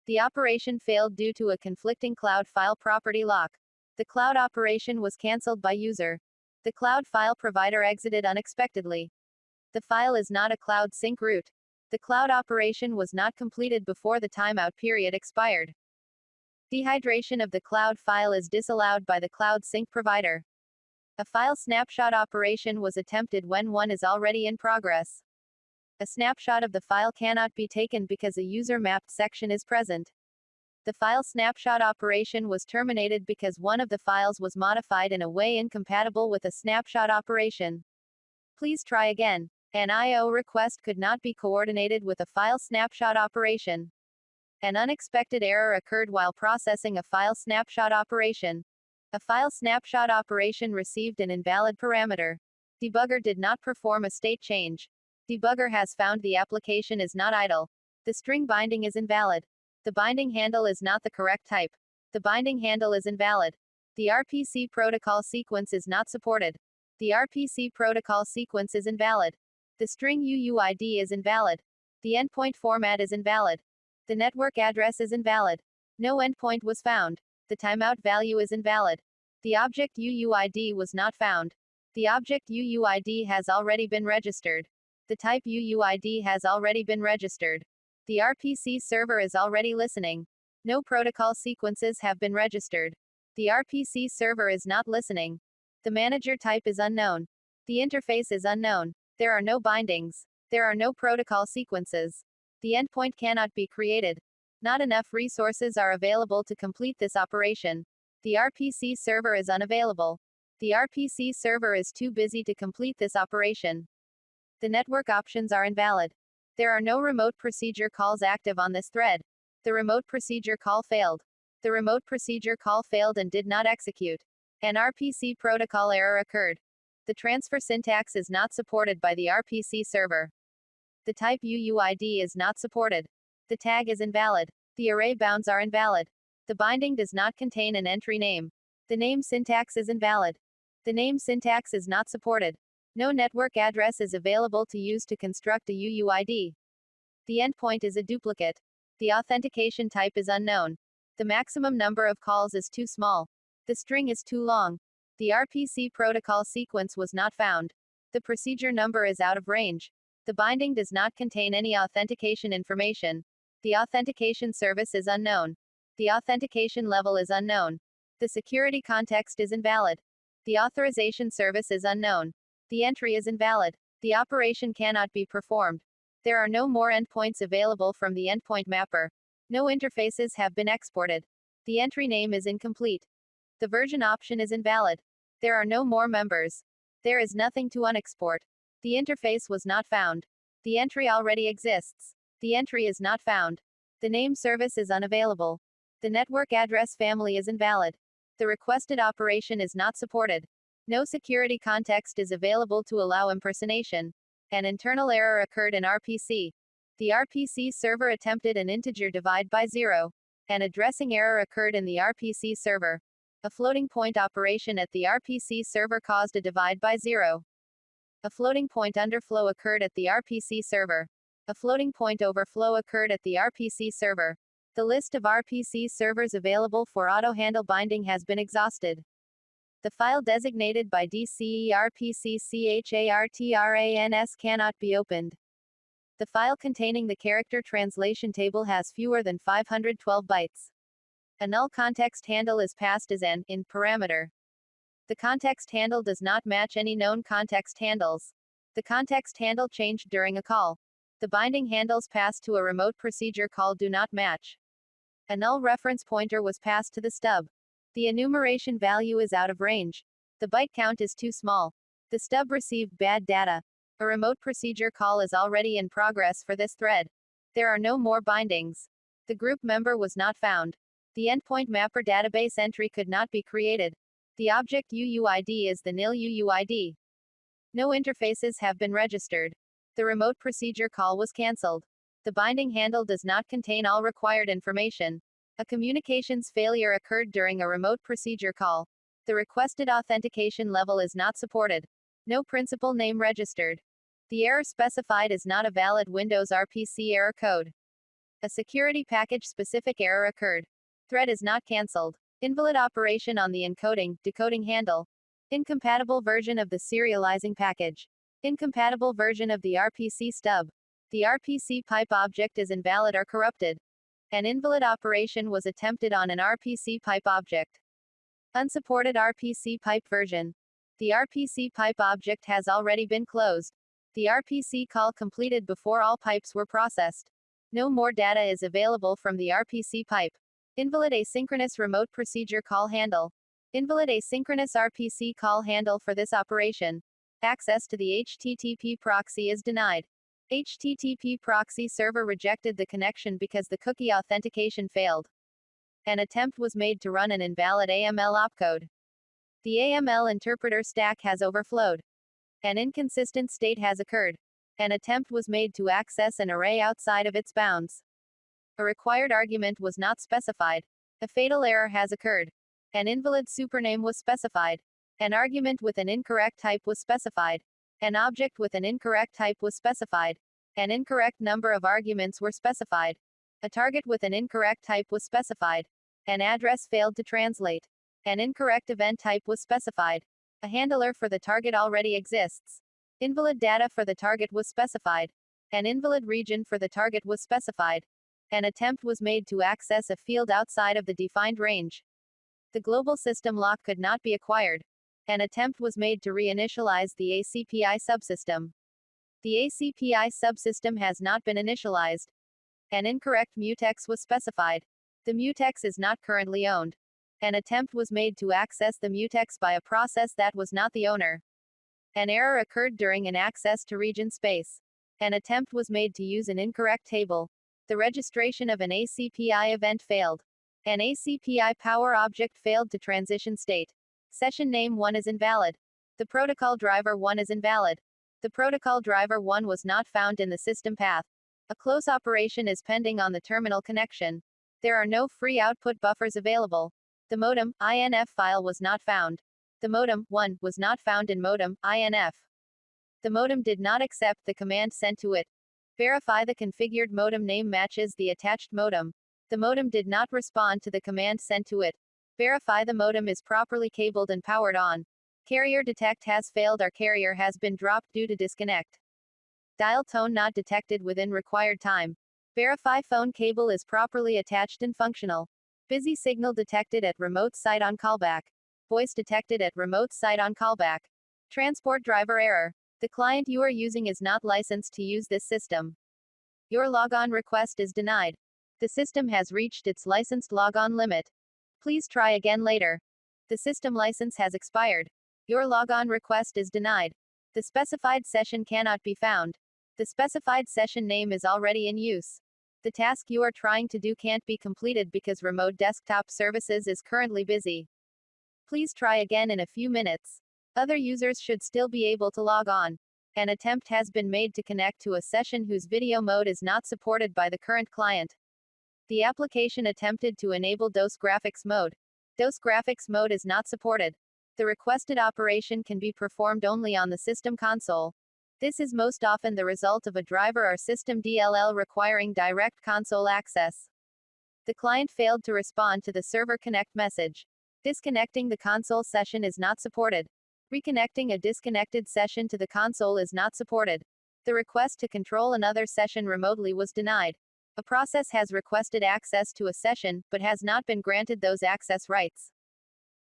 The operation failed due to a conflicting cloud file property lock. The cloud operation was cancelled by user. The cloud file provider exited unexpectedly. The file is not a cloud sync route. The cloud operation was not completed before the timeout period expired. Dehydration of the cloud file is disallowed by the cloud sync provider. A file snapshot operation was attempted when one is already in progress. A snapshot of the file cannot be taken because a user-mapped section is present. The file snapshot operation was terminated because one of the files was modified in a way incompatible with a snapshot operation. Please try again. An I/O request could not be coordinated with a file snapshot operation. An unexpected error occurred while processing a file snapshot operation. A file snapshot operation received an invalid parameter. Debugger did not perform a state change. Debugger has found the application is not idle. The string binding is invalid. The binding handle is not the correct type. The binding handle is invalid. The RPC protocol sequence is not supported. The RPC protocol sequence is invalid. The string UUID is invalid. The endpoint format is invalid. The network address is invalid. No endpoint was found. The timeout value is invalid. The object UUID was not found. The object UUID has already been registered. The type UUID has already been registered. The RPC server is already listening. No protocol sequences have been registered. The RPC server is not listening. The manager type is unknown. The interface is unknown. There are no bindings. There are no protocol sequences. The endpoint cannot be created. Not enough resources are available to complete this operation. The RPC server is unavailable. The RPC server is too busy to complete this operation. The network options are invalid. There are no remote procedure calls active on this thread. The remote procedure call failed. The remote procedure call failed and did not execute. An RPC protocol error occurred. The transfer syntax is not supported by the RPC server. The type UUID is not supported. The tag is invalid. The array bounds are invalid. The binding does not contain an entry name. The name syntax is invalid. The name syntax is not supported. No network address is available to use to construct a UUID. The endpoint is a duplicate. The authentication type is unknown. The maximum number of calls is too small. The string is too long. The RPC protocol sequence was not found. The procedure number is out of range. The binding does not contain any authentication information. The authentication service is unknown. The authentication level is unknown. The security context is invalid. The authorization service is unknown. The entry is invalid. The operation cannot be performed. There are no more endpoints available from the endpoint mapper. No interfaces have been exported. The entry name is incomplete. The version option is invalid. There are no more members. There is nothing to unexport. The interface was not found. The entry already exists. The entry is not found. The name service is unavailable. The network address family is invalid. The requested operation is not supported. No security context is available to allow impersonation. An internal error occurred in RPC. The RPC server attempted an integer divide by 0. An addressing error occurred in the RPC server. A floating point operation at the RPC server caused a divide by 0. A floating point underflow occurred at the RPC server. A floating point overflow occurred at the RPC server. The list of RPC servers available for auto-handle binding has been exhausted. The file designated by DCERPCCHARTRANS cannot be opened. The file containing the character translation table has fewer than 512 bytes. A null context handle is passed as an int parameter. The context handle does not match any known context handles. The context handle changed during a call. The binding handles passed to a remote procedure call do not match. A null reference pointer was passed to the stub. The enumeration value is out of range. The byte count is too small. The stub received bad data. A remote procedure call is already in progress for this thread. There are no more bindings. The group member was not found. The endpoint mapper database entry could not be created. The object UUID is the nil UUID. No interfaces have been registered. The remote procedure call was cancelled. The binding handle does not contain all required information. A communications failure occurred during a remote procedure call. The requested authentication level is not supported. No principal name registered. The error specified is not a valid Windows RPC error code. A security package specific error occurred. Thread is not cancelled. Invalid operation on the encoding, decoding handle. Incompatible version of the serializing package. Incompatible version of the RPC stub. The RPC pipe object is invalid or corrupted. An invalid operation was attempted on an RPC pipe object. Unsupported RPC pipe version. The RPC pipe object has already been closed. The RPC call completed before all pipes were processed. No more data is available from the RPC pipe. Invalid asynchronous remote procedure call handle. Invalid asynchronous RPC call handle for this operation. Access to the HTTP proxy is denied. HTTP proxy server rejected the connection because the cookie authentication failed. An attempt was made to run an invalid AML opcode. The AML interpreter stack has overflowed. An inconsistent state has occurred. An attempt was made to access an array outside of its bounds. A required argument was not specified. A fatal error has occurred. An invalid supername was specified. An argument with an incorrect type was specified. An object with an incorrect type was specified. An incorrect number of arguments were specified. A target with an incorrect type was specified. An address failed to translate. An incorrect event type was specified. A handler for the target already exists. Invalid data for the target was specified. An invalid region for the target was specified. An attempt was made to access a field outside of the defined range. The global system lock could not be acquired. An attempt was made to reinitialize the ACPI subsystem. The ACPI subsystem has not been initialized. An incorrect mutex was specified. The mutex is not currently owned. An attempt was made to access the mutex by a process that was not the owner. An error occurred during an access to region space. An attempt was made to use an incorrect table. The registration of an ACPI event failed. An ACPI power object failed to transition state. Session name 1 is invalid. The protocol driver 1 is invalid. The protocol driver 1 was not found in the system path. A close operation is pending on the terminal connection. There are no free output buffers available. The modem INF file was not found. The modem 1 was not found in modem INF. The modem did not accept the command sent to it. Verify the configured modem name matches the attached modem. The modem did not respond to the command sent to it. Verify the modem is properly cabled and powered on. Carrier detect has failed or carrier has been dropped due to disconnect. Dial tone not detected within required time. Verify phone cable is properly attached and functional. Busy signal detected at remote site on callback. Voice detected at remote site on callback. Transport driver error. The client you are using is not licensed to use this system. Your logon request is denied. The system has reached its licensed logon limit. Please try again later. The system license has expired. Your logon request is denied. The specified session cannot be found. The specified session name is already in use. The task you are trying to do can't be completed because remote desktop services is currently busy. Please try again in a few minutes. Other users should still be able to log on. An attempt has been made to connect to a session whose video mode is not supported by the current client. The application attempted to enable DOS graphics mode. DOS graphics mode is not supported. The requested operation can be performed only on the system console. This is most often the result of a driver or system DLL requiring direct console access. The client failed to respond to the server connect message. Disconnecting the console session is not supported. Reconnecting a disconnected session to the console is not supported. The request to control another session remotely was denied. A process has requested access to a session, but has not been granted those access rights.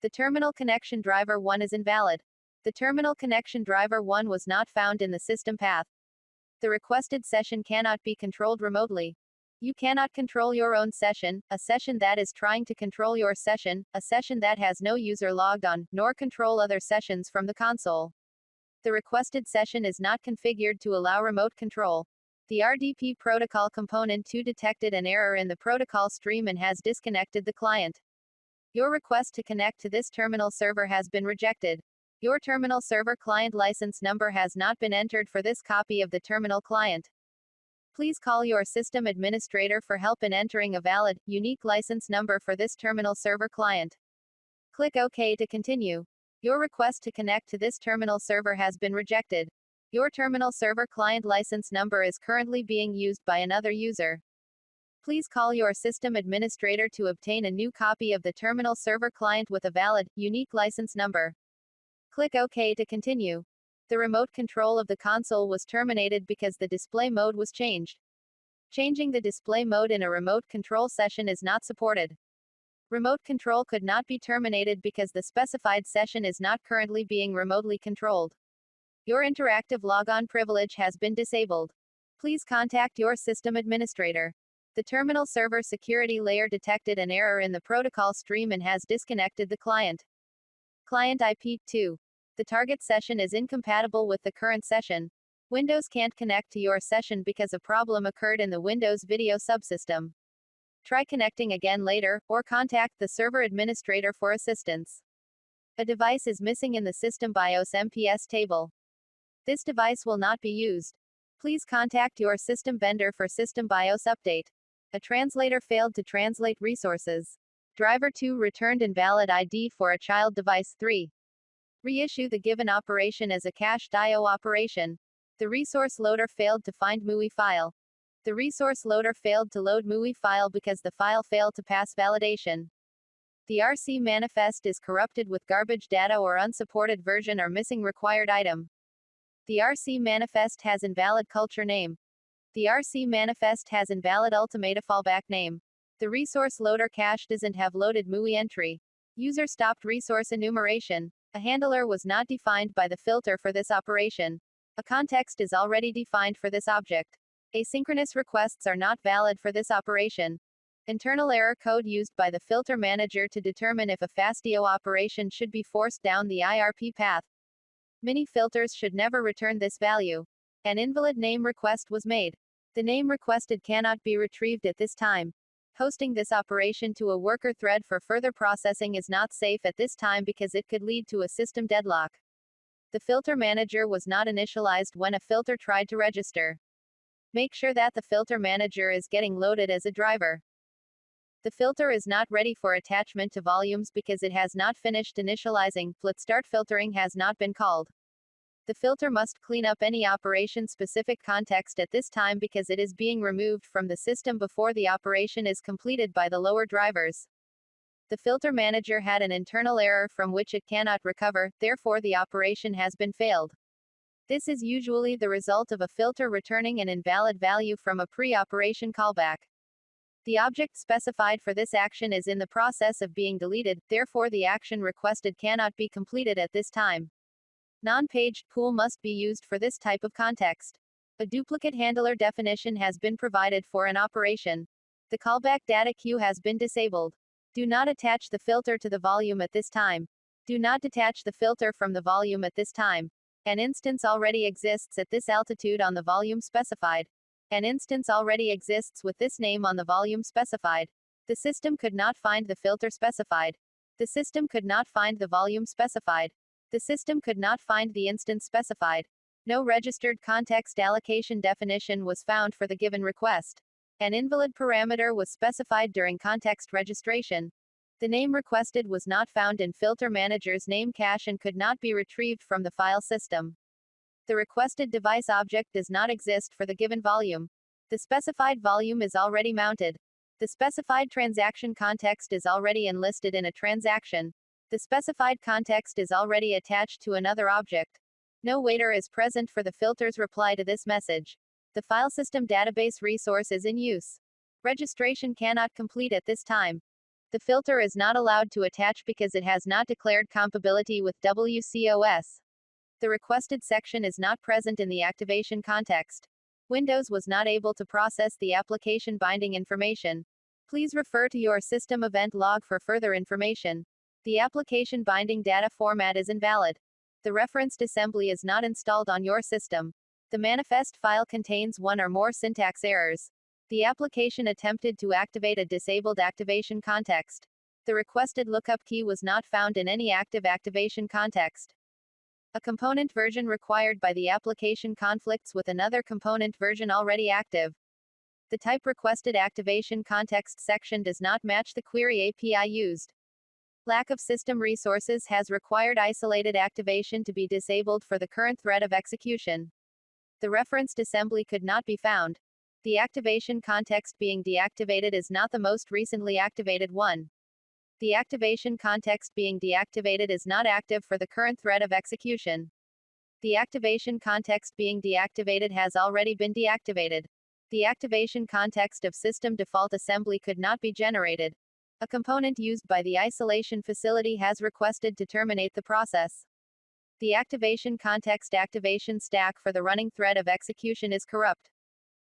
The terminal connection driver 1 is invalid. The terminal connection driver 1 was not found in the system path. The requested session cannot be controlled remotely. You cannot control your own session, a session that is trying to control your session, a session that has no user logged on, nor control other sessions from the console. The requested session is not configured to allow remote control. The RDP protocol component 2 detected an error in the protocol stream and has disconnected the client. Your request to connect to this terminal server has been rejected. Your terminal server client license number has not been entered for this copy of the terminal client. Please call your system administrator for help in entering a valid, unique license number for this terminal server client. Click OK to continue. Your request to connect to this terminal server has been rejected. Your terminal server client license number is currently being used by another user. Please call your system administrator to obtain a new copy of the terminal server client with a valid, unique license number. Click OK to continue. The remote control of the console was terminated because the display mode was changed. Changing the display mode in a remote control session is not supported. Remote control could not be terminated because the specified session is not currently being remotely controlled. Your interactive logon privilege has been disabled. Please contact your system administrator. The terminal server security layer detected an error in the protocol stream and has disconnected the client. Client IP2. The target session is incompatible with the current session. Windows can't connect to your session because a problem occurred in the Windows video subsystem. Try connecting again later, or contact the server administrator for assistance. A device is missing in the System BIOS MPS table. This device will not be used. Please contact your system vendor for System BIOS update. A translator failed to translate resources. Driver 2 returned invalid ID for a child device 3. Reissue the given operation as a cached I/O operation. The resource loader failed to find MUI file. The resource loader failed to load MUI file because the file failed to pass validation. The RC manifest is corrupted with garbage data or unsupported version or missing required item. The RC manifest has invalid culture name. The RC manifest has invalid ultimate fallback name. The resource loader cache doesn't have loaded MUI entry. User stopped resource enumeration. A handler was not defined by the filter for this operation. A context is already defined for this object. Asynchronous requests are not valid for this operation. Internal error code used by the filter manager to determine if a FASTIO operation should be forced down the IRP path. Many filters should never return this value. An invalid name request was made. The name requested cannot be retrieved at this time. Hosting this operation to a worker thread for further processing is not safe at this time because it could lead to a system deadlock. The filter manager was not initialized when a filter tried to register. Make sure that the filter manager is getting loaded as a driver. The filter is not ready for attachment to volumes because it has not finished initializing. Start filtering has not been called. The filter must clean up any operation-specific context at this time because it is being removed from the system before the operation is completed by the lower drivers. The filter manager had an internal error from which it cannot recover, therefore the operation has been failed. This is usually the result of a filter returning an invalid value from a pre-operation callback. The object specified for this action is in the process of being deleted, therefore the action requested cannot be completed at this time. Non-paged pool must be used for this type of context. A duplicate handler definition has been provided for an operation. The callback data queue has been disabled. Do not attach the filter to the volume at this time. Do not detach the filter from the volume at this time. An instance already exists at this altitude on the volume specified. An instance already exists with this name on the volume specified. The system could not find the filter specified. The system could not find the volume specified. The system could not find the instance specified. No registered context allocation definition was found for the given request. An invalid parameter was specified during context registration. The name requested was not found in filter manager's name cache and could not be retrieved from the file system. The requested device object does not exist for the given volume. The specified volume is already mounted. The specified transaction context is already enlisted in a transaction. The specified context is already attached to another object. No waiter is present for the filter's reply to this message. The file system database resource is in use. Registration cannot complete at this time. The filter is not allowed to attach because it has not declared compatibility with WCOS. The requested section is not present in the activation context. Windows was not able to process the application binding information. Please refer to your system event log for further information. The application binding data format is invalid. The referenced assembly is not installed on your system. The manifest file contains one or more syntax errors. The application attempted to activate a disabled activation context. The requested lookup key was not found in any active activation context. A component version required by the application conflicts with another component version already active. The type requested activation context section does not match the query API used. Lack of system resources has required isolated activation to be disabled for the current thread of execution. The referenced assembly could not be found. The activation context being deactivated is not the most recently activated one. The activation context being deactivated is not active for the current thread of execution. The activation context being deactivated has already been deactivated. The activation context of system default assembly could not be generated. A component used by the isolation facility has requested to terminate the process. The activation context activation stack for the running thread of execution is corrupt.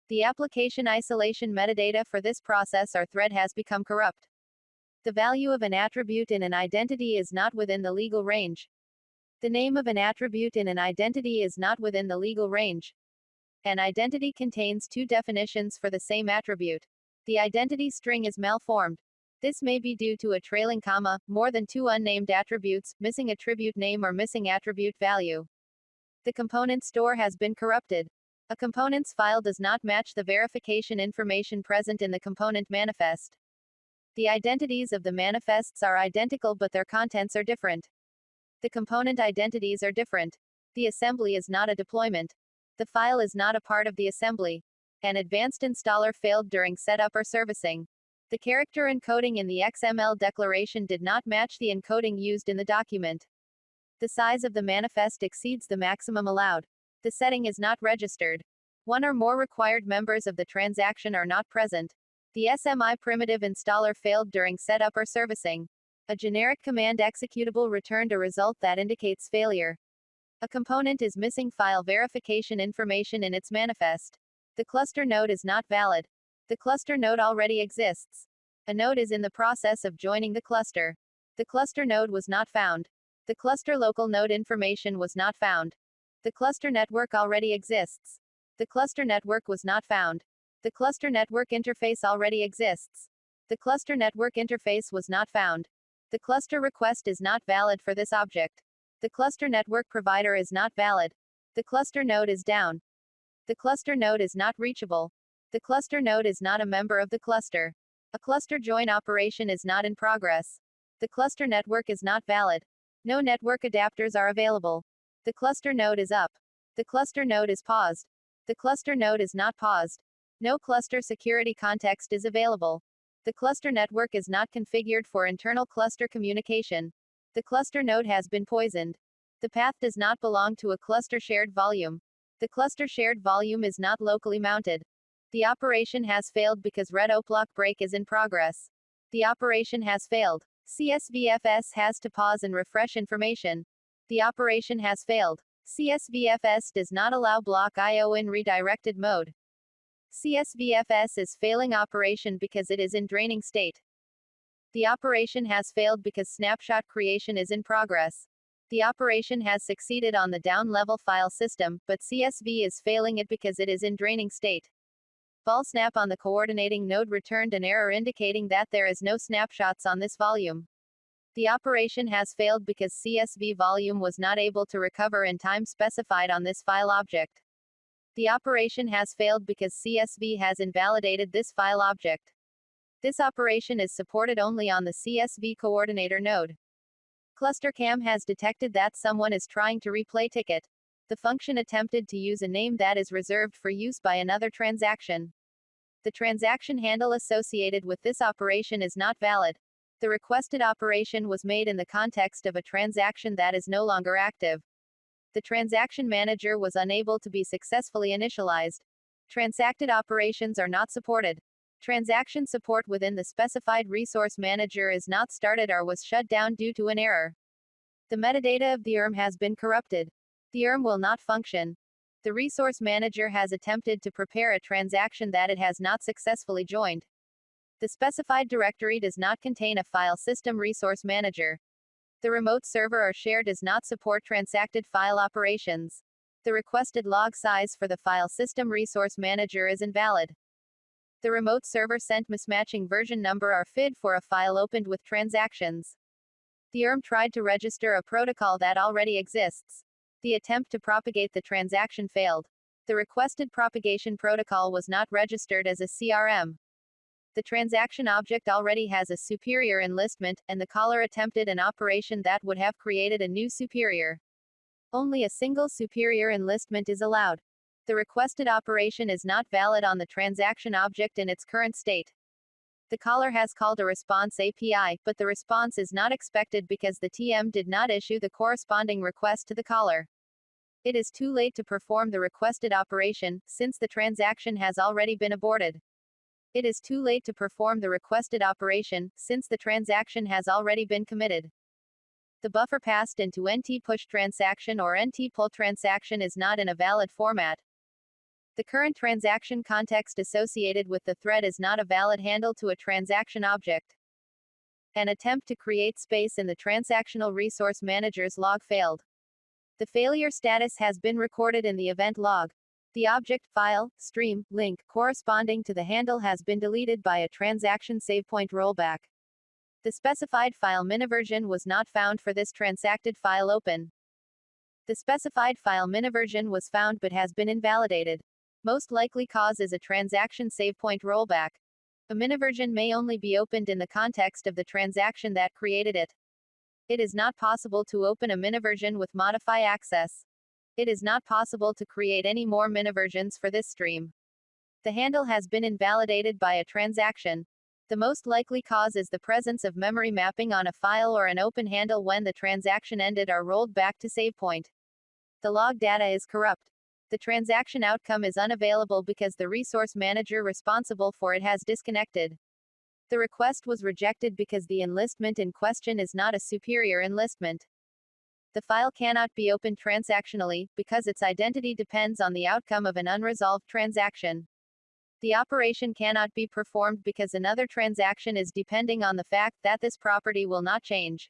The application isolation metadata for this process or thread has become corrupt. The value of an attribute in an identity is not within the legal range. The name of an attribute in an identity is not within the legal range. An identity contains two definitions for the same attribute. The identity string is malformed. This may be due to a trailing comma, more than two unnamed attributes, missing attribute name or missing attribute value. The component store has been corrupted. A component's file does not match the verification information present in the component manifest. The identities of the manifests are identical but their contents are different. The component identities are different. The assembly is not a deployment. The file is not a part of the assembly. An advanced installer failed during setup or servicing. The character encoding in the XML declaration did not match the encoding used in the document. The size of the manifest exceeds the maximum allowed. The setting is not registered. One or more required members of the transaction are not present. The SMI primitive installer failed during setup or servicing. A generic command executable returned a result that indicates failure. A component is missing file verification information in its manifest. The cluster node is not valid. The cluster node already exists. A node is in the process of joining the cluster. The cluster node was not found. The cluster local node information was not found. The cluster network already exists. The cluster network was not found. The cluster network interface already exists. The cluster network interface was not found. The cluster request is not valid for this object. The cluster network provider is not valid. The cluster node is down. The cluster node is not reachable. The cluster node is not a member of the cluster. A cluster join operation is not in progress. The cluster network is not valid. No network adapters are available. The cluster node is up. The cluster node is paused. The cluster node is not paused. No cluster security context is available. The cluster network is not configured for internal cluster communication. The cluster node has been poisoned. The path does not belong to a cluster shared volume. The cluster shared volume is not locally mounted. The operation has failed because red block break is in progress. The operation has failed. CSVFS has to pause and refresh information. The operation has failed. CSVFS does not allow block I/O in redirected mode. CSVFS is failing operation because it is in draining state. The operation has failed because snapshot creation is in progress. The operation has succeeded on the down-level file system, but CSV is failing it because it is in draining state. Snap on the coordinating node returned an error indicating that there is no snapshots on this volume. The operation has failed because CSV volume was not able to recover in time specified on this file object. The operation has failed because CSV has invalidated this file object. This operation is supported only on the CSV coordinator node. ClusterCam has detected that someone is trying to replay ticket. The function attempted to use a name that is reserved for use by another transaction. The transaction handle associated with this operation is not valid. The requested operation was made in the context of a transaction that is no longer active. The transaction manager was unable to be successfully initialized. Transacted operations are not supported. Transaction support within the specified resource manager is not started or was shut down due to an error. The metadata of the ERM has been corrupted. The ERM will not function. The resource manager has attempted to prepare a transaction that it has not successfully joined. The specified directory does not contain a file system resource manager. The remote server or share does not support transacted file operations. The requested log size for the file system resource manager is invalid. The remote server sent mismatching version number or FID for a file opened with transactions. The ERM tried to register a protocol that already exists. The attempt to propagate the transaction failed. The requested propagation protocol was not registered as a CRM. The transaction object already has a superior enlistment, and the caller attempted an operation that would have created a new superior. Only a single superior enlistment is allowed. The requested operation is not valid on the transaction object in its current state. The caller has called a response API, but the response is not expected because the TM did not issue the corresponding request to the caller. It is too late to perform the requested operation, since the transaction has already been aborted. It is too late to perform the requested operation, since the transaction has already been committed. The buffer passed into NT-push transaction or NT-pull transaction is not in a valid format. The current transaction context associated with the thread is not a valid handle to a transaction object. An attempt to create space in the transactional resource manager's log failed. The failure status has been recorded in the event log. The object, file, stream, link corresponding to the handle has been deleted by a transaction savepoint rollback. The specified file miniversion was not found for this transacted file open. The specified file miniversion was found but has been invalidated. Most likely cause is a transaction savepoint rollback. A miniversion may only be opened in the context of the transaction that created it. It is not possible to open a miniversion with modify access. It is not possible to create any more miniversions for this stream. The handle has been invalidated by a transaction. The most likely cause is the presence of memory mapping on a file or an open handle when the transaction ended or rolled back to savepoint. The log data is corrupt. The transaction outcome is unavailable because the resource manager responsible for it has disconnected. The request was rejected because the enlistment in question is not a superior enlistment. The file cannot be opened transactionally, because its identity depends on the outcome of an unresolved transaction. The operation cannot be performed because another transaction is depending on the fact that this property will not change.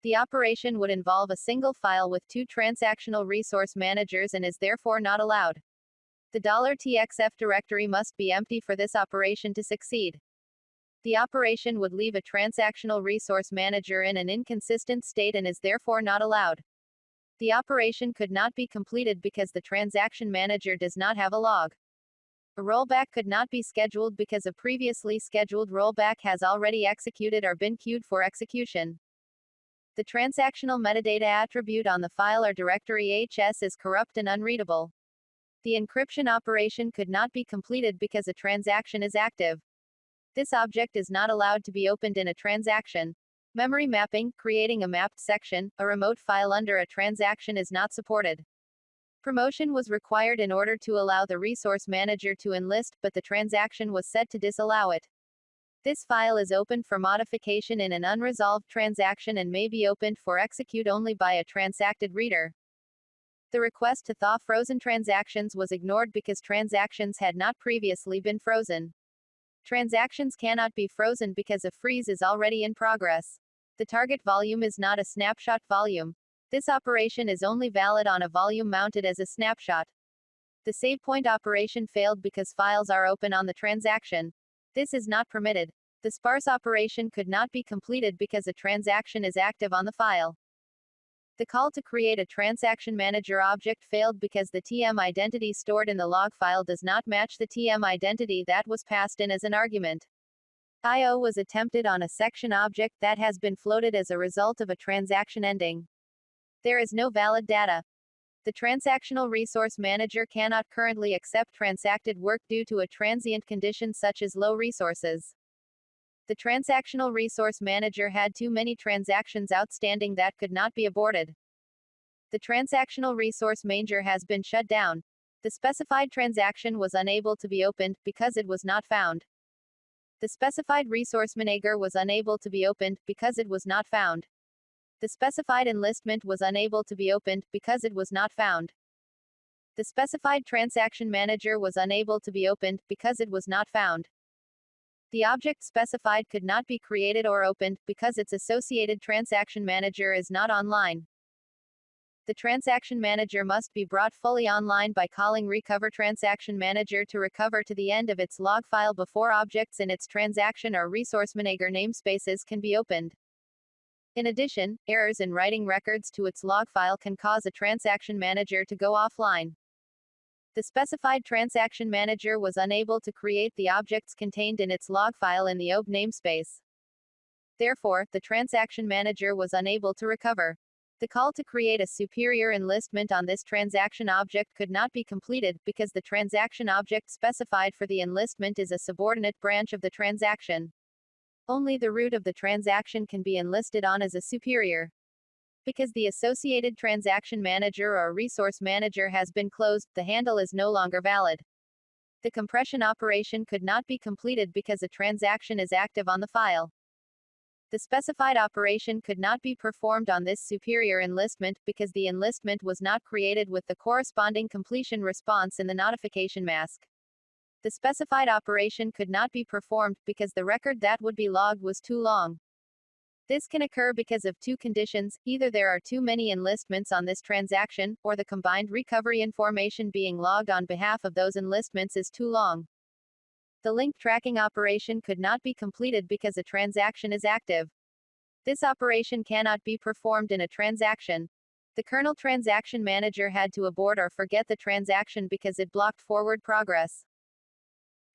The operation would involve a single file with two transactional resource managers and is therefore not allowed. The $txf directory must be empty for this operation to succeed. The operation would leave a transactional resource manager in an inconsistent state and is therefore not allowed. The operation could not be completed because the transaction manager does not have a log. A rollback could not be scheduled because a previously scheduled rollback has already executed or been queued for execution. The transactional metadata attribute on the file or directory HS is corrupt and unreadable. The encryption operation could not be completed because a transaction is active. This object is not allowed to be opened in a transaction. Memory mapping, creating a mapped section, a remote file under a transaction is not supported. Promotion was required in order to allow the resource manager to enlist, but the transaction was set to disallow it. This file is opened for modification in an unresolved transaction and may be opened for execute only by a transacted reader. The request to thaw frozen transactions was ignored because transactions had not previously been frozen. Transactions cannot be frozen because a freeze is already in progress. The target volume is not a snapshot volume. This operation is only valid on a volume mounted as a snapshot. The savepoint operation failed because files are open on the transaction. This is not permitted. The sparse operation could not be completed because a transaction is active on the file. The call to create a transaction manager object failed because the TM identity stored in the log file does not match the TM identity that was passed in as an argument. I/O was attempted on a section object that has been floated as a result of a transaction ending. There is no valid data. The transactional resource manager cannot currently accept transacted work due to a transient condition such as low resources. The transactional resource manager had too many transactions outstanding that could not be aborted. The transactional resource manager has been shut down. The specified transaction was unable to be opened because it was not found. The specified resource manager was unable to be opened because it was not found. The specified enlistment was unable to be opened because it was not found. The specified transaction manager was unable to be opened because it was not found. The object specified could not be created or opened because its associated transaction manager is not online. The transaction manager must be brought fully online by calling recover transaction manager to recover to the end of its log file before objects in its transaction or resource manager namespaces can be opened. In addition, errors in writing records to its log file can cause a transaction manager to go offline. The specified transaction manager was unable to create the objects contained in its log file in the OB namespace. Therefore, the transaction manager was unable to recover. The call to create a superior enlistment on this transaction object could not be completed, because the transaction object specified for the enlistment is a subordinate branch of the transaction. Only the root of the transaction can be enlisted on as a superior. Because the associated transaction manager or resource manager has been closed, the handle is no longer valid. The compression operation could not be completed because a transaction is active on the file. The specified operation could not be performed on this superior enlistment, because the enlistment was not created with the corresponding completion response in the notification mask. The specified operation could not be performed, because the record that would be logged was too long. This can occur because of two conditions: either there are too many enlistments on this transaction, or the combined recovery information being logged on behalf of those enlistments is too long. The link tracking operation could not be completed because a transaction is active. This operation cannot be performed in a transaction. The kernel transaction manager had to abort or forget the transaction because it blocked forward progress.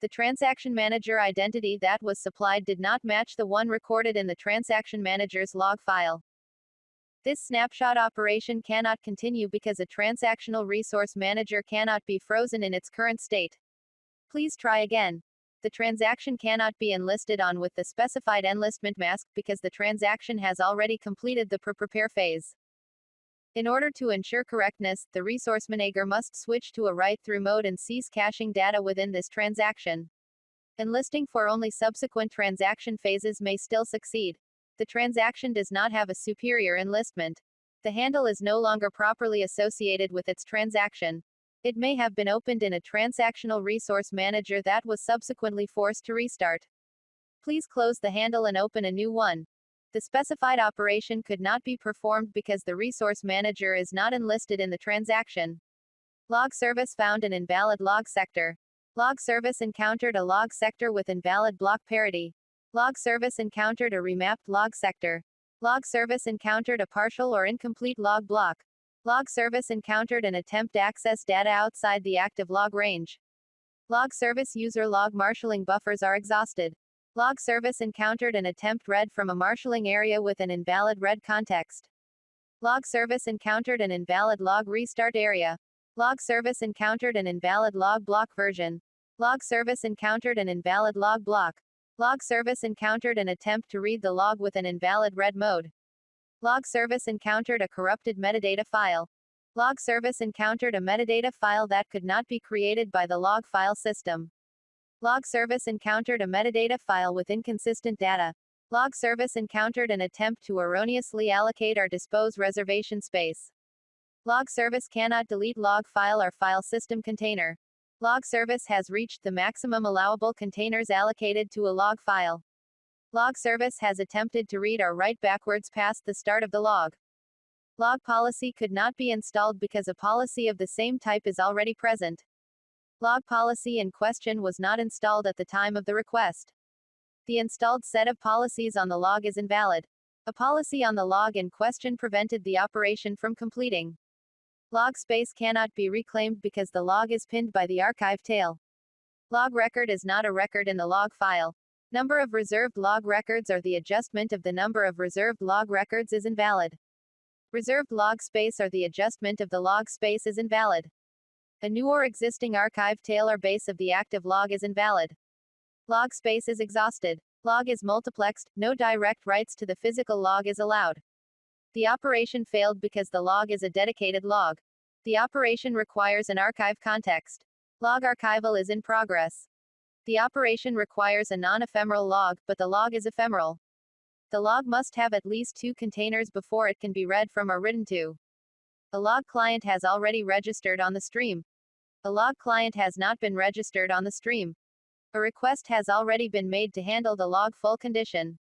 The transaction manager identity that was supplied did not match the one recorded in the transaction manager's log file. This snapshot operation cannot continue because a transactional resource manager cannot be frozen in its current state. Please try again. The transaction cannot be enlisted on with the specified enlistment mask, because the transaction has already completed the prepare phase. In order to ensure correctness, the resource manager must switch to a write-through mode and cease caching data within this transaction. Enlisting for only subsequent transaction phases may still succeed. The transaction does not have a superior enlistment. The handle is no longer properly associated with its transaction. It may have been opened in a transactional resource manager that was subsequently forced to restart. Please close the handle and open a new one. The specified operation could not be performed because the resource manager is not enlisted in the transaction. Log service found an invalid log sector. Log service encountered a log sector with invalid block parity. Log service encountered a remapped log sector. Log service encountered a partial or incomplete log block. Log service encountered an attempt to access data outside the active log range. Log service user log marshalling buffers are exhausted. Log service encountered an attempt read from a marshalling area with an invalid read context. Log service encountered an invalid log restart area. Log service encountered an invalid log block version. Log service encountered an invalid log block. Log service encountered an attempt to read the log with an invalid read mode. Log service encountered a corrupted metadata file. Log service encountered a metadata file that could not be created by the log file system. Log service encountered a metadata file with inconsistent data. Log service encountered an attempt to erroneously allocate or dispose reservation space. Log service cannot delete log file or file system container. Log service has reached the maximum allowable containers allocated to a log file. Log service has attempted to read or write backwards past the start of the log. Log policy could not be installed because a policy of the same type is already present. Log policy in question was not installed at the time of the request. The installed set of policies on the log is invalid. A policy on the log in question prevented the operation from completing. Log space cannot be reclaimed because the log is pinned by the archive tail. Log record is not a record in the log file. Number of reserved log records or the adjustment of the number of reserved log records is invalid. Reserved log space or the adjustment of the log space is invalid. A new or existing archive tail or base of the active log is invalid. Log space is exhausted. Log is multiplexed, no direct writes to the physical log is allowed. The operation failed because the log is a dedicated log. The operation requires an archive context. Log archival is in progress. The operation requires a non-ephemeral log, but the log is ephemeral. The log must have at least 2 containers before it can be read from or written to. A log client has already registered on the stream. A log client has not been registered on the stream. A request has already been made to handle the log full condition.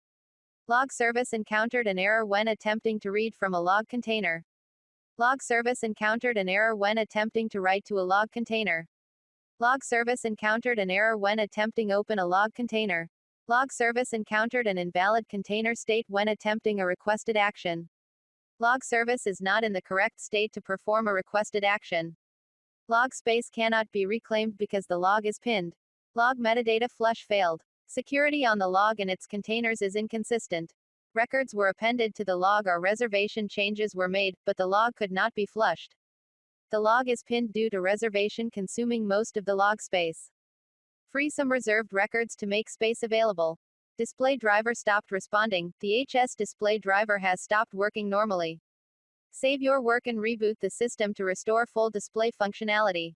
Log service encountered an error when attempting to read from a log container. Log service encountered an error when attempting to write to a log container. Log service encountered an error when attempting open a log container. Log service encountered an invalid container state when attempting a requested action. Log service is not in the correct state to perform a requested action. Log space cannot be reclaimed because the log is pinned. Log metadata flush failed. Security on the log and its containers is inconsistent. Records were appended to the log or reservation changes were made, but the log could not be flushed. The log is pinned due to reservation consuming most of the log space. Free some reserved records to make space available. Display driver stopped responding. The HS display driver has stopped working normally. Save your work and reboot the system to restore full display functionality.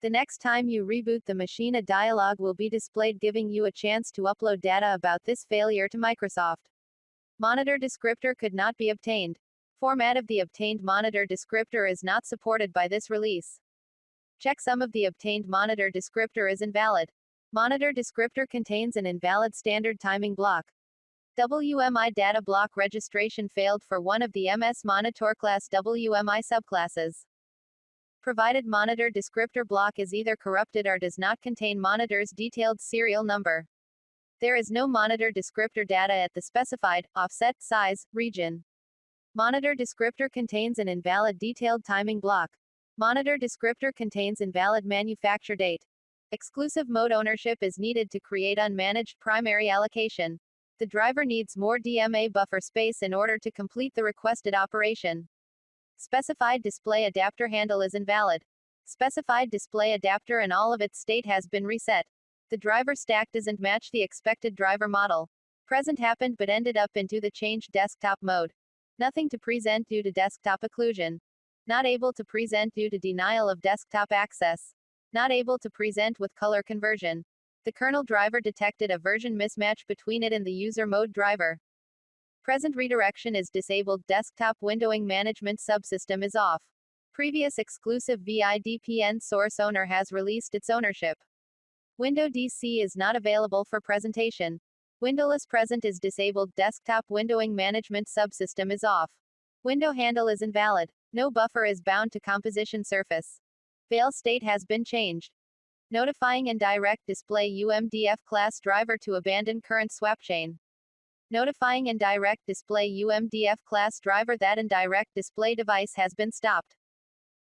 The next time you reboot the machine, a dialog will be displayed giving you a chance to upload data about this failure to Microsoft. Monitor descriptor could not be obtained. Format of the obtained monitor descriptor is not supported by this release. Checksum of the obtained monitor descriptor is invalid. Monitor descriptor contains an invalid standard timing block. WMI data block registration failed for one of the MS Monitor class WMI subclasses. Provided monitor descriptor block is either corrupted or does not contain monitor's detailed serial number. There is no monitor descriptor data at the specified, offset, size, region. Monitor descriptor contains an invalid detailed timing block. Monitor descriptor contains invalid manufacture date. Exclusive mode ownership is needed to create unmanaged primary allocation. The driver needs more DMA buffer space in order to complete the requested operation. Specified display adapter handle is invalid. Specified display adapter and all of its state has been reset. The driver stack doesn't match the expected driver model. Present happened but ended up into the changed desktop mode. Nothing to present due to desktop occlusion. Not able to present due to denial of desktop access. Not able to present with color conversion. The kernel driver detected a version mismatch between it and the user mode driver. Present redirection is disabled. Desktop windowing management subsystem is off. Previous exclusive VIDPN source owner has released its ownership. Window DC is not available for presentation. Windowless present is disabled. Desktop windowing management subsystem is off. Window handle is invalid. No buffer is bound to composition surface. Fail state has been changed. Notifying indirect display UMDF class driver to abandon current swap chain. Notifying indirect display UMDF class driver that indirect display device has been stopped.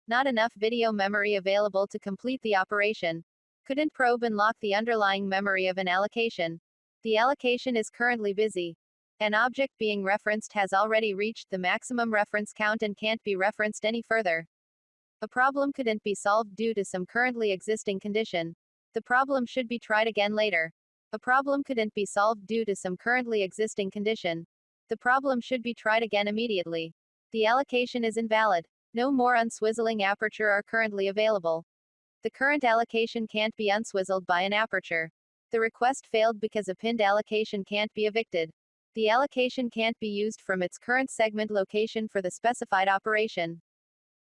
Not enough video memory available to complete the operation. Couldn't probe and lock the underlying memory of an allocation. The allocation is currently busy. An object being referenced has already reached the maximum reference count and can't be referenced any further. A problem couldn't be solved due to some currently existing condition. The problem should be tried again later. A problem couldn't be solved due to some currently existing condition. The problem should be tried again immediately. The allocation is invalid. No more unswizzling aperture are currently available. The current allocation can't be unswizzled by an aperture. The request failed because a pinned allocation can't be evicted. The allocation can't be used from its current segment location for the specified operation.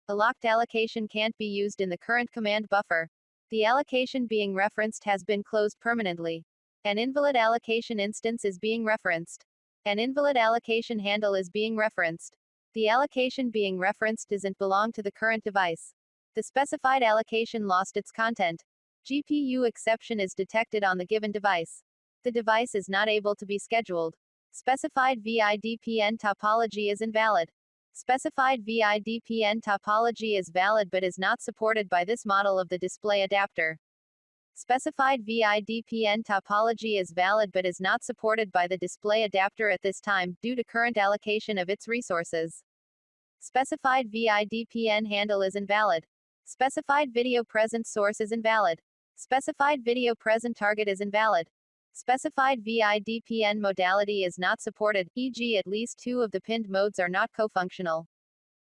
A locked allocation can't be used in the current command buffer. The allocation being referenced has been closed permanently. An invalid allocation instance is being referenced. An invalid allocation handle is being referenced. The allocation being referenced doesn't belong to the current device. The specified allocation lost its content. GPU exception is detected on the given device. The device is not able to be scheduled. Specified VIDPN topology is invalid. Specified VIDPN topology is valid but is not supported by this model of the display adapter. Specified VIDPN topology is valid but is not supported by the display adapter at this time, due to current allocation of its resources. Specified VIDPN handle is invalid. Specified video present source is invalid. Specified video present target is invalid. Specified VIDPN modality is not supported, e.g. at least two of the pinned modes are not co-functional.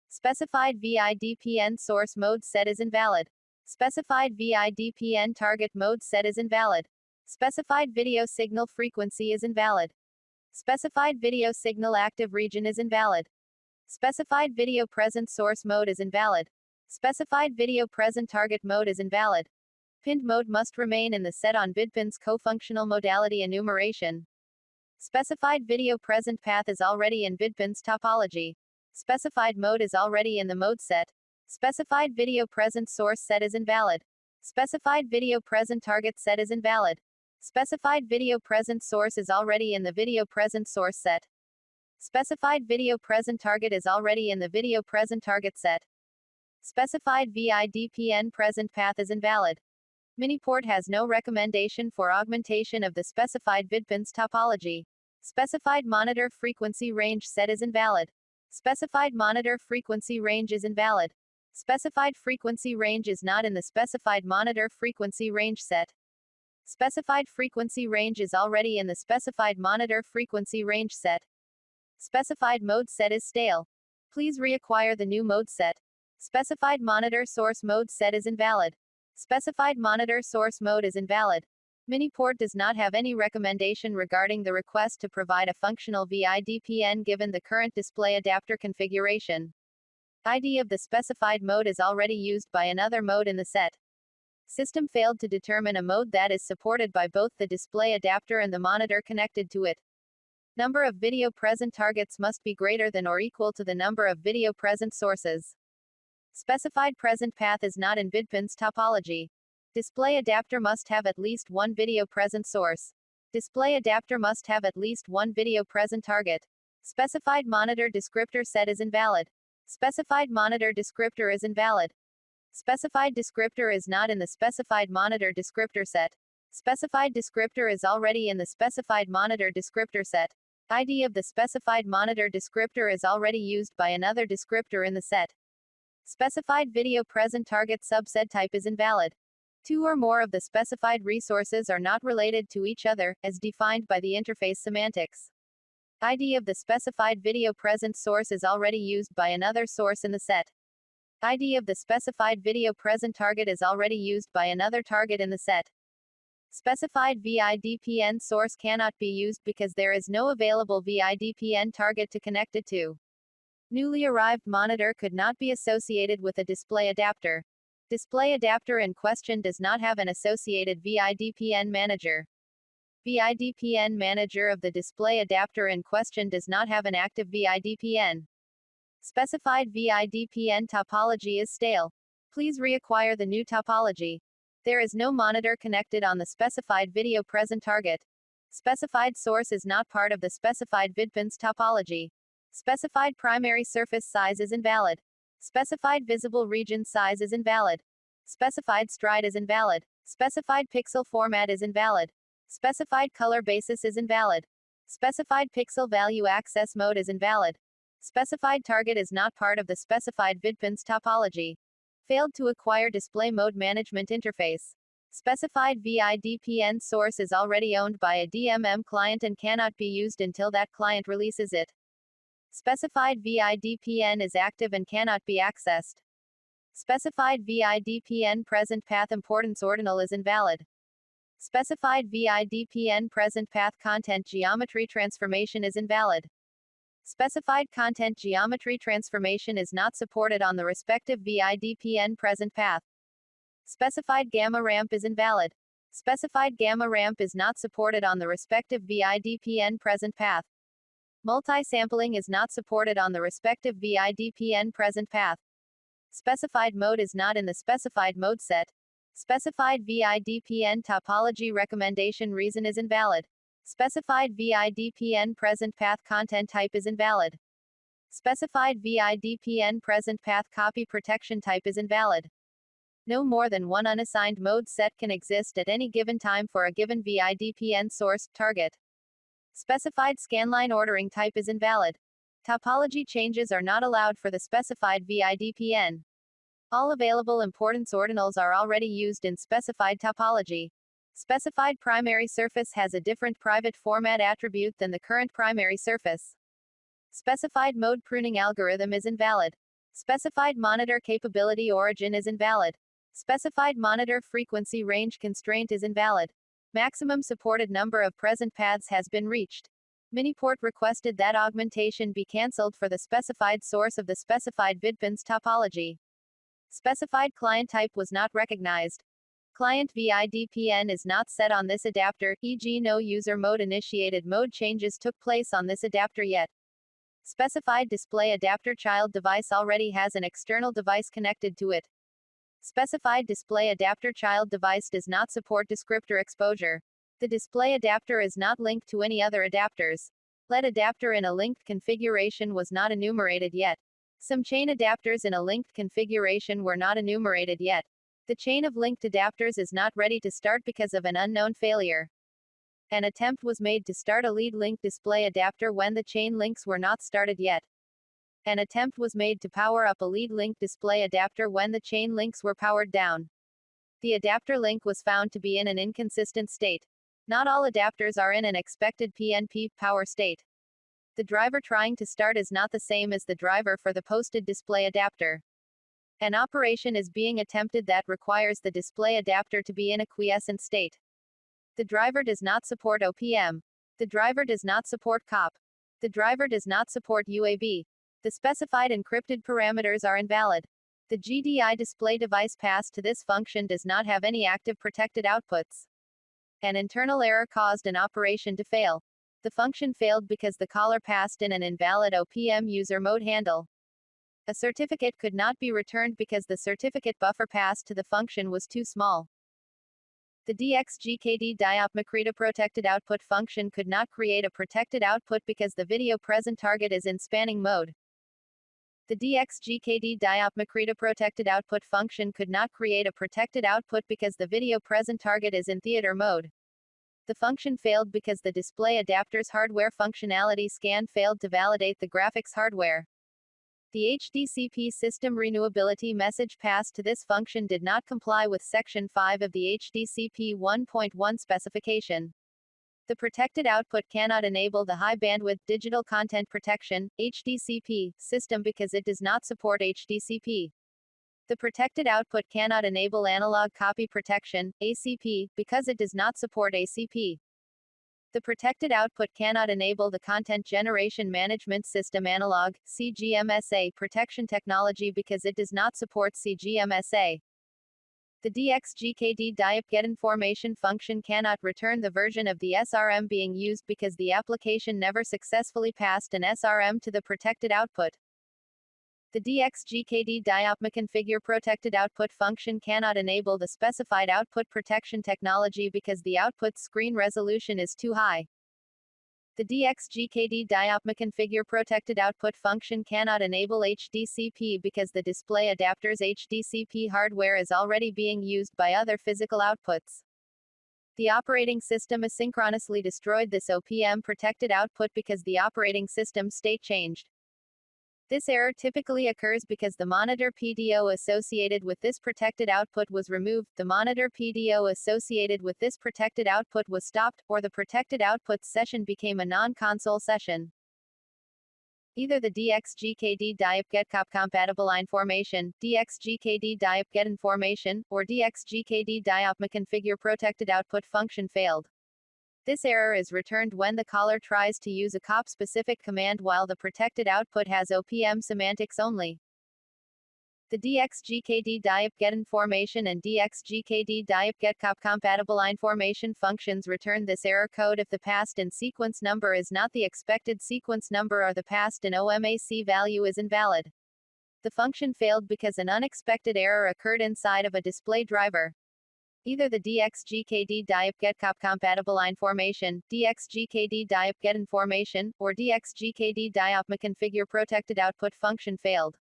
Specified VIDPN source mode set is invalid. Specified VIDPN target mode set is invalid. Specified video signal frequency is invalid. Specified video signal active region is invalid. Specified video present source mode is invalid. Specified video present target mode is invalid. Pinned mode must remain in the set on vidpin's co-functional modality enumeration. Specified video present path is already in vidpin's topology. Specified mode is already in the mode set. Specified video present source set is invalid. Specified video present target set is invalid. Specified video present source is already in the video present source set. Specified video present target is already in the video present target set. Specified VIDPN present path is invalid. Miniport has no recommendation for augmentation of the specified vidpins topology. Specified monitor frequency range set is invalid. Specified monitor frequency range is invalid. Specified frequency range is not in the specified monitor frequency range set. Specified frequency range is already in the specified monitor frequency range set. Specified mode set is stale. Please reacquire the new mode set. Specified monitor source mode set is invalid. Specified monitor source mode is invalid. Miniport does not have any recommendation regarding the request to provide a functional VIDPN given the current display adapter configuration. ID of the specified mode is already used by another mode in the set. System failed to determine a mode that is supported by both the display adapter and the monitor connected to it. Number of video present targets must be greater than or equal to the number of video present sources. Specified present path is not in vidpins topology. Display adapter must have at least one video present source. Display adapter must have at least one video present target. Specified monitor descriptor set is invalid. Specified monitor descriptor is invalid. Specified descriptor is not in the specified monitor descriptor set. Specified descriptor is already in the specified monitor descriptor set. ID of the specified monitor descriptor is already used by another descriptor in the set. Specified video present target subset type is invalid. Two or more of the specified resources are not related to each other, as defined by the interface semantics. ID of the specified video present source is already used by another source in the set. ID of the specified video present target is already used by another target in the set. Specified VIDPN source cannot be used because there is no available VIDPN target to connect it to. Newly arrived monitor could not be associated with a display adapter. Display adapter in question does not have an associated VIDPN manager. VIDPN manager of the display adapter in question does not have an active VIDPN. Specified VIDPN topology is stale. Please reacquire the new topology. There is no monitor connected on the specified video present target. Specified source is not part of the specified vidpins topology. Specified primary surface size is invalid. Specified visible region size is invalid. Specified stride is invalid. Specified pixel format is invalid. Specified color basis is invalid. Specified pixel value access mode is invalid. Specified target is not part of the specified vidpins topology. Failed to acquire display mode management interface. Specified VIDPN source is already owned by a DMM client and cannot be used until that client releases it. Specified VIDPN is active and cannot be accessed. Specified VIDPN present path importance ordinal is invalid. Specified VIDPN present path content geometry transformation is invalid. Specified content geometry transformation is not supported on the respective VIDPN present path. Specified gamma ramp is invalid. Specified gamma ramp is not supported on the respective VIDPN present path. Multi-sampling is not supported on the respective VIDPN present path. Specified mode is not in the specified mode set. Specified VIDPN topology recommendation reason is invalid. Specified VIDPN present path content type is invalid. Specified VIDPN present path copy protection type is invalid. No more than one unassigned mode set can exist at any given time for a given VIDPN source target. Specified scanline ordering type is invalid. Topology changes are not allowed for the specified VIDPN. All available importance ordinals are already used in specified topology. Specified primary surface has a different private format attribute than the current primary surface. Specified mode pruning algorithm is invalid. Specified monitor capability origin is invalid. Specified monitor frequency range constraint is invalid. Maximum supported number of present paths has been reached. Miniport requested that augmentation be cancelled for the specified source of the specified vidpins topology. Specified client type was not recognized. Client VIDPN is not set on this adapter, e.g. no user mode initiated mode changes took place on this adapter yet. Specified display adapter child device already has an external device connected to it. Specified display adapter child device does not support descriptor exposure. The display adapter is not linked to any other adapters. LED adapter in a linked configuration was not enumerated yet. Some chain adapters in a linked configuration were not enumerated yet. The chain of linked adapters is not ready to start because of an unknown failure. An attempt was made to start a lead link display adapter when the chain links were not started yet. An attempt was made to power up a lead link display adapter when the chain links were powered down. The adapter link was found to be in an inconsistent state. Not all adapters are in an expected PNP power state. The driver trying to start is not the same as the driver for the posted display adapter. An operation is being attempted that requires the display adapter to be in a quiescent state. The driver does not support OPM. The driver does not support COP. The driver does not support UAB. The specified encrypted parameters are invalid. The GDI display device passed to this function does not have any active protected outputs. An internal error caused an operation to fail. The function failed because the caller passed in an invalid OPM user mode handle. A certificate could not be returned because the certificate buffer passed to the function was too small. The DXGKD diop Makrita protected output function could not create a protected output because the video present target is in spanning mode. The DXGKD diop Makrita protected output function could not create a protected output because the video present target is in theater mode. The function failed because the display adapter's hardware functionality scan failed to validate the graphics hardware. The HDCP system renewability message passed to this function did not comply with Section 5 of the HDCP 1.1 specification. The protected output cannot enable the high bandwidth digital content protection (HDCP) system because it does not support HDCP. The protected output cannot enable analog copy protection (ACP) because it does not support ACP. The protected output cannot enable the content generation management system analog (CGMSA) protection technology because it does not support CGMSA. The DXGKD diop getInformation function cannot return the version of the SRM being used because the application never successfully passed an SRM to the protected output. The DXGKD diop configure protected output function cannot enable the specified output protection technology because the output screen resolution is too high. The DXGKD diop configure protected output function cannot enable HDCP because the display adapter's HDCP hardware is already being used by other physical outputs. The operating system asynchronously destroyed this OPM protected output because the operating system state changed. This error typically occurs because the monitor PDO associated with this protected output was removed, the monitor PDO associated with this protected output was stopped, or the protected output session became a non-console session. Either the DXGKD diop getCOP compatible information, DXGKD diop getInformation, or DXGKD diop configure protected output function failed. This error is returned when the caller tries to use a COP-specific command while the protected output has OPM semantics only. The DXGKD diop getInformation and DXGKD diop getCOP compatible information functions return this error code if the passed in sequence number is not the expected sequence number or the passed in OMAC value is invalid. The function failed because an unexpected error occurred inside of a display driver. Either the DXGKD diop getCOP compatible information, DXGKD diop getInformation, or DXGKD diop configure protected output function failed.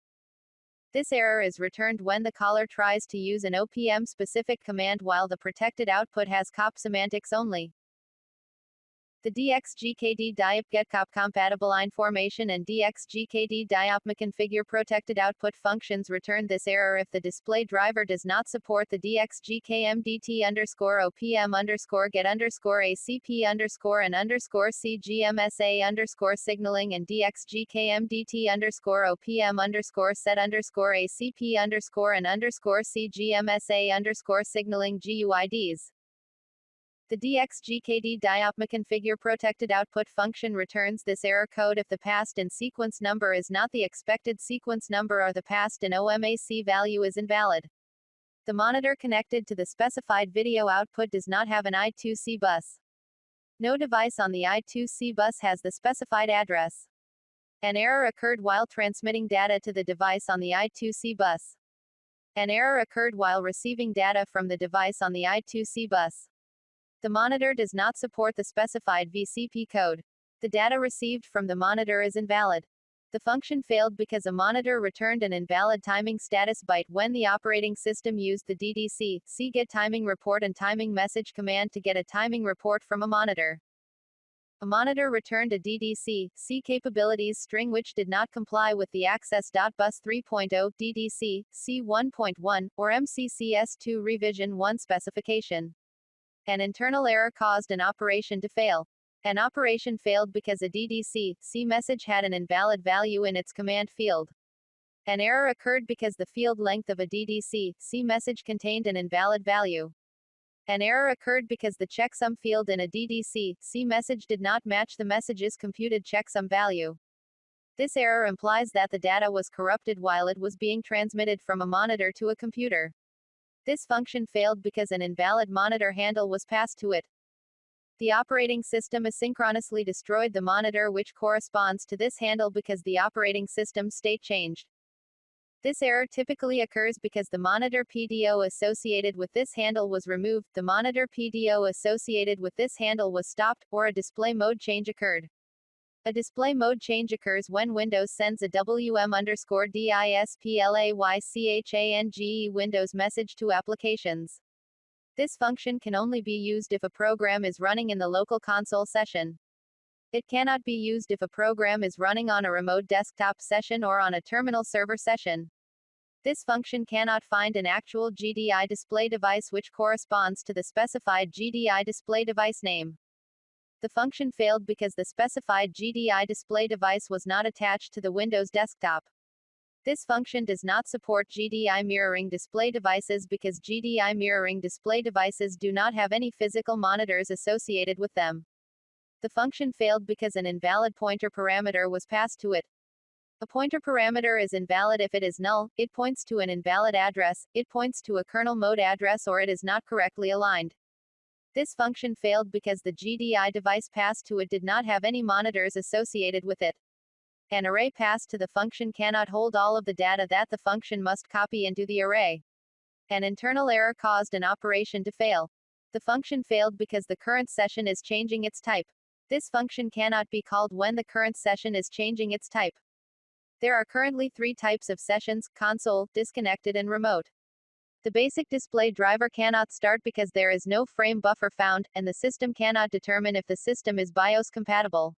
This error is returned when the caller tries to use an OPM specific command while the protected output has COP semantics only. The DXGKD diop getCOP compatible information and DXGKD diop configure protected output functions return this error if the display driver does not support the DXGKMDT_OPM_get_ACP_and_CGMSA_ signaling and DXGKMDT_OPM_set_ACP_and_CGMSA_ signaling GUIDs. The DXGKD diop configure protected output function returns this error code if the passed in sequence number is not the expected sequence number or the passed in OMAC value is invalid. The monitor connected to the specified video output does not have an I2C bus. No device on the I2C bus has the specified address. An error occurred while transmitting data to the device on the I2C bus. An error occurred while receiving data from the device on the I2C bus. The monitor does not support the specified VCP code. The data received from the monitor is invalid. The function failed because a monitor returned an invalid timing status byte when the operating system used the DDC get timing report and timing message command to get a timing report from a monitor. A monitor returned a DDC capabilities string which did not comply with the Access.Bus 3.0 DDC C1.1 or MCCS2 revision 1 specification. An internal error caused an operation to fail. An operation failed because a DDC message had an invalid value in its command field. An error occurred because the field length of a DDC message contained an invalid value. An error occurred because the checksum field in a DDC message did not match the message's computed checksum value. This error implies that the data was corrupted while it was being transmitted from a monitor to a computer. This function failed because an invalid monitor handle was passed to it. The operating system asynchronously destroyed the monitor which corresponds to this handle because the operating system state changed. This error typically occurs because the monitor PDO associated with this handle was removed, the monitor PDO associated with this handle was stopped, or a display mode change occurred. A display mode change occurs when Windows sends a WM_DISPLAYCHANGE Windows message to applications. This function can only be used if a program is running in the local console session. It cannot be used if a program is running on a remote desktop session or on a terminal server session. This function cannot find an actual GDI display device which corresponds to the specified GDI display device name. The function failed because the specified GDI display device was not attached to the Windows desktop. This function does not support GDI mirroring display devices because GDI mirroring display devices do not have any physical monitors associated with them. The function failed because an invalid pointer parameter was passed to it. A pointer parameter is invalid if it is null, it points to an invalid address, it points to a kernel mode address, or it is not correctly aligned. This function failed because the GDI device passed to it did not have any monitors associated with it. An array passed to the function cannot hold all of the data that the function must copy into the array. An internal error caused an operation to fail. The function failed because the current session is changing its type. This function cannot be called when the current session is changing its type. There are currently 3 types of sessions: console, disconnected, and remote. The basic display driver cannot start because there is no frame buffer found, and the system cannot determine if the system is BIOS compatible.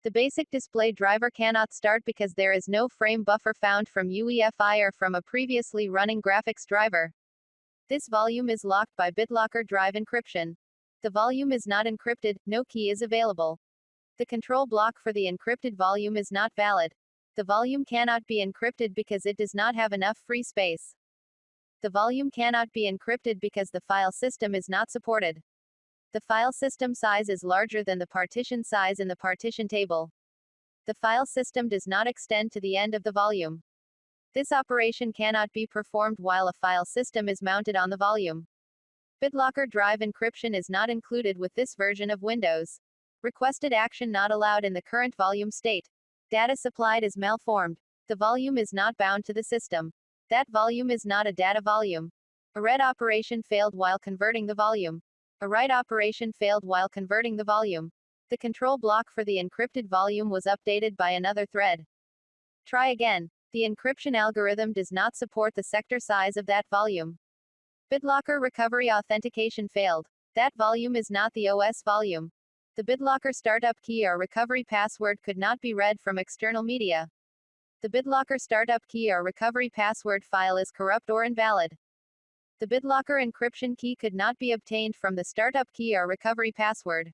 The basic display driver cannot start because there is no frame buffer found from UEFI or from a previously running graphics driver. This volume is locked by BitLocker drive encryption. The volume is not encrypted, no key is available. The control block for the encrypted volume is not valid. The volume cannot be encrypted because it does not have enough free space. The volume cannot be encrypted because the file system is not supported. The file system size is larger than the partition size in the partition table. The file system does not extend to the end of the volume. This operation cannot be performed while a file system is mounted on the volume. BitLocker drive encryption is not included with this version of Windows. Requested action not allowed in the current volume state. Data supplied is malformed. The volume is not bound to the system. That volume is not a data volume. A read operation failed while converting the volume. A write operation failed while converting the volume. The control block for the encrypted volume was updated by another thread. Try again. The encryption algorithm does not support the sector size of that volume. BitLocker recovery authentication failed. That volume is not the OS volume. The BitLocker startup key or recovery password could not be read from external media. The BitLocker startup key or recovery password file is corrupt or invalid. The BitLocker encryption key could not be obtained from the startup key or recovery password.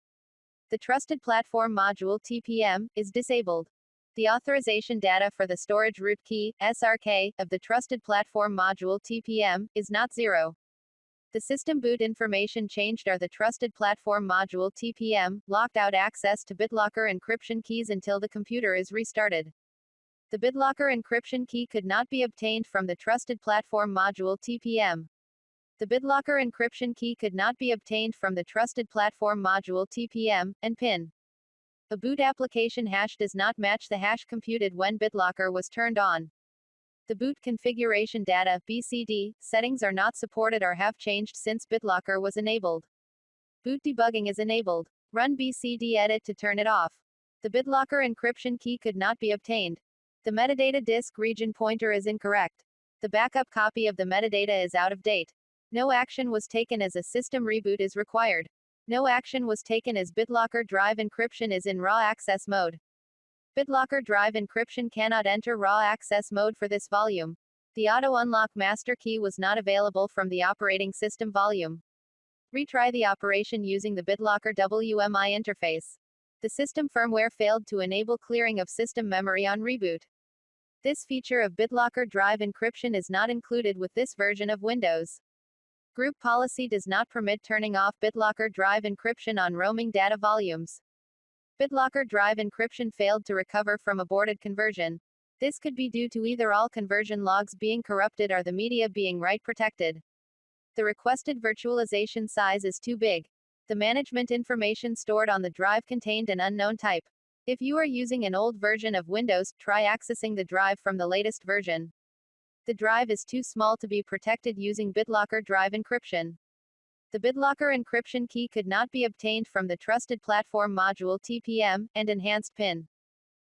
The Trusted Platform Module (TPM) is disabled. The authorization data for the storage root key (SRK) of the Trusted Platform Module (TPM) is not 0. The system boot information changed or the Trusted Platform Module (TPM) locked out access to BitLocker encryption keys until the computer is restarted. The BitLocker encryption key could not be obtained from the Trusted Platform Module (TPM). The BitLocker encryption key could not be obtained from the Trusted Platform Module (TPM) and PIN. A boot application hash does not match the hash computed when BitLocker was turned on. The boot configuration data (BCD) settings are not supported or have changed since BitLocker was enabled. Boot debugging is enabled. Run BCD edit to turn it off. The BitLocker encryption key could not be obtained. The metadata disk region pointer is incorrect. The backup copy of the metadata is out of date. No action was taken as a system reboot is required. No action was taken as BitLocker drive encryption is in raw access mode. BitLocker drive encryption cannot enter raw access mode for this volume. The auto-unlock master key was not available from the operating system volume. Retry the operation using the BitLocker WMI interface. The system firmware failed to enable clearing of system memory on reboot. This feature of BitLocker drive encryption is not included with this version of Windows. Group policy does not permit turning off BitLocker drive encryption on roaming data volumes. BitLocker drive encryption failed to recover from aborted conversion. This could be due to either all conversion logs being corrupted or the media being write protected. The requested virtualization size is too big. The management information stored on the drive contained an unknown type. If you are using an old version of Windows, try accessing the drive from the latest version. The drive is too small to be protected using BitLocker drive encryption. The BitLocker encryption key could not be obtained from the Trusted Platform Module (TPM) and Enhanced PIN.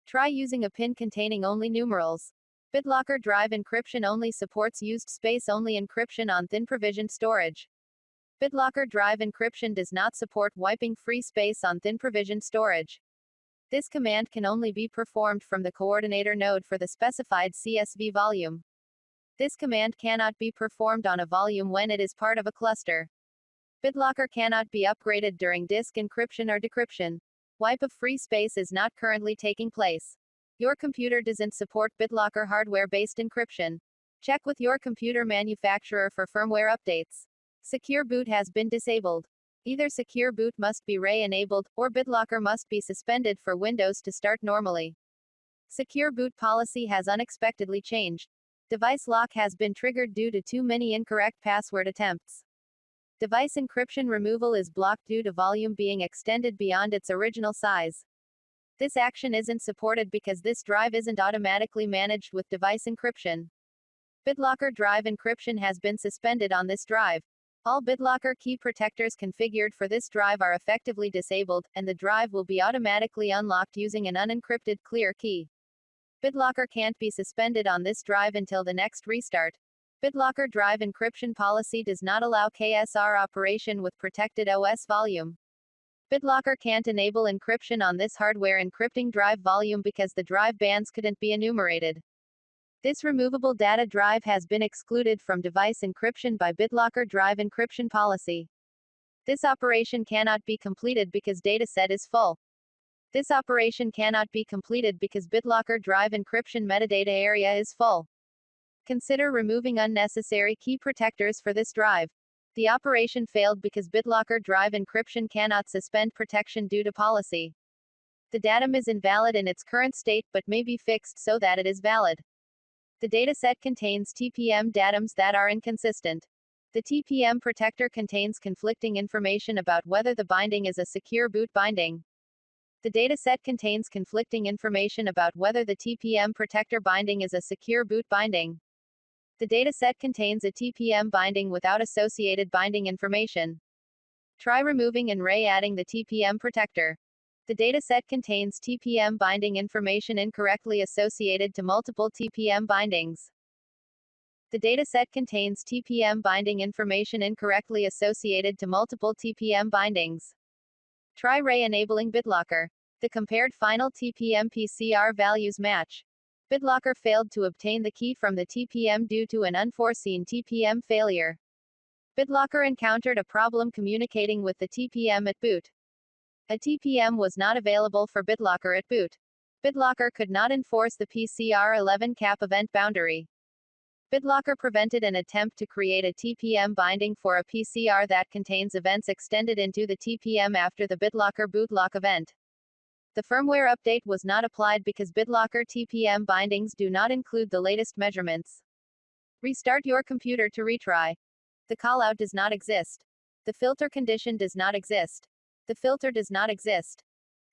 Try using a PIN containing only numerals. BitLocker drive encryption only supports used space-only encryption on thin provisioned storage. BitLocker drive encryption does not support wiping free space on thin provisioned storage. This command can only be performed from the coordinator node for the specified CSV volume. This command cannot be performed on a volume when it is part of a cluster. BitLocker cannot be upgraded during disk encryption or decryption. Wipe of free space is not currently taking place. Your computer doesn't support BitLocker hardware-based encryption. Check with your computer manufacturer for firmware updates. Secure boot has been disabled. Either secure boot must be re-enabled, or BitLocker must be suspended for Windows to start normally. Secure boot policy has unexpectedly changed. Device lock has been triggered due to too many incorrect password attempts. Device encryption removal is blocked due to volume being extended beyond its original size. This action isn't supported because this drive isn't automatically managed with device encryption. BitLocker drive encryption has been suspended on this drive. All BitLocker key protectors configured for this drive are effectively disabled, and the drive will be automatically unlocked using an unencrypted clear key. BitLocker can't be suspended on this drive until the next restart. BitLocker drive encryption policy does not allow KSR operation with protected OS volume. BitLocker can't enable encryption on this hardware encrypting drive volume because the drive bands couldn't be enumerated. This removable data drive has been excluded from device encryption by BitLocker drive encryption policy. This operation cannot be completed because dataset is full. This operation cannot be completed because BitLocker drive encryption metadata area is full. Consider removing unnecessary key protectors for this drive. The operation failed because BitLocker drive encryption cannot suspend protection due to policy. The datum is invalid in its current state but may be fixed so that it is valid. The dataset contains TPM datums that are inconsistent. The TPM protector contains conflicting information about whether the binding is a secure boot binding. The dataset contains conflicting information about whether the TPM protector binding is a secure boot binding. The dataset contains a TPM binding without associated binding information. Try removing and re-adding the TPM protector. The dataset contains TPM binding information incorrectly associated to multiple TPM bindings. The dataset contains TPM binding information incorrectly associated to multiple TPM bindings. Try re-enabling BitLocker. The compared final TPM PCR values match. BitLocker failed to obtain the key from the TPM due to an unforeseen TPM failure. BitLocker encountered a problem communicating with the TPM at boot. A TPM was not available for BitLocker at boot. BitLocker could not enforce the PCR11 cap event boundary. BitLocker prevented an attempt to create a TPM binding for a PCR that contains events extended into the TPM after the BitLocker boot lock event. The firmware update was not applied because BitLocker TPM bindings do not include the latest measurements. Restart your computer to retry. The callout does not exist. The filter condition does not exist. The filter does not exist.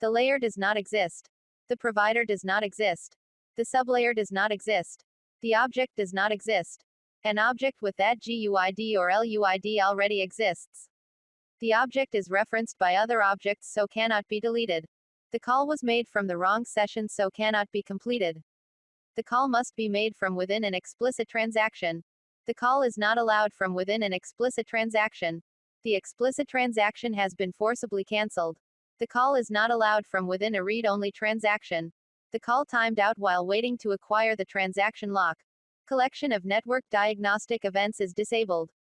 The layer does not exist. The provider does not exist. The sublayer does not exist. The object does not exist. An object with that GUID or LUID already exists. The object is referenced by other objects so cannot be deleted. The call was made from the wrong session so cannot be completed. The call must be made from within an explicit transaction. The call is not allowed from within an explicit transaction. The explicit transaction has been forcibly cancelled. The call is not allowed from within a read-only transaction. The call timed out while waiting to acquire the transaction lock. Collection of network diagnostic events is disabled.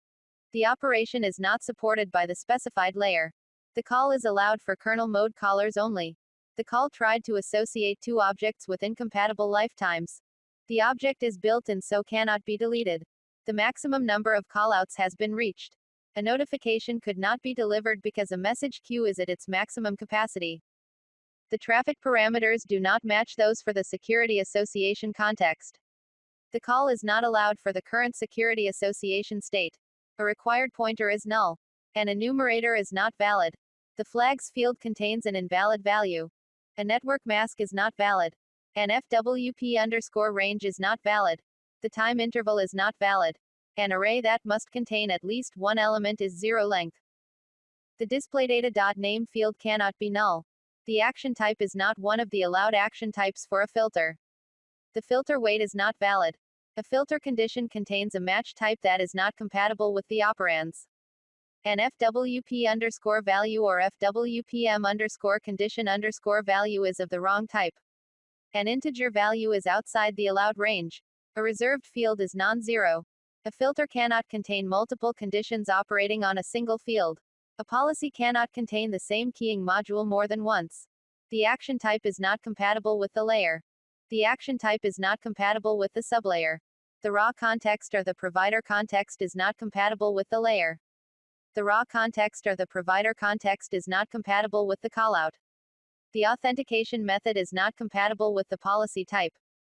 The operation is not supported by the specified layer. The call is allowed for kernel mode callers only. The call tried to associate two objects with incompatible lifetimes. The object is built-in so cannot be deleted. The maximum number of callouts has been reached. A notification could not be delivered because a message queue is at its maximum capacity. The traffic parameters do not match those for the security association context. The call is not allowed for the current security association state. A required pointer is null. An enumerator is not valid. The flags field contains an invalid value. A network mask is not valid. An FWP_range is not valid. The time interval is not valid. An array that must contain at least one element is 0 length. The displayData.name field cannot be null. The action type is not one of the allowed action types for a filter. The filter weight is not valid. A filter condition contains a match type that is not compatible with the operands. An FWP_value or FWPM_condition_value is of the wrong type. An integer value is outside the allowed range. A reserved field is non-zero. A filter cannot contain multiple conditions operating on a single field. A policy cannot contain the same keying module more than once. The action type is not compatible with the layer. The action type is not compatible with the sublayer. The raw context or the provider context is not compatible with the layer. The raw context or the provider context is not compatible with the callout. The authentication method is not compatible with the policy type.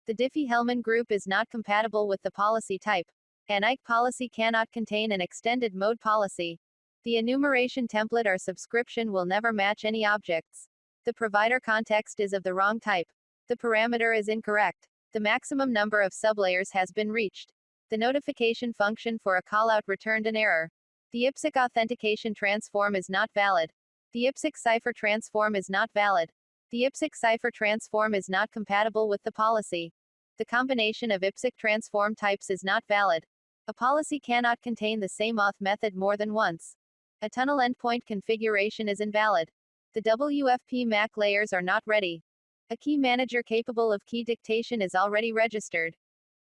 The Diffie-Hellman group is not compatible with the policy type. An IKE policy cannot contain an extended mode policy. The enumeration template or subscription will never match any objects. The provider context is of the wrong type. The parameter is incorrect. The maximum number of sublayers has been reached. The notification function for a callout returned an error. The IPsec authentication transform is not valid. The IPsec cipher transform is not valid. The IPsec cipher transform is not compatible with the policy. The combination of IPsec transform types is not valid. A policy cannot contain the same auth method more than once. A tunnel endpoint configuration is invalid. The WFP MAC layers are not ready. A key manager capable of key dictation is already registered.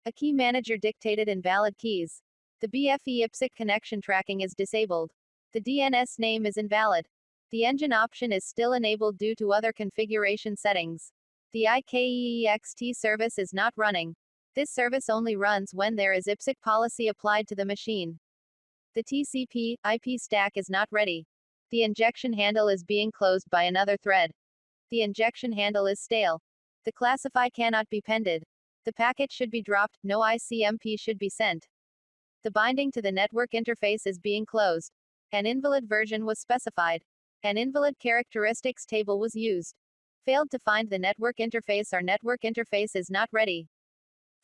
A key manager dictated invalid keys. The BFE IPsec connection tracking is disabled. The DNS name is invalid. The engine option is still enabled due to other configuration settings. The IKEEXT service is not running. This service only runs when there is IPsec policy applied to the machine. The TCP/IP stack is not ready. The injection handle is being closed by another thread. The injection handle is stale. The classify cannot be pended. The packet should be dropped, no ICMP should be sent. The binding to the network interface is being closed. An invalid version was specified. An invalid characteristics table was used. Failed to find the network interface or network interface is not ready.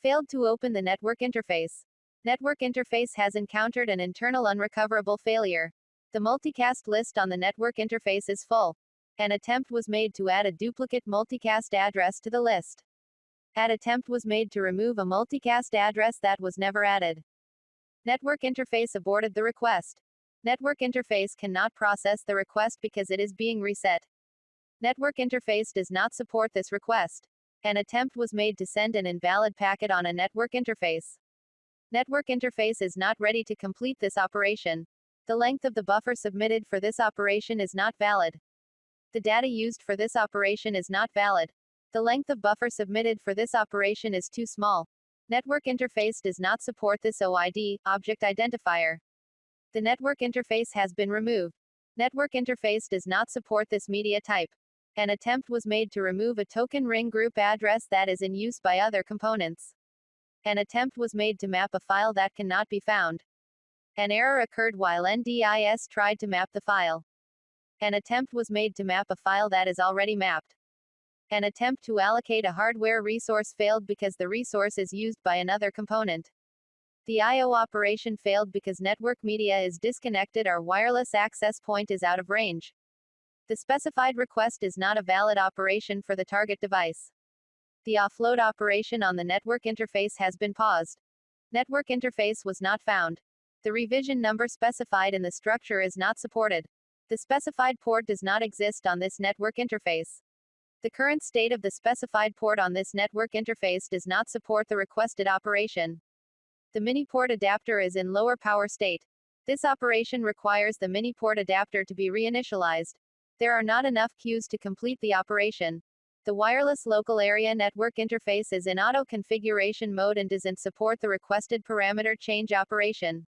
Failed to open the network interface. Network interface has encountered an internal unrecoverable failure. The multicast list on the network interface is full. An attempt was made to add a duplicate multicast address to the list. An attempt was made to remove a multicast address that was never added. Network interface aborted the request. Network interface cannot process the request because it is being reset. Network interface does not support this request. An attempt was made to send an invalid packet on a network interface. Network interface is not ready to complete this operation. The length of the buffer submitted for this operation is not valid. The data used for this operation is not valid. The length of buffer submitted for this operation is too small. Network interface does not support this OID, object identifier. The network interface has been removed. Network interface does not support this media type. An attempt was made to remove a token ring group address that is in use by other components. An attempt was made to map a file that cannot be found. An error occurred while NDIS tried to map the file. An attempt was made to map a file that is already mapped. An attempt to allocate a hardware resource failed because the resource is used by another component. The I/O operation failed because network media is disconnected or wireless access point is out of range. The specified request is not a valid operation for the target device. The offload operation on the network interface has been paused. Network interface was not found. The revision number specified in the structure is not supported. The specified port does not exist on this network interface. The current state of the specified port on this network interface does not support the requested operation. The mini port adapter is in lower power state. This operation requires the mini port adapter to be reinitialized. There are not enough queues to complete the operation. The wireless local area network interface is in auto configuration mode and doesn't support the requested parameter change operation.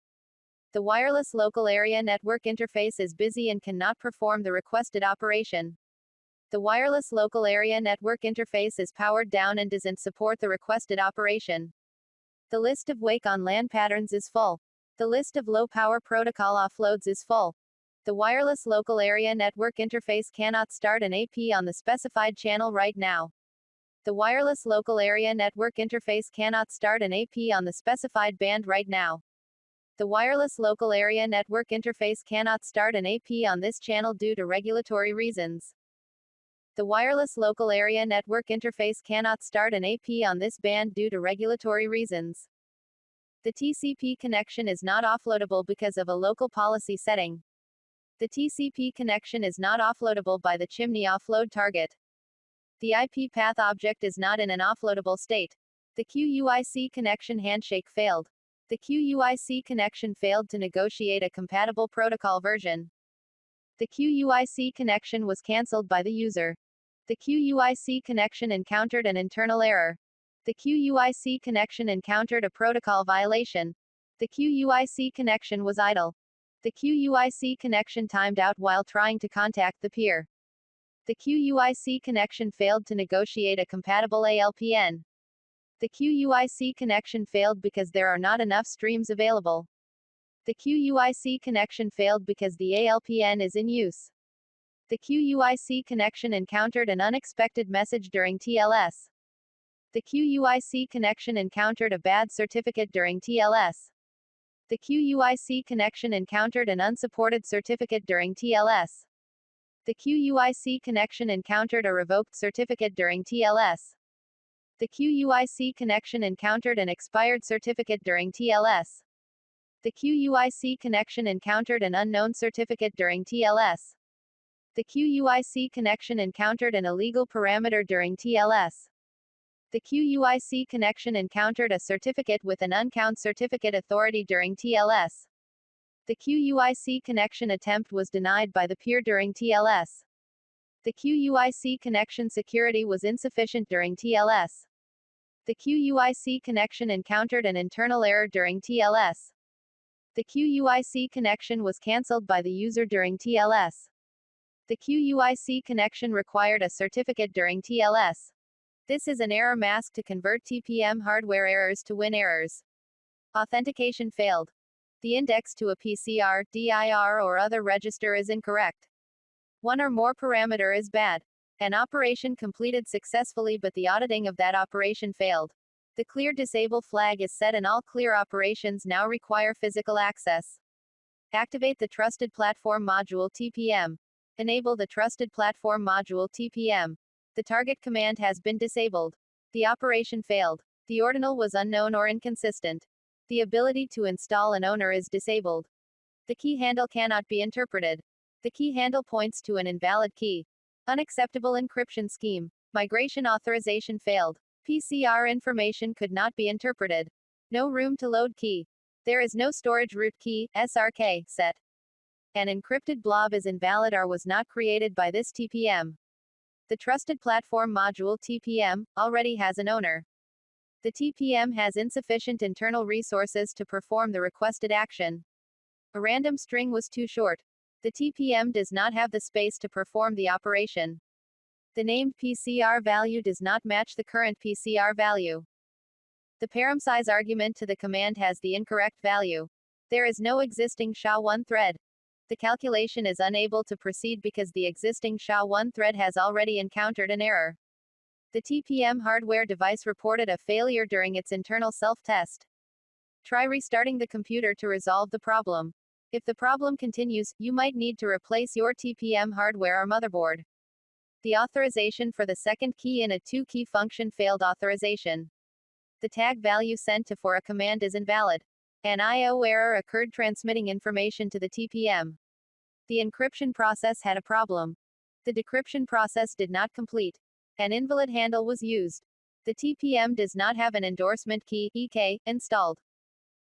The wireless local area network interface is busy and cannot perform the requested operation. The wireless local area network interface is powered down and doesn't support the requested operation. The list of wake on LAN patterns is full. The list of low power protocol offloads is full. The wireless local area network interface cannot start an AP on the specified channel right now. The wireless local area network interface cannot start an AP on the specified band right now. The wireless local area network interface cannot start an AP on this channel due to regulatory reasons. The wireless local area network interface cannot start an AP on this band due to regulatory reasons. The TCP connection is not offloadable because of a local policy setting. The TCP connection is not offloadable by the chimney offload target. The IP path object is not in an offloadable state. The QUIC connection handshake failed. The QUIC connection failed to negotiate a compatible protocol version. The QUIC connection was cancelled by the user. The QUIC connection encountered an internal error. The QUIC connection encountered a protocol violation. The QUIC connection was idle. The QUIC connection timed out while trying to contact the peer. The QUIC connection failed to negotiate a compatible ALPN. The QUIC connection failed because there are not enough streams available. The QUIC connection failed because the ALPN is in use. The QUIC connection encountered an unexpected message during TLS. The QUIC connection encountered a bad certificate during TLS. The QUIC connection encountered an unsupported certificate during TLS. The QUIC connection encountered a revoked certificate during TLS. The QUIC connection encountered an expired certificate during TLS. The QUIC connection encountered an unknown certificate during TLS. The QUIC connection encountered an illegal parameter during TLS. The QUIC connection encountered a certificate with an uncount certificate authority during TLS. The QUIC connection attempt was denied by the peer during TLS. The QUIC connection security was insufficient during TLS. The QUIC connection encountered an internal error during TLS. The QUIC connection was cancelled by the user during TLS. The QUIC connection required a certificate during TLS. This is an error mask to convert TPM hardware errors to WIN errors. Authentication failed. The index to a PCR, DIR or other register is incorrect. One or more parameter is bad. An operation completed successfully but the auditing of that operation failed. The clear disable flag is set and all clear operations now require physical access. Activate the Trusted Platform Module TPM. Enable the Trusted Platform Module TPM. The target command has been disabled. The operation failed. The ordinal was unknown or inconsistent. The ability to install an owner is disabled. The key handle cannot be interpreted. The key handle points to an invalid key. Unacceptable encryption scheme. Migration authorization failed. PCR information could not be interpreted. No room to load key. There is no storage root key, SRK, set. An encrypted blob is invalid or was not created by this TPM. The Trusted Platform Module TPM already has an owner. The TPM has insufficient internal resources to perform the requested action. A random string was too short. The TPM does not have the space to perform the operation. The named PCR value does not match the current PCR value. The param size argument to the command has the incorrect value. There is no existing SHA-1 thread. The calculation is unable to proceed because the existing SHA-1 thread has already encountered an error. The TPM hardware device reported a failure during its internal self-test. Try restarting the computer to resolve the problem. If the problem continues, you might need to replace your TPM hardware or motherboard. The authorization for the second key in a 2-key function failed authorization. The tag value sent to for a command is invalid. An I/O error occurred transmitting information to the TPM. The encryption process had a problem. The decryption process did not complete. An invalid handle was used. The TPM does not have an endorsement key, EK, installed.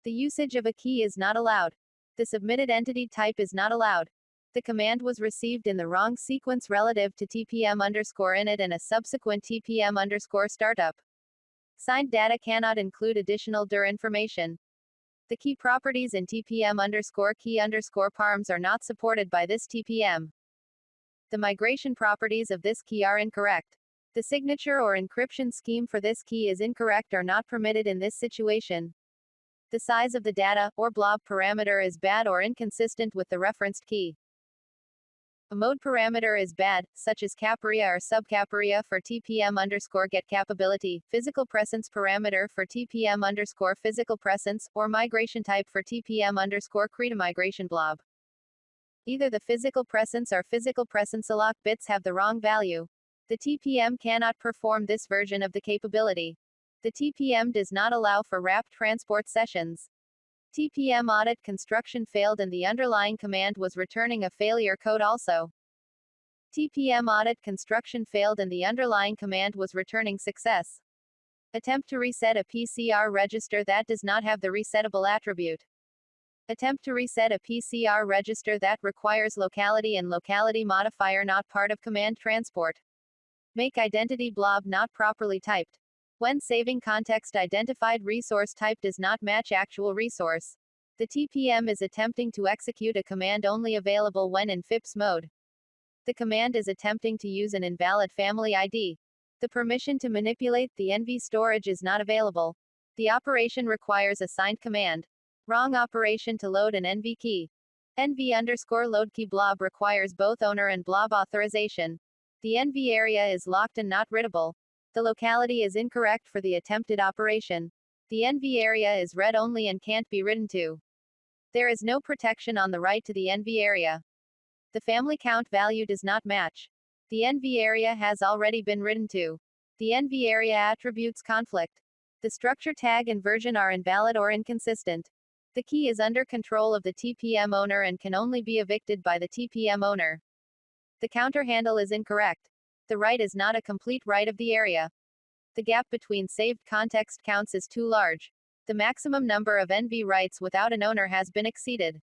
The usage of a key is not allowed. The submitted entity type is not allowed. The command was received in the wrong sequence relative to TPM_init and a subsequent TPM_startup. Signed data cannot include additional dir information. The key properties in TPM_key_params are not supported by this TPM. The migration properties of this key are incorrect. The signature or encryption scheme for this key is incorrect or not permitted in this situation. The size of the data, or blob parameter is bad or inconsistent with the referenced key. A mode parameter is bad, such as caparea or subcaparea for TPM_get capability, physical presence parameter for TPM_physical presence, or migration type for TPM_create migration blob. Either the physical presence or physical presence alloc bits have the wrong value. The TPM cannot perform this version of the capability. The TPM does not allow for wrapped transport sessions. TPM audit construction failed and the underlying command was returning a failure code also. TPM audit construction failed and the underlying command was returning success. Attempt to reset a PCR register that does not have the resettable attribute. Attempt to reset a PCR register that requires locality and locality modifier not part of command transport. Make identity blob not properly typed. When saving context, identified resource type does not match actual resource. The TPM is attempting to execute a command only available when in FIPS mode. The command is attempting to use an invalid family ID. The permission to manipulate the NV storage is not available. The operation requires a signed command. Wrong operation to load an NV key. NV_load key blob requires both owner and blob authorization. The NV area is locked and not readable. The locality is incorrect for the attempted operation. The NV area is read only and can't be written to. There is no protection on the write to the NV area. The family count value does not match. The NV area has already been written to. The NV area attributes conflict. The structure tag and version are invalid or inconsistent. The key is under control of the TPM owner and can only be evicted by the TPM owner. The counter handle is incorrect. The write is not a complete write of the area. The gap between saved context counts is too large. The maximum number of NV writes without an owner has been exceeded.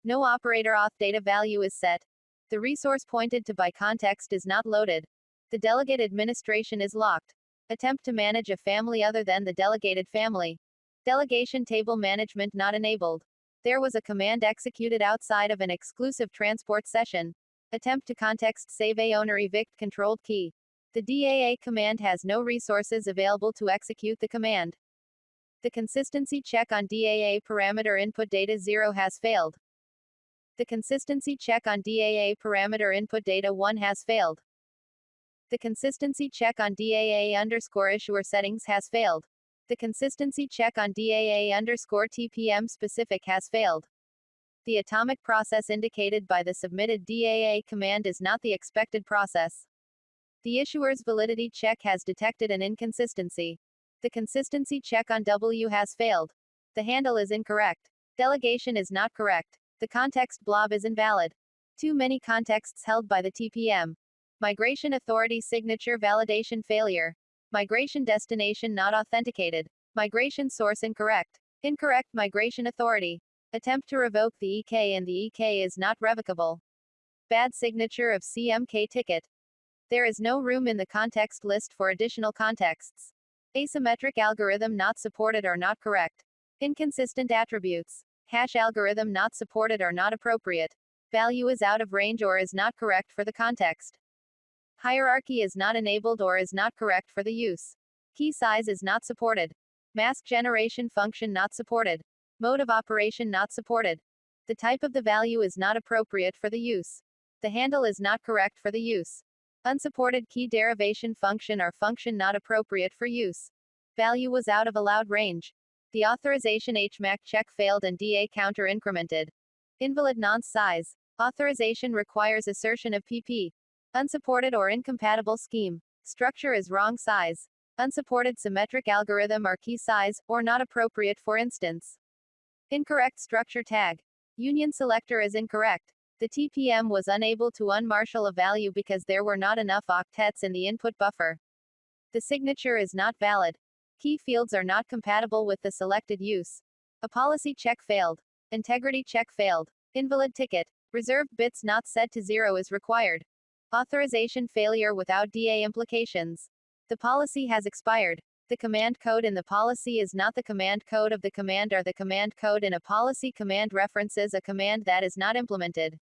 No operator auth data value is set. The resource pointed to by context is not loaded. The delegate administration is locked. Attempt to manage a family other than the delegated family. Delegation table management not enabled. There was a command executed outside of an exclusive transport session. Attempt to context save a owner evict controlled key. The DAA command has no resources available to execute the command. The consistency check on DAA parameter input data 0 has failed. The consistency check on DAA parameter input data 1 has failed. The consistency check on DAA_issuer settings has failed. The consistency check on DAA_TPM specific has failed. The atomic process indicated by the submitted DAA command is not the expected process. The issuer's validity check has detected an inconsistency. The consistency check on W has failed. The handle is incorrect. Delegation is not correct. The context blob is invalid. Too many contexts held by the TPM. Migration authority signature validation failure. Migration destination not authenticated. Migration source incorrect. Incorrect migration authority. Attempt to revoke the EK and the EK is not revocable. Bad signature of CMK ticket. There is no room in the context list for additional contexts. Asymmetric algorithm not supported or not correct. Inconsistent attributes. Hash algorithm not supported or not appropriate. Value is out of range or is not correct for the context. Hierarchy is not enabled or is not correct for the use. Key size is not supported. Mask generation function not supported. Mode of operation not supported. The type of the value is not appropriate for the use. The handle is not correct for the use. Unsupported key derivation function or function not appropriate for use. Value was out of allowed range. The authorization HMAC check failed and DA counter incremented. Invalid nonce size. Authorization requires assertion of PP. Unsupported or incompatible scheme. Structure is wrong size. Unsupported symmetric algorithm or key size, or not appropriate for instance. Incorrect structure tag. Union selector is incorrect. The TPM was unable to unmarshal a value because there were not enough octets in the input buffer. The signature is not valid. Key fields are not compatible with the selected use. A policy check failed. Integrity check failed. Invalid ticket. Reserved bits not set to 0 is required. Authorization failure without DA implications. The policy has expired. The command code in the policy is not the command code of the command or the command code in a policy. Command references a command that is not implemented.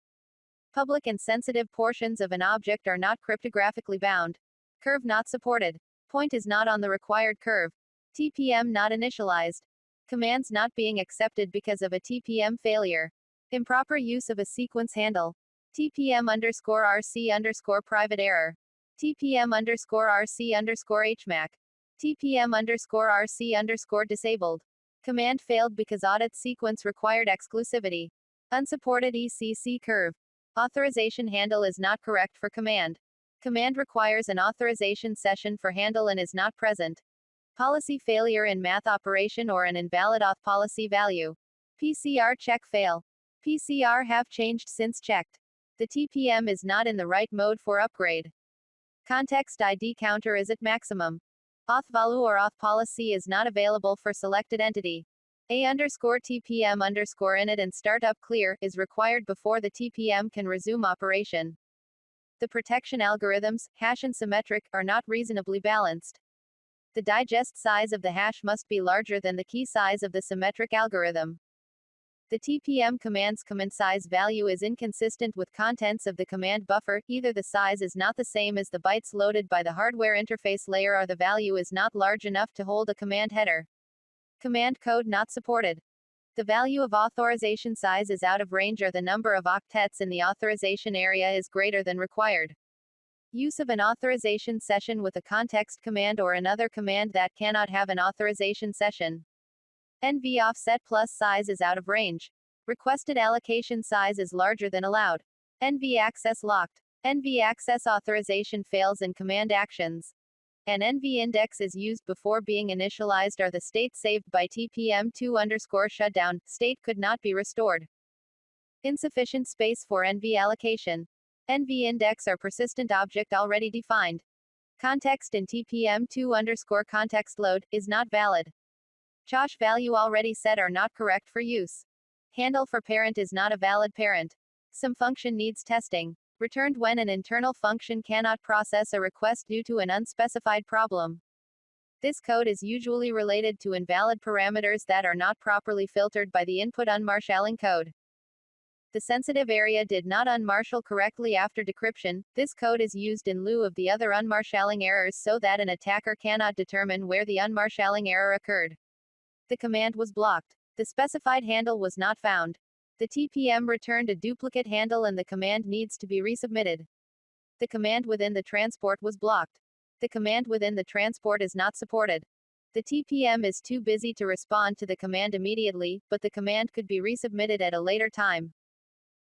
Public and sensitive portions of an object are not cryptographically bound. Curve not supported. Point is not on the required curve. TPM not initialized. Commands not being accepted because of a TPM failure. Improper use of a sequence handle. TPM_RC_ private error. TPM_RC_HMAC. TPM_RC_ disabled. Command failed because audit sequence required exclusivity. Unsupported ECC curve. Authorization handle is not correct for command. Command requires an authorization session for handle and is not present. Policy failure in math operation or an invalid auth policy value. PCR check fail. PCR have changed since checked. The TPM is not in the right mode for upgrade. Context ID counter is at maximum. Auth value or auth policy is not available for selected entity. A_TPM_init and startup clear is required before the TPM can resume operation. The protection algorithms, hash and symmetric, are not reasonably balanced. The digest size of the hash must be larger than the key size of the symmetric algorithm. The TPM command's command size value is inconsistent with contents of the command buffer. Either the size is not the same as the bytes loaded by the hardware interface layer or the value is not large enough to hold a command header. Command code not supported. The value of authorization size is out of range or the number of octets in the authorization area is greater than required. Use of an authorization session with a context command or another command that cannot have an authorization session. NV offset plus size is out of range. Requested allocation size is larger than allowed. NV access locked. NV access authorization fails in command actions. An NV index is used before being initialized or the state saved by TPM2_shutdown, state could not be restored. Insufficient space for NV allocation. NV index or persistent object already defined. Context in TPM2_context load is not valid. Chosh value already set are not correct for use. Handle for parent is not a valid parent. Some function needs testing. Returned when an internal function cannot process a request due to an unspecified problem. This code is usually related to invalid parameters that are not properly filtered by the input unmarshalling code. The sensitive area did not unmarshal correctly after decryption. This code is used in lieu of the other unmarshalling errors so that an attacker cannot determine where the unmarshalling error occurred. The command was blocked. The specified handle was not found. The TPM returned a duplicate handle and the command needs to be resubmitted. The command within the transport was blocked. The command within the transport is not supported. The TPM is too busy to respond to the command immediately, but the command could be resubmitted at a later time.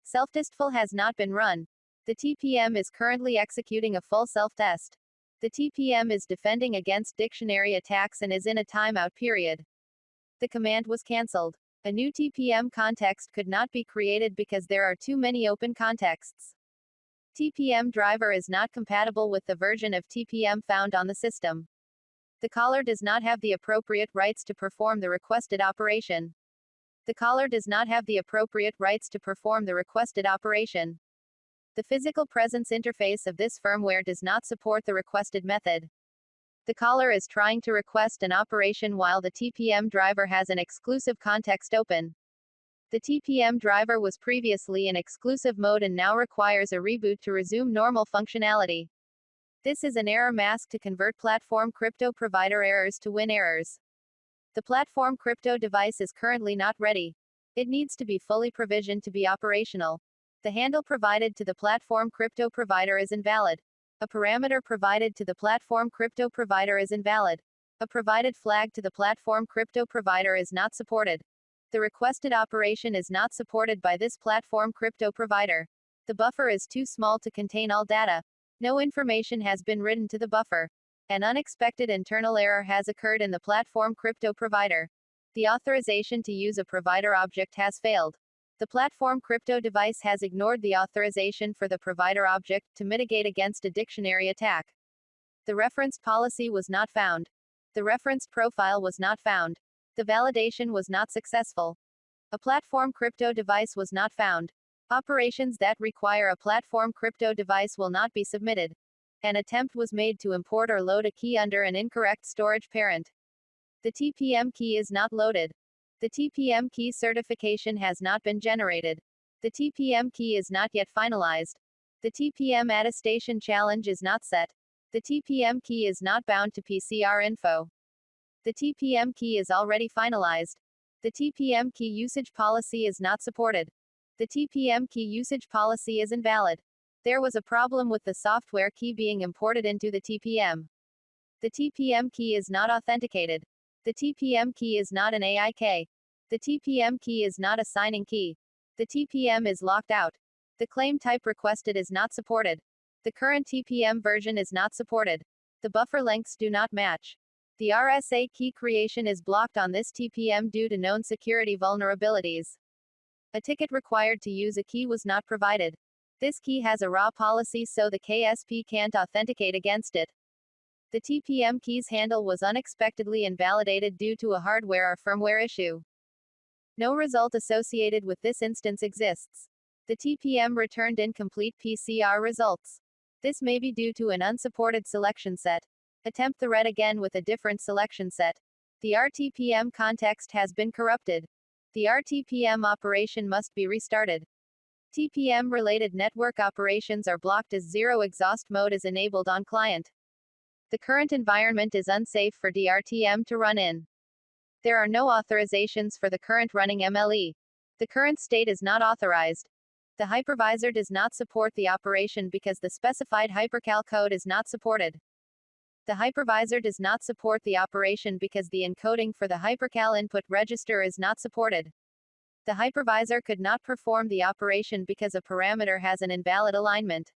Self-testful has not been run. The TPM is currently executing a full self-test. The TPM is defending against dictionary attacks and is in a timeout period. The command was cancelled. A new TPM context could not be created because there are too many open contexts. TPM driver is not compatible with the version of TPM found on the system. The caller does not have the appropriate rights to perform the requested operation. The caller does not have the appropriate rights to perform the requested operation. The physical presence interface of this firmware does not support the requested method. The caller is trying to request an operation while the TPM driver has an exclusive context open. The TPM driver was previously in exclusive mode and now requires a reboot to resume normal functionality. This is an error mask to convert platform crypto provider errors to win errors. The platform crypto device is currently not ready. It needs to be fully provisioned to be operational. The handle provided to the platform crypto provider is invalid. A parameter provided to the platform crypto provider is invalid. A provided flag to the platform crypto provider is not supported. The requested operation is not supported by this platform crypto provider. The buffer is too small to contain all data. No information has been written to the buffer. An unexpected internal error has occurred in the platform crypto provider. The authorization to use a provider object has failed. The platform crypto device has ignored the authorization for the provider object to mitigate against a dictionary attack. The reference policy was not found. The reference profile was not found. The validation was not successful. A platform crypto device was not found. Operations that require a platform crypto device will not be submitted. An attempt was made to import or load a key under an incorrect storage parent. The TPM key is not loaded. The TPM key certification has not been generated. The TPM key is not yet finalized. The TPM attestation challenge is not set. The TPM key is not bound to PCR info. The TPM key is already finalized. The TPM key usage policy is not supported. The TPM key usage policy is invalid. There was a problem with the software key being imported into the TPM. The TPM key is not authenticated. The TPM key is not an AIK. The TPM key is not a signing key. The TPM is locked out. The claim type requested is not supported. The current TPM version is not supported. The buffer lengths do not match. The RSA key creation is blocked on this TPM due to known security vulnerabilities. A ticket required to use a key was not provided. This key has a raw policy, so the KSP can't authenticate against it. The TPM key's handle was unexpectedly invalidated due to a hardware or firmware issue. No result associated with this instance exists. The TPM returned incomplete PCR results. This may be due to an unsupported selection set. Attempt the red again with a different selection set. The RTPM context has been corrupted. The RTPM operation must be restarted. TPM-related network operations are blocked as zero exhaust mode is enabled on client. The current environment is unsafe for DRTM to run in. There are no authorizations for the current running MLE. The current state is not authorized. The hypervisor does not support the operation because the specified hypercal code is not supported. The hypervisor does not support the operation because the encoding for the hypercal input register is not supported. The hypervisor could not perform the operation because a parameter has an invalid alignment.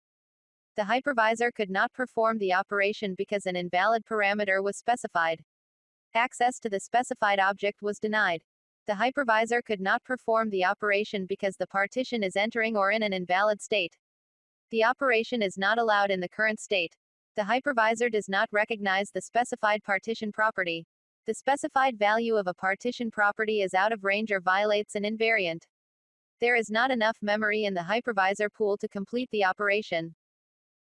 The hypervisor could not perform the operation because an invalid parameter was specified. Access to the specified object was denied. The hypervisor could not perform the operation because the partition is entering or in an invalid state. The operation is not allowed in the current state. The hypervisor does not recognize the specified partition property. The specified value of a partition property is out of range or violates an invariant. There is not enough memory in the hypervisor pool to complete the operation.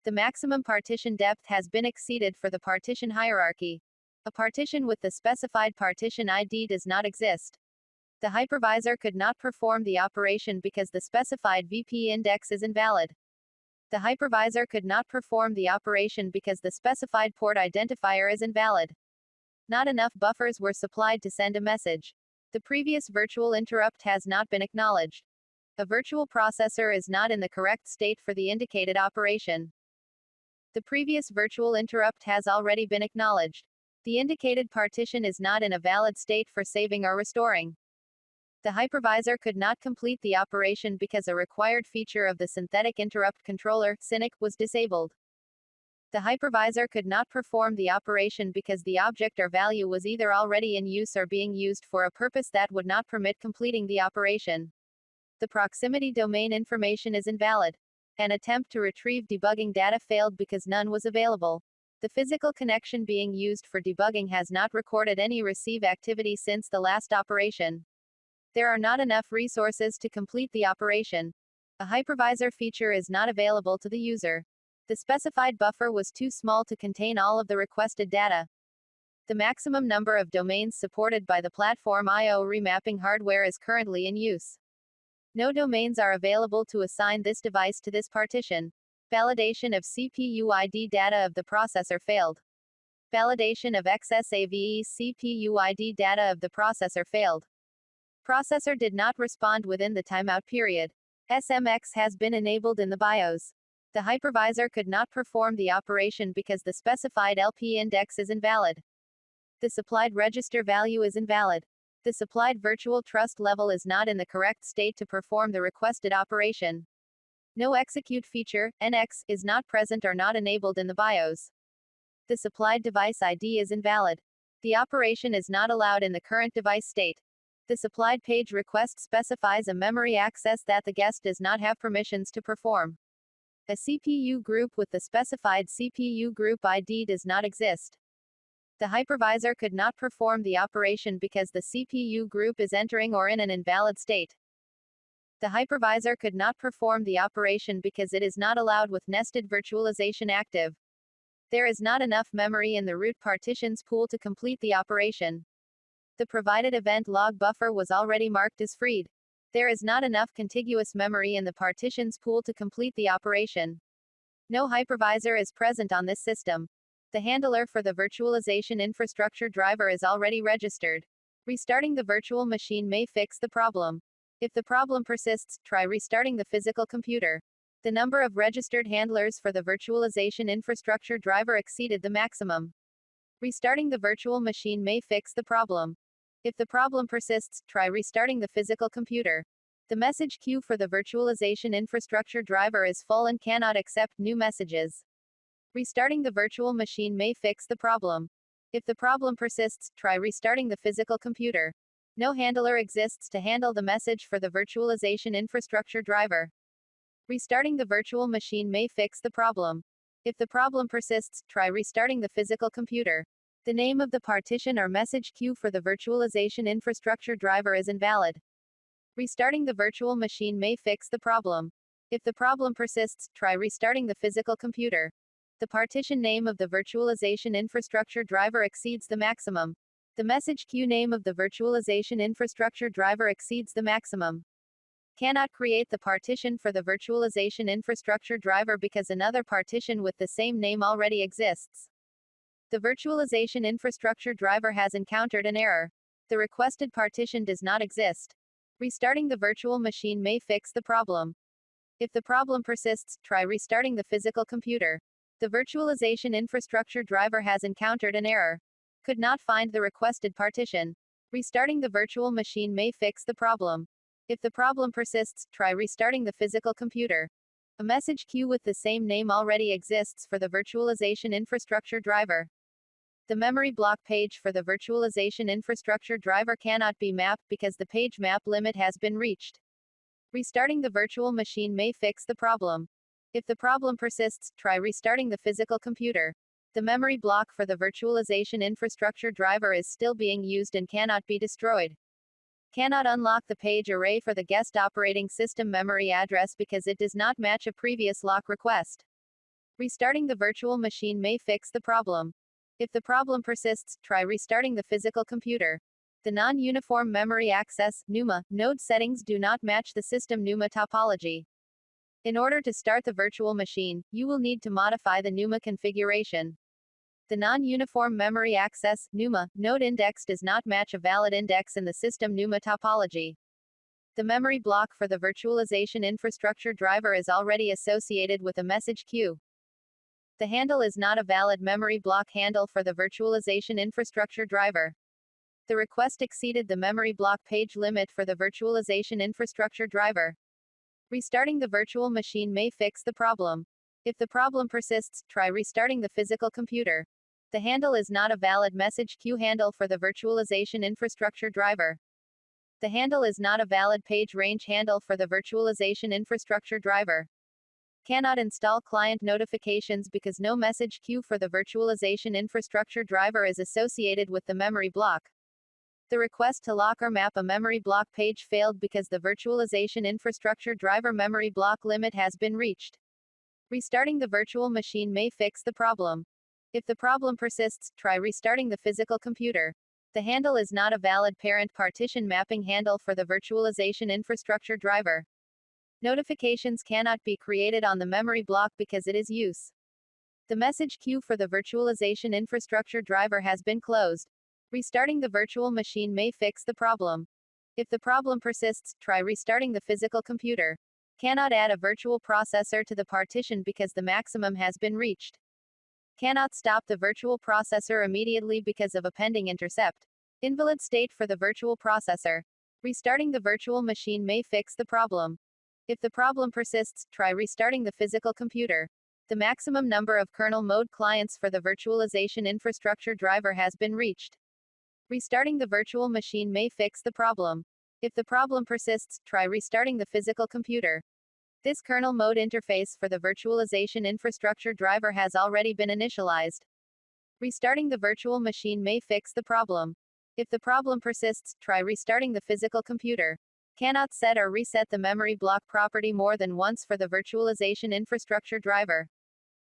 The maximum partition depth has been exceeded for the partition hierarchy. A partition with the specified partition ID does not exist. The hypervisor could not perform the operation because the specified VP index is invalid. The hypervisor could not perform the operation because the specified port identifier is invalid. Not enough buffers were supplied to send a message. The previous virtual interrupt has not been acknowledged. A virtual processor is not in the correct state for the indicated operation. The previous virtual interrupt has already been acknowledged. The indicated partition is not in a valid state for saving or restoring. The hypervisor could not complete the operation because a required feature of the synthetic interrupt controller, SYNC, was disabled. The hypervisor could not perform the operation because the object or value was either already in use or being used for a purpose that would not permit completing the operation. The proximity domain information is invalid. An attempt to retrieve debugging data failed because none was available. The physical connection being used for debugging has not recorded any receive activity since the last operation. There are not enough resources to complete the operation. A hypervisor feature is not available to the user. The specified buffer was too small to contain all of the requested data. The maximum number of domains supported by the platform I/O remapping hardware is currently in use. No domains are available to assign this device to this partition. Validation of CPU ID data of the processor failed. Validation of XSAVE CPU ID data of the processor failed. Processor did not respond within the timeout period. SMX has been enabled in the BIOS. The hypervisor could not perform the operation because the specified LP index is invalid. The supplied register value is invalid. The supplied virtual trust level is not in the correct state to perform the requested operation. No execute feature, NX, is not present or not enabled in the BIOS. The supplied device ID is invalid. The operation is not allowed in the current device state. The supplied page request specifies a memory access that the guest does not have permissions to perform. A CPU group with the specified CPU group ID does not exist. The hypervisor could not perform the operation because the CPU group is entering or in an invalid state. The hypervisor could not perform the operation because it is not allowed with nested virtualization active. There is not enough memory in the root partitions pool to complete the operation. The provided event log buffer was already marked as freed. There is not enough contiguous memory in the partitions pool to complete the operation. No hypervisor is present on this system. The handler for the virtualization infrastructure driver is already registered. Restarting the virtual machine may fix the problem. If the problem persists, try restarting the physical computer. The number of registered handlers for the virtualization infrastructure driver exceeded the maximum. Restarting the virtual machine may fix the problem. If the problem persists, try restarting the physical computer. The message queue for the virtualization infrastructure driver is full and cannot accept new messages. Restarting the virtual machine may fix the problem. If the problem persists, try restarting the physical computer. No handler exists to handle the message for the virtualization infrastructure driver. Restarting the virtual machine may fix the problem. If the problem persists, try restarting the physical computer. The name of the partition or message queue for the virtualization infrastructure driver is invalid. Restarting the virtual machine may fix the problem. If the problem persists, try restarting the physical computer. The partition name of the virtualization infrastructure driver exceeds the maximum. The message queue name of the virtualization infrastructure driver exceeds the maximum. Cannot create the partition for the virtualization infrastructure driver because another partition with the same name already exists. The virtualization infrastructure driver has encountered an error. The requested partition does not exist. Restarting the virtual machine may fix the problem. If the problem persists, try restarting the physical computer. The virtualization infrastructure driver has encountered an error. Could not find the requested partition. Restarting the virtual machine may fix the problem. If the problem persists, try restarting the physical computer. A message queue with the same name already exists for the virtualization infrastructure driver. The memory block page for the virtualization infrastructure driver cannot be mapped because the page map limit has been reached. Restarting the virtual machine may fix the problem. If the problem persists, try restarting the physical computer. The memory block for the virtualization infrastructure driver is still being used and cannot be destroyed. Cannot unlock the page array for the guest operating system memory address because it does not match a previous lock request. Restarting the virtual machine may fix the problem. If the problem persists, try restarting the physical computer. The non-uniform memory access (NUMA) node settings do not match the system NUMA topology. In order to start the virtual machine, you will need to modify the NUMA configuration. The non-uniform memory access (NUMA) node index does not match a valid index in the system NUMA topology. The memory block for the virtualization infrastructure driver is already associated with a message queue. The handle is not a valid memory block handle for the virtualization infrastructure driver. The request exceeded the memory block page limit for the virtualization infrastructure driver. Restarting the virtual machine may fix the problem. If the problem persists, try restarting the physical computer. The handle is not a valid message queue handle for the virtualization infrastructure driver. The handle is not a valid page range handle for the virtualization infrastructure driver. Cannot install client notifications because no message queue for the virtualization infrastructure driver is associated with the memory block. The request to lock or map a memory block page failed because the virtualization infrastructure driver memory block limit has been reached. Restarting the virtual machine may fix the problem. If the problem persists, try restarting the physical computer. The handle is not a valid parent partition mapping handle for the virtualization infrastructure driver. Notifications cannot be created on the memory block because it is use. The message queue for the virtualization infrastructure driver has been closed. Restarting the virtual machine may fix the problem. If the problem persists, try restarting the physical computer. Cannot add a virtual processor to the partition because the maximum has been reached. Cannot stop the virtual processor immediately because of a pending intercept. Invalid state for the virtual processor. Restarting the virtual machine may fix the problem. If the problem persists, try restarting the physical computer. The maximum number of kernel mode clients for the virtualization infrastructure driver has been reached. Restarting the virtual machine may fix the problem. If the problem persists, try restarting the physical computer. This kernel mode interface for the virtualization infrastructure driver has already been initialized. Restarting the virtual machine may fix the problem. If the problem persists, try restarting the physical computer. Cannot set or reset the memory block property more than once for the virtualization infrastructure driver.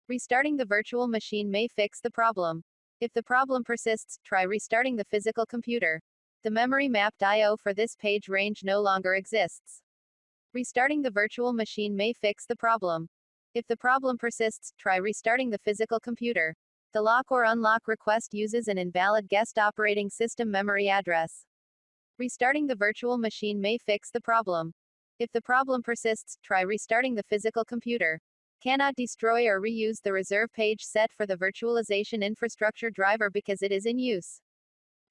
Restarting the virtual machine may fix the problem. If the problem persists, try restarting the physical computer. The memory mapped I/O for this page range no longer exists. Restarting the virtual machine may fix the problem. If the problem persists, try restarting the physical computer. The lock or unlock request uses an invalid guest operating system memory address. Restarting the virtual machine may fix the problem. If the problem persists, try restarting the physical computer. Cannot destroy or reuse the reserve page set for the virtualization infrastructure driver because it is in use.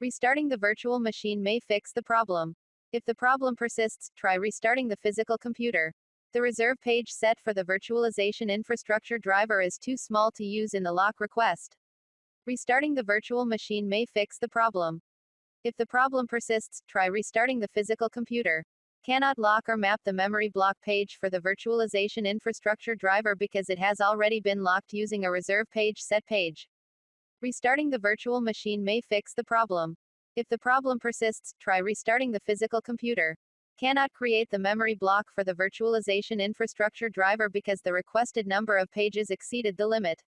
Restarting the virtual machine may fix the problem. If the problem persists, try restarting the physical computer. The reserve page set for the virtualization infrastructure driver is too small to use in the lock request. Restarting the virtual machine may fix the problem. If the problem persists, try restarting the physical computer. Cannot lock or map the memory block page for the virtualization infrastructure driver because it has already been locked using a reserve page set page. Restarting the virtual machine may fix the problem. If the problem persists, try restarting the physical computer. Cannot create the memory block for the virtualization infrastructure driver because the requested number of pages exceeded the limit.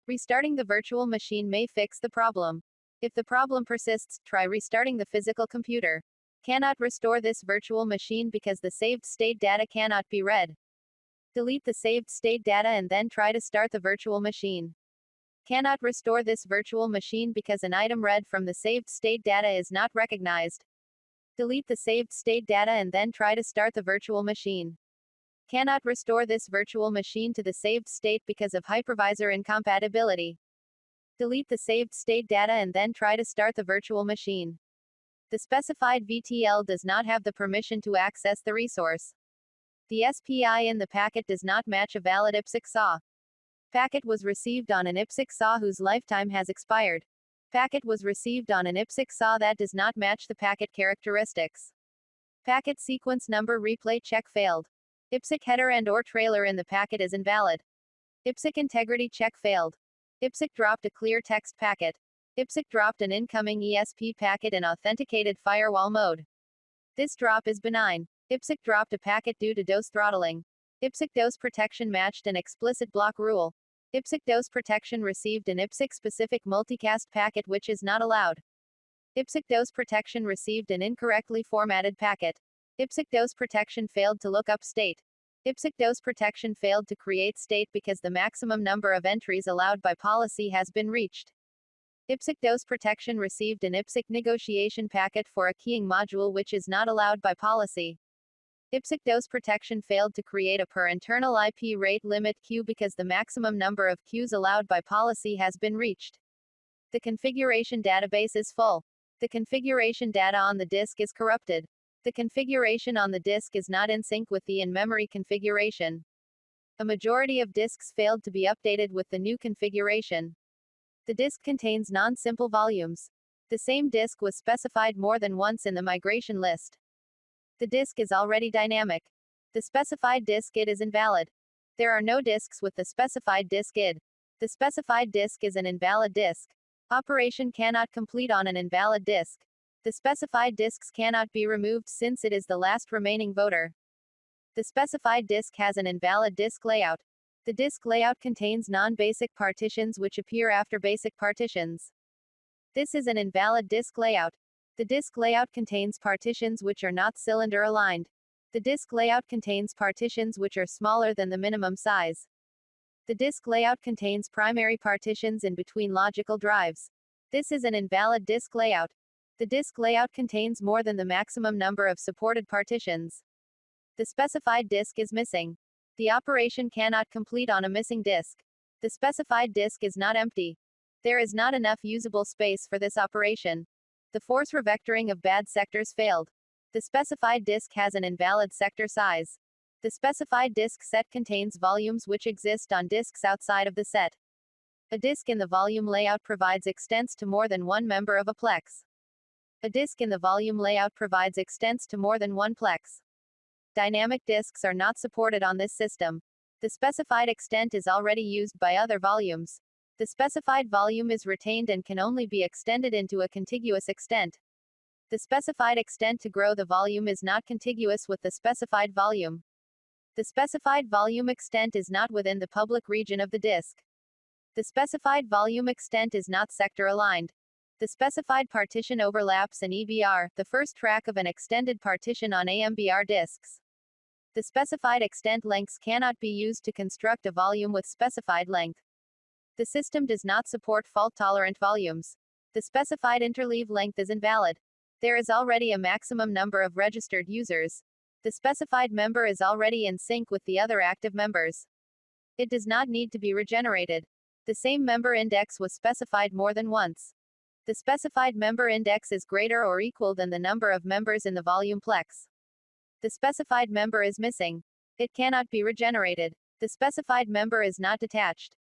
Restarting the virtual machine may fix the problem. If the problem persists, try restarting the physical computer. Cannot restore this virtual machine because the saved state data cannot be read. Delete the saved state data and then try to start the virtual machine. Cannot restore this virtual machine because an item read from the saved state data is not recognized. Delete the saved state data and then try to start the virtual machine. Cannot restore this virtual machine to the saved state because of hypervisor incompatibility. Delete the saved state data and then try to start the virtual machine. The specified VTL does not have the permission to access the resource. The SPI in the packet does not match a valid IPsec SAW. Packet was received on an IPsec SAW whose lifetime has expired. Packet was received on an IPsec SAW that does not match the packet characteristics. Packet sequence number replay check failed. IPsec header and/or trailer in the packet is invalid. IPsec integrity check failed. IPsec dropped a clear text packet. IPsec dropped an incoming ESP packet in authenticated firewall mode. This drop is benign. IPsec dropped a packet due to DOS throttling. IPsec DOS protection matched an explicit block rule. IPsec DOS protection received an IPsec-specific multicast packet which is not allowed. IPsec DOS protection received an incorrectly formatted packet. IPsec DOS protection failed to look up state. IPsec DOS protection failed to create state because the maximum number of entries allowed by policy has been reached. IPsec DOS protection received an IPsec negotiation packet for a keying module which is not allowed by policy. IPsec DOS protection failed to create a per internal IP rate limit queue because the maximum number of queues allowed by policy has been reached. The configuration database is full. The configuration data on the disk is corrupted. The configuration on the disk is not in sync with the in-memory configuration. A majority of disks failed to be updated with the new configuration. The disk contains non-simple volumes. The same disk was specified more than once in the migration list. The disk is already dynamic. The specified disk ID is invalid. There are no disks with the specified disk ID. The specified disk is an invalid disk. Operation cannot complete on an invalid disk. The specified disks cannot be removed since it is the last remaining voter. The specified disk has an invalid disk layout. The disk layout contains non-basic partitions which appear after basic partitions. This is an invalid disk layout. The disk layout contains partitions which are not cylinder aligned. The disk layout contains partitions which are smaller than the minimum size. The disk layout contains primary partitions in between logical drives. This is an invalid disk layout. The disk layout contains more than the maximum number of supported partitions. The specified disk is missing. The operation cannot complete on a missing disk. The specified disk is not empty. There is not enough usable space for this operation. The force revectoring of bad sectors failed. The specified disk has an invalid sector size. The specified disk set contains volumes which exist on disks outside of the set. A disk in the volume layout provides extents to more than one member of a plex. A disk in the volume layout provides extents to more than one plex. Dynamic disks are not supported on this system. The specified extent is already used by other volumes. The specified volume is retained and can only be extended into a contiguous extent. The specified extent to grow the volume is not contiguous with the specified volume. The specified volume extent is not within the public region of the disk. The specified volume extent is not sector aligned. The specified partition overlaps an EBR, the first track of an extended partition on AMBR disks. The specified extent lengths cannot be used to construct a volume with specified length. The system does not support fault-tolerant volumes. The specified interleave length is invalid. There is already a maximum number of registered users. The specified member is already in sync with the other active members. It does not need to be regenerated. The same member index was specified more than once. The specified member index is greater or equal than the number of members in the volume plex. The specified member is missing. It cannot be regenerated. The specified member is not detached.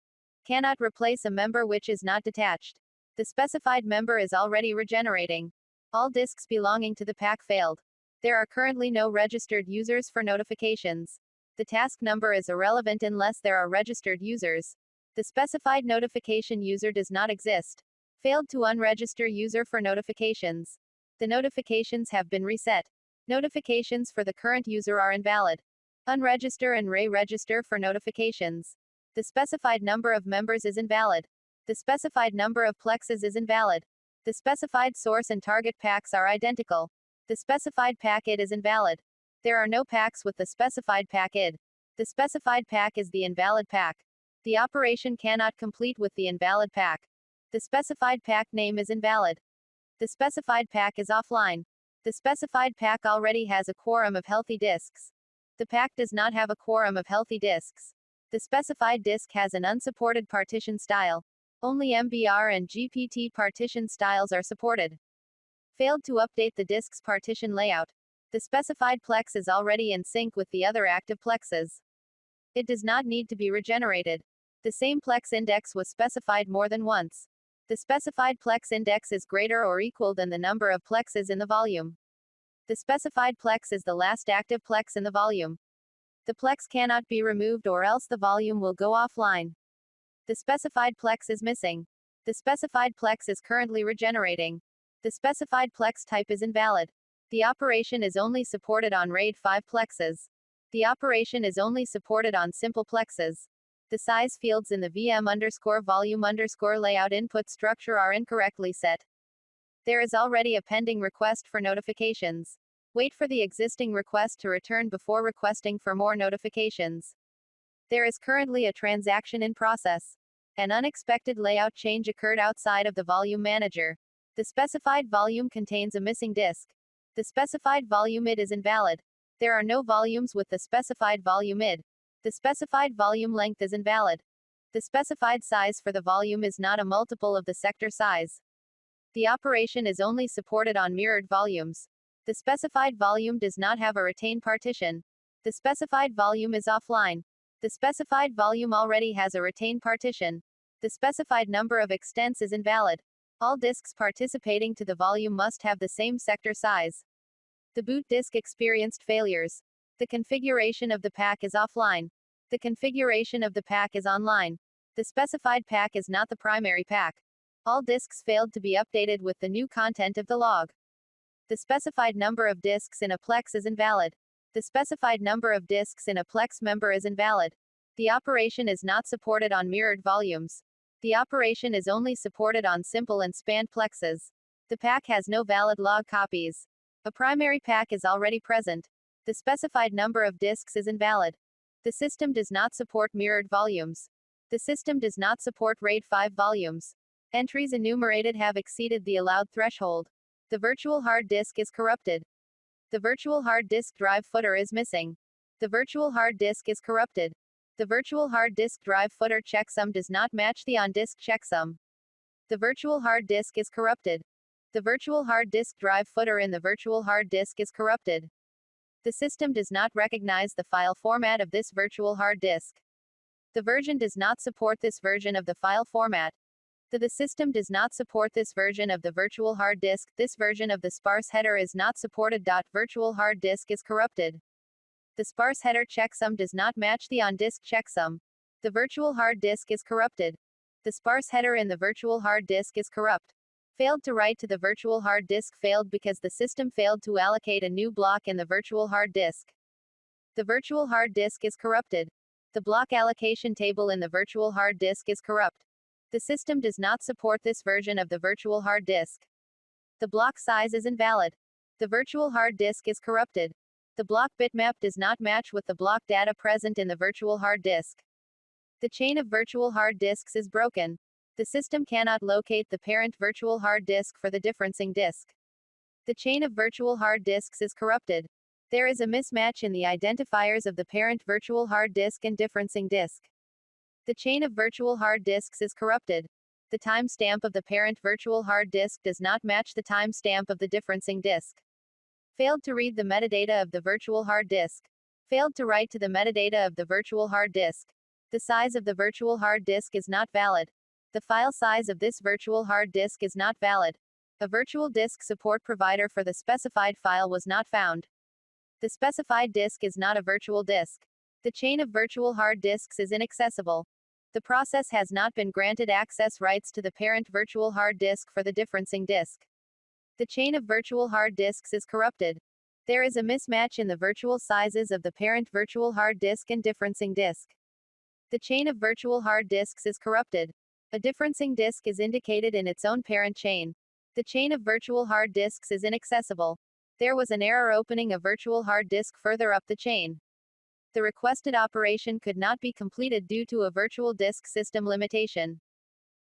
Cannot replace a member which is not detached. The specified member is already regenerating. All disks belonging to the pack failed. There are currently no registered users for notifications. The task number is irrelevant unless there are registered users. The specified notification user does not exist. Failed to unregister user for notifications. The notifications have been reset. Notifications for the current user are invalid. Unregister and re-register for notifications. The specified number of members is invalid. The specified number of plexes is invalid. The specified source and target packs are identical. The specified pack ID is invalid. There are no packs with the specified pack ID. The specified pack is the invalid pack. The operation cannot complete with the invalid pack. The specified pack name is invalid. The specified pack is offline. The specified pack already has a quorum of healthy disks. The pack does not have a quorum of healthy disks. The specified disk has an unsupported partition style. Only MBR and GPT partition styles are supported. Failed to update the disk's partition layout. The specified plex is already in sync with the other active plexes. It does not need to be regenerated. The same plex index was specified more than once. The specified plex index is greater or equal than the number of plexes in the volume. The specified plex is the last active plex in the volume. The plex cannot be removed or else the volume will go offline. The specified plex is missing. The specified plex is currently regenerating. The specified plex type is invalid. The operation is only supported on RAID 5 plexes. The operation is only supported on simple plexes. The size fields in the VM_volume_layout input structure are incorrectly set. There is already a pending request for notifications. Wait for the existing request to return before requesting for more notifications. There is currently a transaction in process. An unexpected layout change occurred outside of the volume manager. The specified volume contains a missing disk. The specified volume ID is invalid. There are no volumes with the specified volume ID. The specified volume length is invalid. The specified size for the volume is not a multiple of the sector size. The operation is only supported on mirrored volumes. The specified volume does not have a retain partition. The specified volume is offline. The specified volume already has a retain partition. The specified number of extents is invalid. All disks participating to the volume must have the same sector size. The boot disk experienced failures. The configuration of the pack is offline. The configuration of the pack is online. The specified pack is not the primary pack. All disks failed to be updated with the new content of the log. The specified number of disks in a plex is invalid. The specified number of disks in a plex member is invalid. The operation is not supported on mirrored volumes. The operation is only supported on simple and spanned plexes. The pack has no valid log copies. A primary pack is already present. The specified number of disks is invalid. The system does not support mirrored volumes. The system does not support RAID 5 volumes. Entries enumerated have exceeded the allowed threshold. The virtual hard disk is corrupted. The virtual hard disk drive footer is missing. The virtual hard disk is corrupted. The virtual hard disk drive footer checksum does not match the on-disk checksum. The virtual hard disk is corrupted. The virtual hard disk drive footer in the virtual hard disk is corrupted. The system does not recognize the file format of this virtual hard disk. The version does not support this version of the file format. The system does not support this version of the virtual hard disk. This version of the sparse header is not supported. Virtual hard disk is corrupted. The sparse header checksum does not match the on-disk checksum. The virtual hard disk is corrupted. The sparse header in the virtual hard disk is corrupt. Failed to write to the virtual hard disk. Failed because the system failed to allocate a new block in the virtual hard disk. The virtual hard disk is corrupted. The block allocation table in the virtual hard disk is corrupt. The system does not support this version of the virtual hard disk. The block size is invalid. The virtual hard disk is corrupted. The block bitmap does not match with the block data present in the virtual hard disk. The chain of virtual hard disks is broken. The system cannot locate the parent virtual hard disk for the differencing disk. The chain of virtual hard disks is corrupted. There is a mismatch in the identifiers of the parent virtual hard disk and differencing disk. The chain of virtual hard disks is corrupted. The timestamp of the parent virtual hard disk does not match the timestamp of the differencing disk. Failed to read the metadata of the virtual hard disk. Failed to write to the metadata of the virtual hard disk. The size of the virtual hard disk is not valid. The file size of this virtual hard disk is not valid. A virtual disk support provider for the specified file was not found. The specified disk is not a virtual disk. The chain of virtual hard disks is inaccessible. The process has not been granted access rights to the parent virtual hard disk for the differencing disk. The chain of virtual hard disks is corrupted. There is a mismatch in the virtual sizes of the parent virtual hard disk and differencing disk. The chain of virtual hard disks is corrupted. A differencing disk is indicated in its own parent chain. The chain of virtual hard disks is inaccessible. There was an error opening a virtual hard disk further up the chain. The requested operation could not be completed due to a virtual disk system limitation.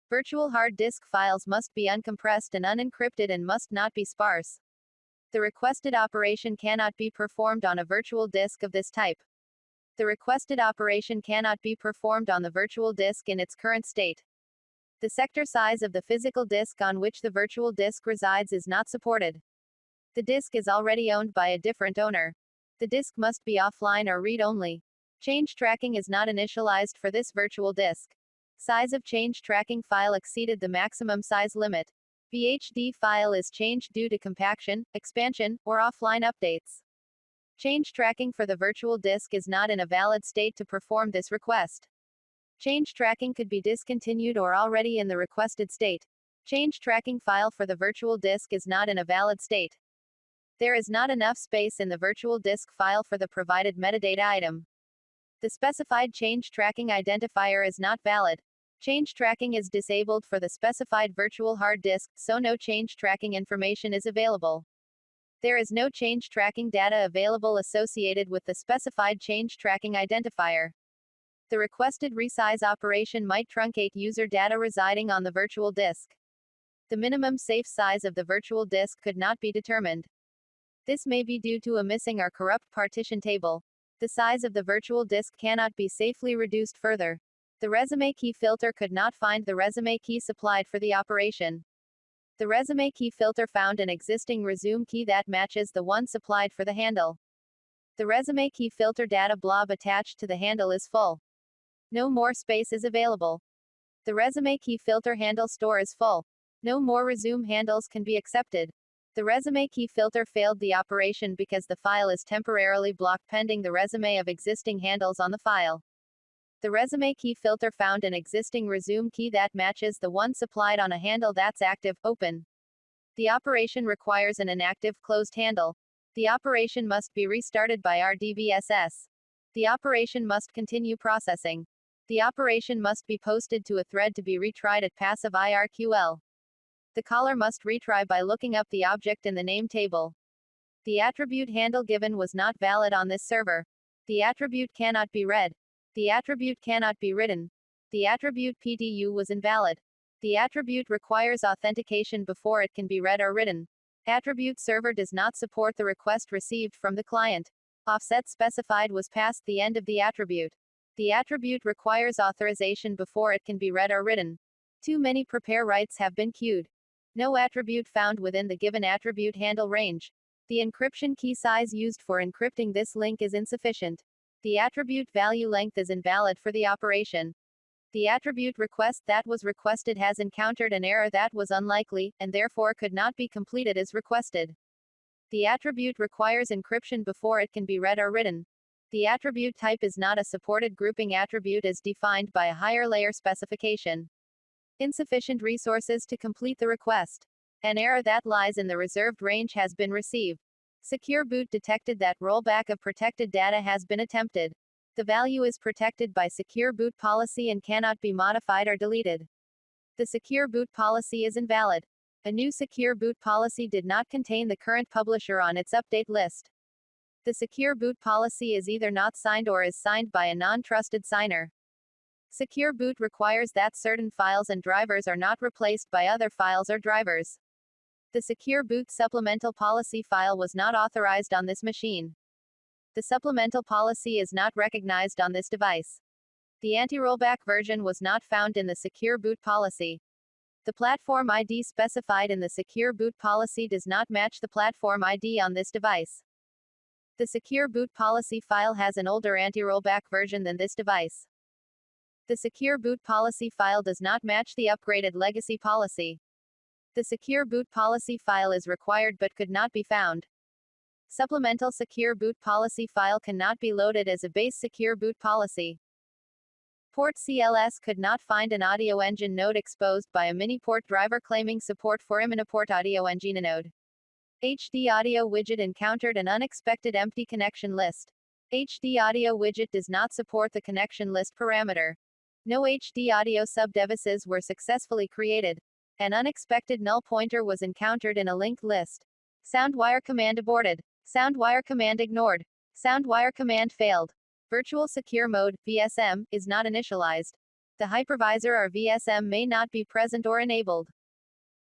Virtual hard disk files must be uncompressed and unencrypted and must not be sparse. The requested operation cannot be performed on a virtual disk of this type. The requested operation cannot be performed on the virtual disk in its current state. The sector size of the physical disk on which the virtual disk resides is not supported. The disk is already owned by a different owner. The disk must be offline or read-only. Change tracking is not initialized for this virtual disk. Size of change tracking file exceeded the maximum size limit. VHD file is changed due to compaction, expansion, or offline updates. Change tracking for the virtual disk is not in a valid state to perform this request. Change tracking could be discontinued or already in the requested state. Change tracking file for the virtual disk is not in a valid state. There is not enough space in the virtual disk file for the provided metadata item. The specified change tracking identifier is not valid. Change tracking is disabled for the specified virtual hard disk, so no change tracking information is available. There is no change tracking data available associated with the specified change tracking identifier. The requested resize operation might truncate user data residing on the virtual disk. The minimum safe size of the virtual disk could not be determined. This may be due to a missing or corrupt partition table. The size of the virtual disk cannot be safely reduced further. The resume key filter could not find the resume key supplied for the operation. The resume key filter found an existing resume key that matches the one supplied for the handle. The resume key filter data blob attached to the handle is full. No more space is available. The resume key filter handle store is full. No more resume handles can be accepted. The resume key filter failed the operation because the file is temporarily blocked pending the resume of existing handles on the file. The resume key filter found an existing resume key that matches the one supplied on a handle that's active, open. The operation requires an inactive closed handle. The operation must be restarted by RDBSS. The operation must continue processing. The operation must be posted to a thread to be retried at passive IRQL. The caller must retry by looking up the object in the name table. The attribute handle given was not valid on this server. The attribute cannot be read. The attribute cannot be written. The attribute PDU was invalid. The attribute requires authentication before it can be read or written. Attribute server does not support the request received from the client. Offset specified was past the end of the attribute. The attribute requires authorization before it can be read or written. Too many prepare writes have been queued. No attribute found within the given attribute handle range. The encryption key size used for encrypting this link is insufficient. The attribute value length is invalid for the operation. The attribute request that was requested has encountered an error that was unlikely, and therefore could not be completed as requested. The attribute requires encryption before it can be read or written. The attribute type is not a supported grouping attribute as defined by a higher layer specification. Insufficient resources to complete the request. An error that lies in the reserved range has been received. Secure boot detected that rollback of protected data has been attempted. The value is protected by secure boot policy and cannot be modified or deleted. The secure boot policy is invalid. A new secure boot policy did not contain the current publisher on its update list. The secure boot policy is either not signed or is signed by a non-trusted signer. Secure boot requires that certain files and drivers are not replaced by other files or drivers. The secure boot supplemental policy file was not authorized on this machine. The supplemental policy is not recognized on this device. The anti-rollback version was not found in the secure boot policy. The platform ID specified in the secure boot policy does not match the platform ID on this device. The secure boot policy file has an older anti-rollback version than this device. The secure boot policy file does not match the upgraded legacy policy. The secure boot policy file is required but could not be found. Supplemental secure boot policy file cannot be loaded as a base secure boot policy. Port CLS could not find an audio engine node exposed by a mini port driver claiming support for Iminoport audio engine node. HD audio widget encountered an unexpected empty connection list. HD audio widget does not support the connection list parameter. No HD audio subdevices were successfully created. An unexpected null pointer was encountered in a linked list. Soundwire command aborted. Soundwire command ignored. Soundwire command failed. Virtual Secure Mode, VSM, is not initialized. The hypervisor or VSM may not be present or enabled.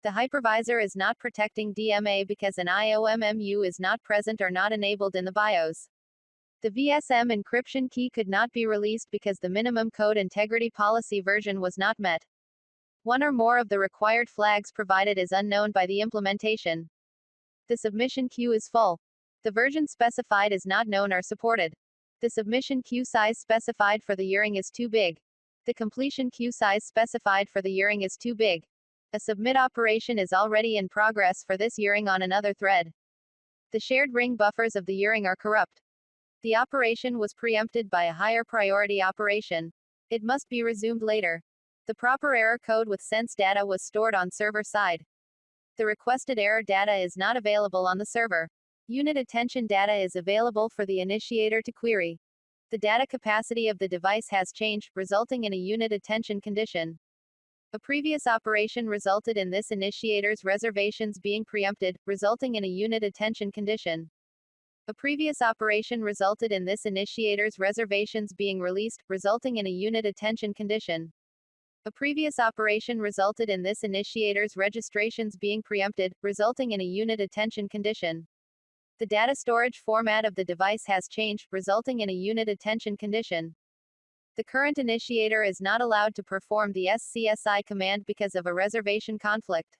The hypervisor is not protecting DMA because an IOMMU is not present or not enabled in the BIOS. The VSM encryption key could not be released because the minimum code integrity policy version was not met. One or more of the required flags provided is unknown by the implementation. The submission queue is full. The version specified is not known or supported. The submission queue size specified for the earring is too big. The completion queue size specified for the earring is too big. A submit operation is already in progress for this earring on another thread. The shared ring buffers of the earring are corrupt. The operation was preempted by a higher priority operation. It must be resumed later. The proper error code with sense data was stored on server side. The requested error data is not available on the server. Unit attention data is available for the initiator to query. The data capacity of the device has changed, resulting in a unit attention condition. A previous operation resulted in this initiator's reservations being preempted, resulting in a unit attention condition. A previous operation resulted in this initiator's reservations being released, resulting in a unit attention condition. A previous operation resulted in this initiator's registrations being preempted, resulting in a unit attention condition. The data storage format of the device has changed, resulting in a unit attention condition. The current initiator is not allowed to perform the SCSI command because of a reservation conflict.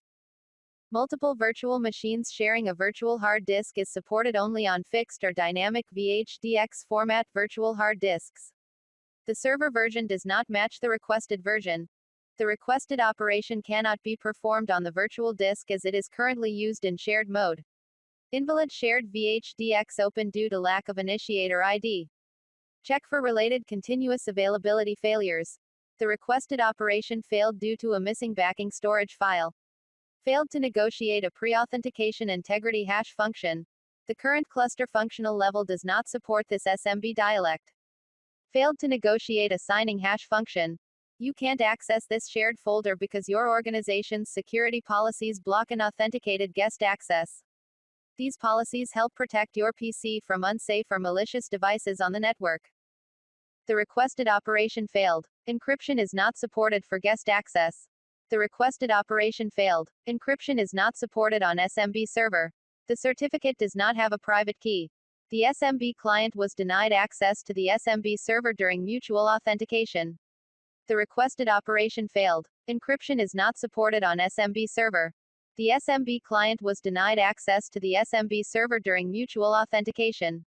Multiple virtual machines sharing a virtual hard disk is supported only on fixed or dynamic VHDX format virtual hard disks. The server version does not match the requested version. The requested operation cannot be performed on the virtual disk as it is currently used in shared mode. Invalid shared VHDX open due to lack of initiator ID. Check for related continuous availability failures. The requested operation failed due to a missing backing storage file. Failed to negotiate a pre-authentication integrity hash function. The current cluster functional level does not support this SMB dialect. Failed to negotiate a signing hash function. You can't access this shared folder because your organization's security policies block an authenticated guest access. These policies help protect your PC from unsafe or malicious devices on the network. The requested operation failed. Encryption is not supported for guest access. The requested operation failed. Encryption is not supported on SMB server. The certificate does not have a private key. The SMB client was denied access to the SMB server during mutual authentication. The requested operation failed. Encryption is not supported on SMB server. The SMB client was denied access to the SMB server during mutual authentication.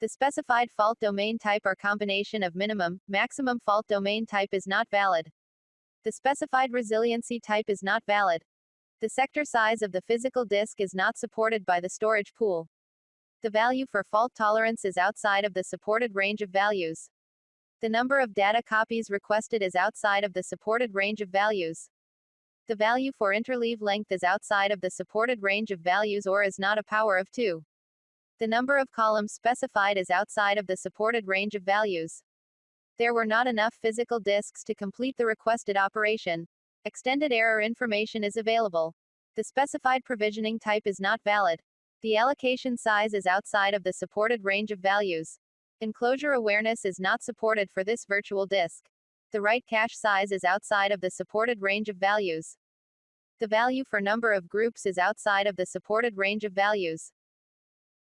The specified fault domain type or combination of minimum, maximum fault domain type is not valid. The specified resiliency type is not valid. The sector size of the physical disk is not supported by the storage pool. The value for fault tolerance is outside of the supported range of values. The number of data copies requested is outside of the supported range of values. The value for interleave length is outside of the supported range of values or is not a power of 2. The number of columns specified is outside of the supported range of values. There were not enough physical disks to complete the requested operation. Extended error information is available. The specified provisioning type is not valid. The allocation size is outside of the supported range of values. Enclosure awareness is not supported for this virtual disk. The write cache size is outside of the supported range of values. The value for number of groups is outside of the supported range of values.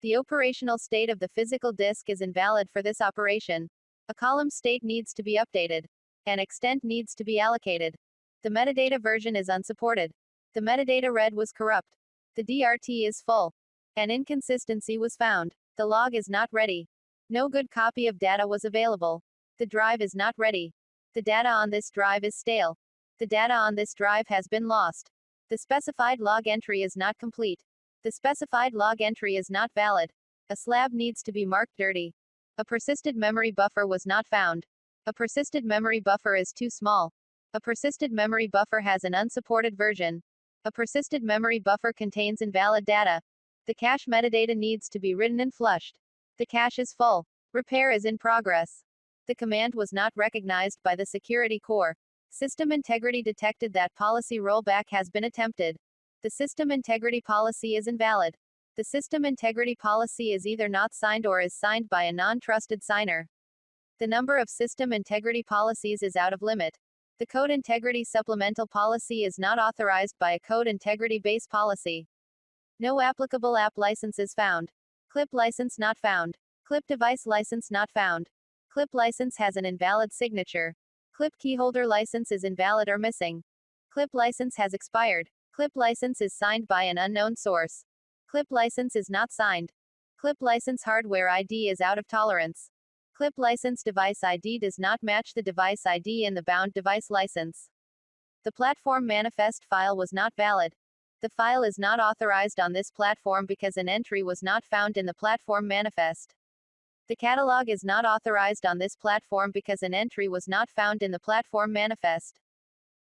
The operational state of the physical disk is invalid for this operation. A column state needs to be updated. An extent needs to be allocated. The metadata version is unsupported. The metadata read was corrupt. The DRT is full. An inconsistency was found. The log is not ready. No good copy of data was available. The drive is not ready. The data on this drive is stale. The data on this drive has been lost. The specified log entry is not complete. The specified log entry is not valid. A slab needs to be marked dirty. A persisted memory buffer was not found. A persisted memory buffer is too small. A persisted memory buffer has an unsupported version. A persisted memory buffer contains invalid data. The cache metadata needs to be written and flushed. The cache is full. Repair is in progress. The command was not recognized by the security core. System integrity detected that policy rollback has been attempted. The system integrity policy is invalid. The system integrity policy is either not signed or is signed by a non-trusted signer. The number of system integrity policies is out of limit. The code integrity supplemental policy is not authorized by a code integrity base policy. No applicable app licenses found. Clip license not found. Clip device license not found. Clip license has an invalid signature. Clip keyholder license is invalid or missing. Clip license has expired. Clip license is signed by an unknown source. Clip license is not signed. Clip license hardware ID is out of tolerance. Clip license device ID does not match the device ID in the bound device license. The platform manifest file was not valid. The file is not authorized on this platform because an entry was not found in the platform manifest. The catalog is not authorized on this platform because an entry was not found in the platform manifest.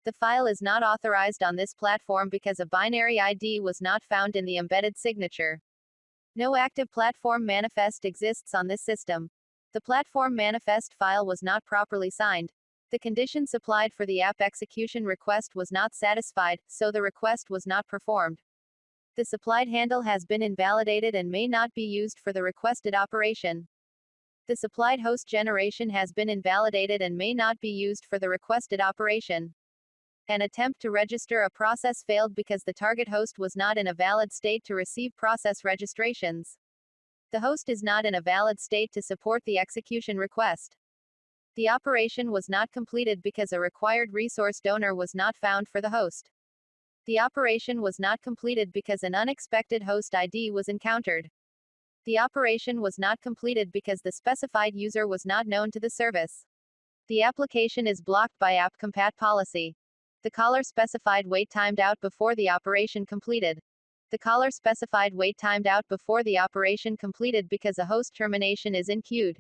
The file is not authorized on this platform because a binary ID was not found in the embedded signature. No active platform manifest exists on this system. The platform manifest file was not properly signed. The condition supplied for the app execution request was not satisfied, so the request was not performed. The supplied handle has been invalidated and may not be used for the requested operation. The supplied host generation has been invalidated and may not be used for the requested operation. An attempt to register a process failed because the target host was not in a valid state to receive process registrations. The host is not in a valid state to support the execution request. The operation was not completed because a required resource donor was not found for the host. The operation was not completed because an unexpected host ID was encountered. The operation was not completed because the specified user was not known to the service. The application is blocked by app compat policy. The caller specified wait timed out before the operation completed. The caller specified wait timed out before the operation completed because a host termination is in queued.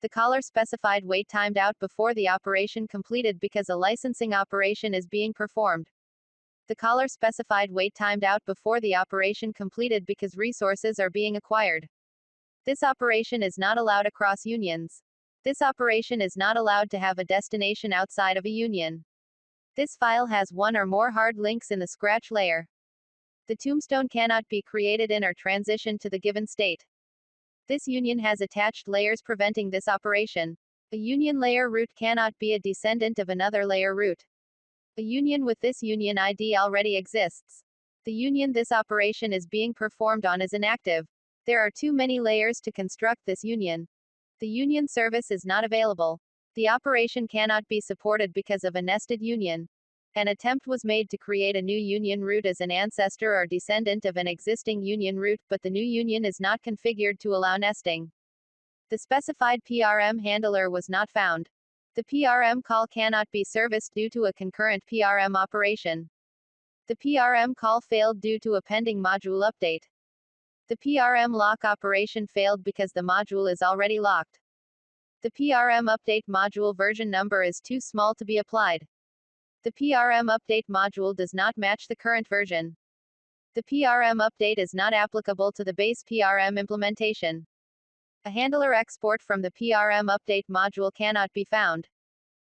The caller specified wait timed out before the operation completed because a licensing operation is being performed. The caller specified wait timed out before the operation completed because resources are being acquired. This operation is not allowed across unions. This operation is not allowed to have a destination outside of a union. This file has one or more hard links in the scratch layer. The tombstone cannot be created in or transitioned to the given state. This union has attached layers preventing this operation. A union layer root cannot be a descendant of another layer root. A union with this union ID already exists. The union this operation is being performed on is inactive. There are too many layers to construct this union. The union service is not available. The operation cannot be supported because of a nested union. An attempt was made to create a new union root as an ancestor or descendant of an existing union root, but the new union is not configured to allow nesting. The specified PRM handler was not found. The PRM call cannot be serviced due to a concurrent PRM operation. The PRM call failed due to a pending module update. The PRM lock operation failed because the module is already locked. The PRM update module version number is too small to be applied. The PRM update module does not match the current version. The PRM update is not applicable to the base PRM implementation. A handler export from the PRM update module cannot be found.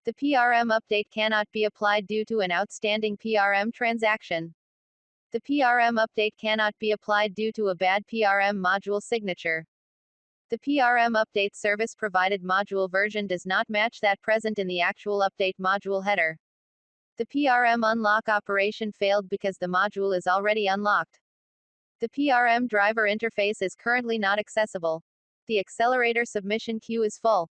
The PRM update cannot be applied due to an outstanding PRM transaction. The PRM update cannot be applied due to a bad PRM module signature. The PRM update service provided module version does not match that present in the actual update module header. The PRM unlock operation failed because the module is already unlocked. The PRM driver interface is currently not accessible. The accelerator submission queue is full.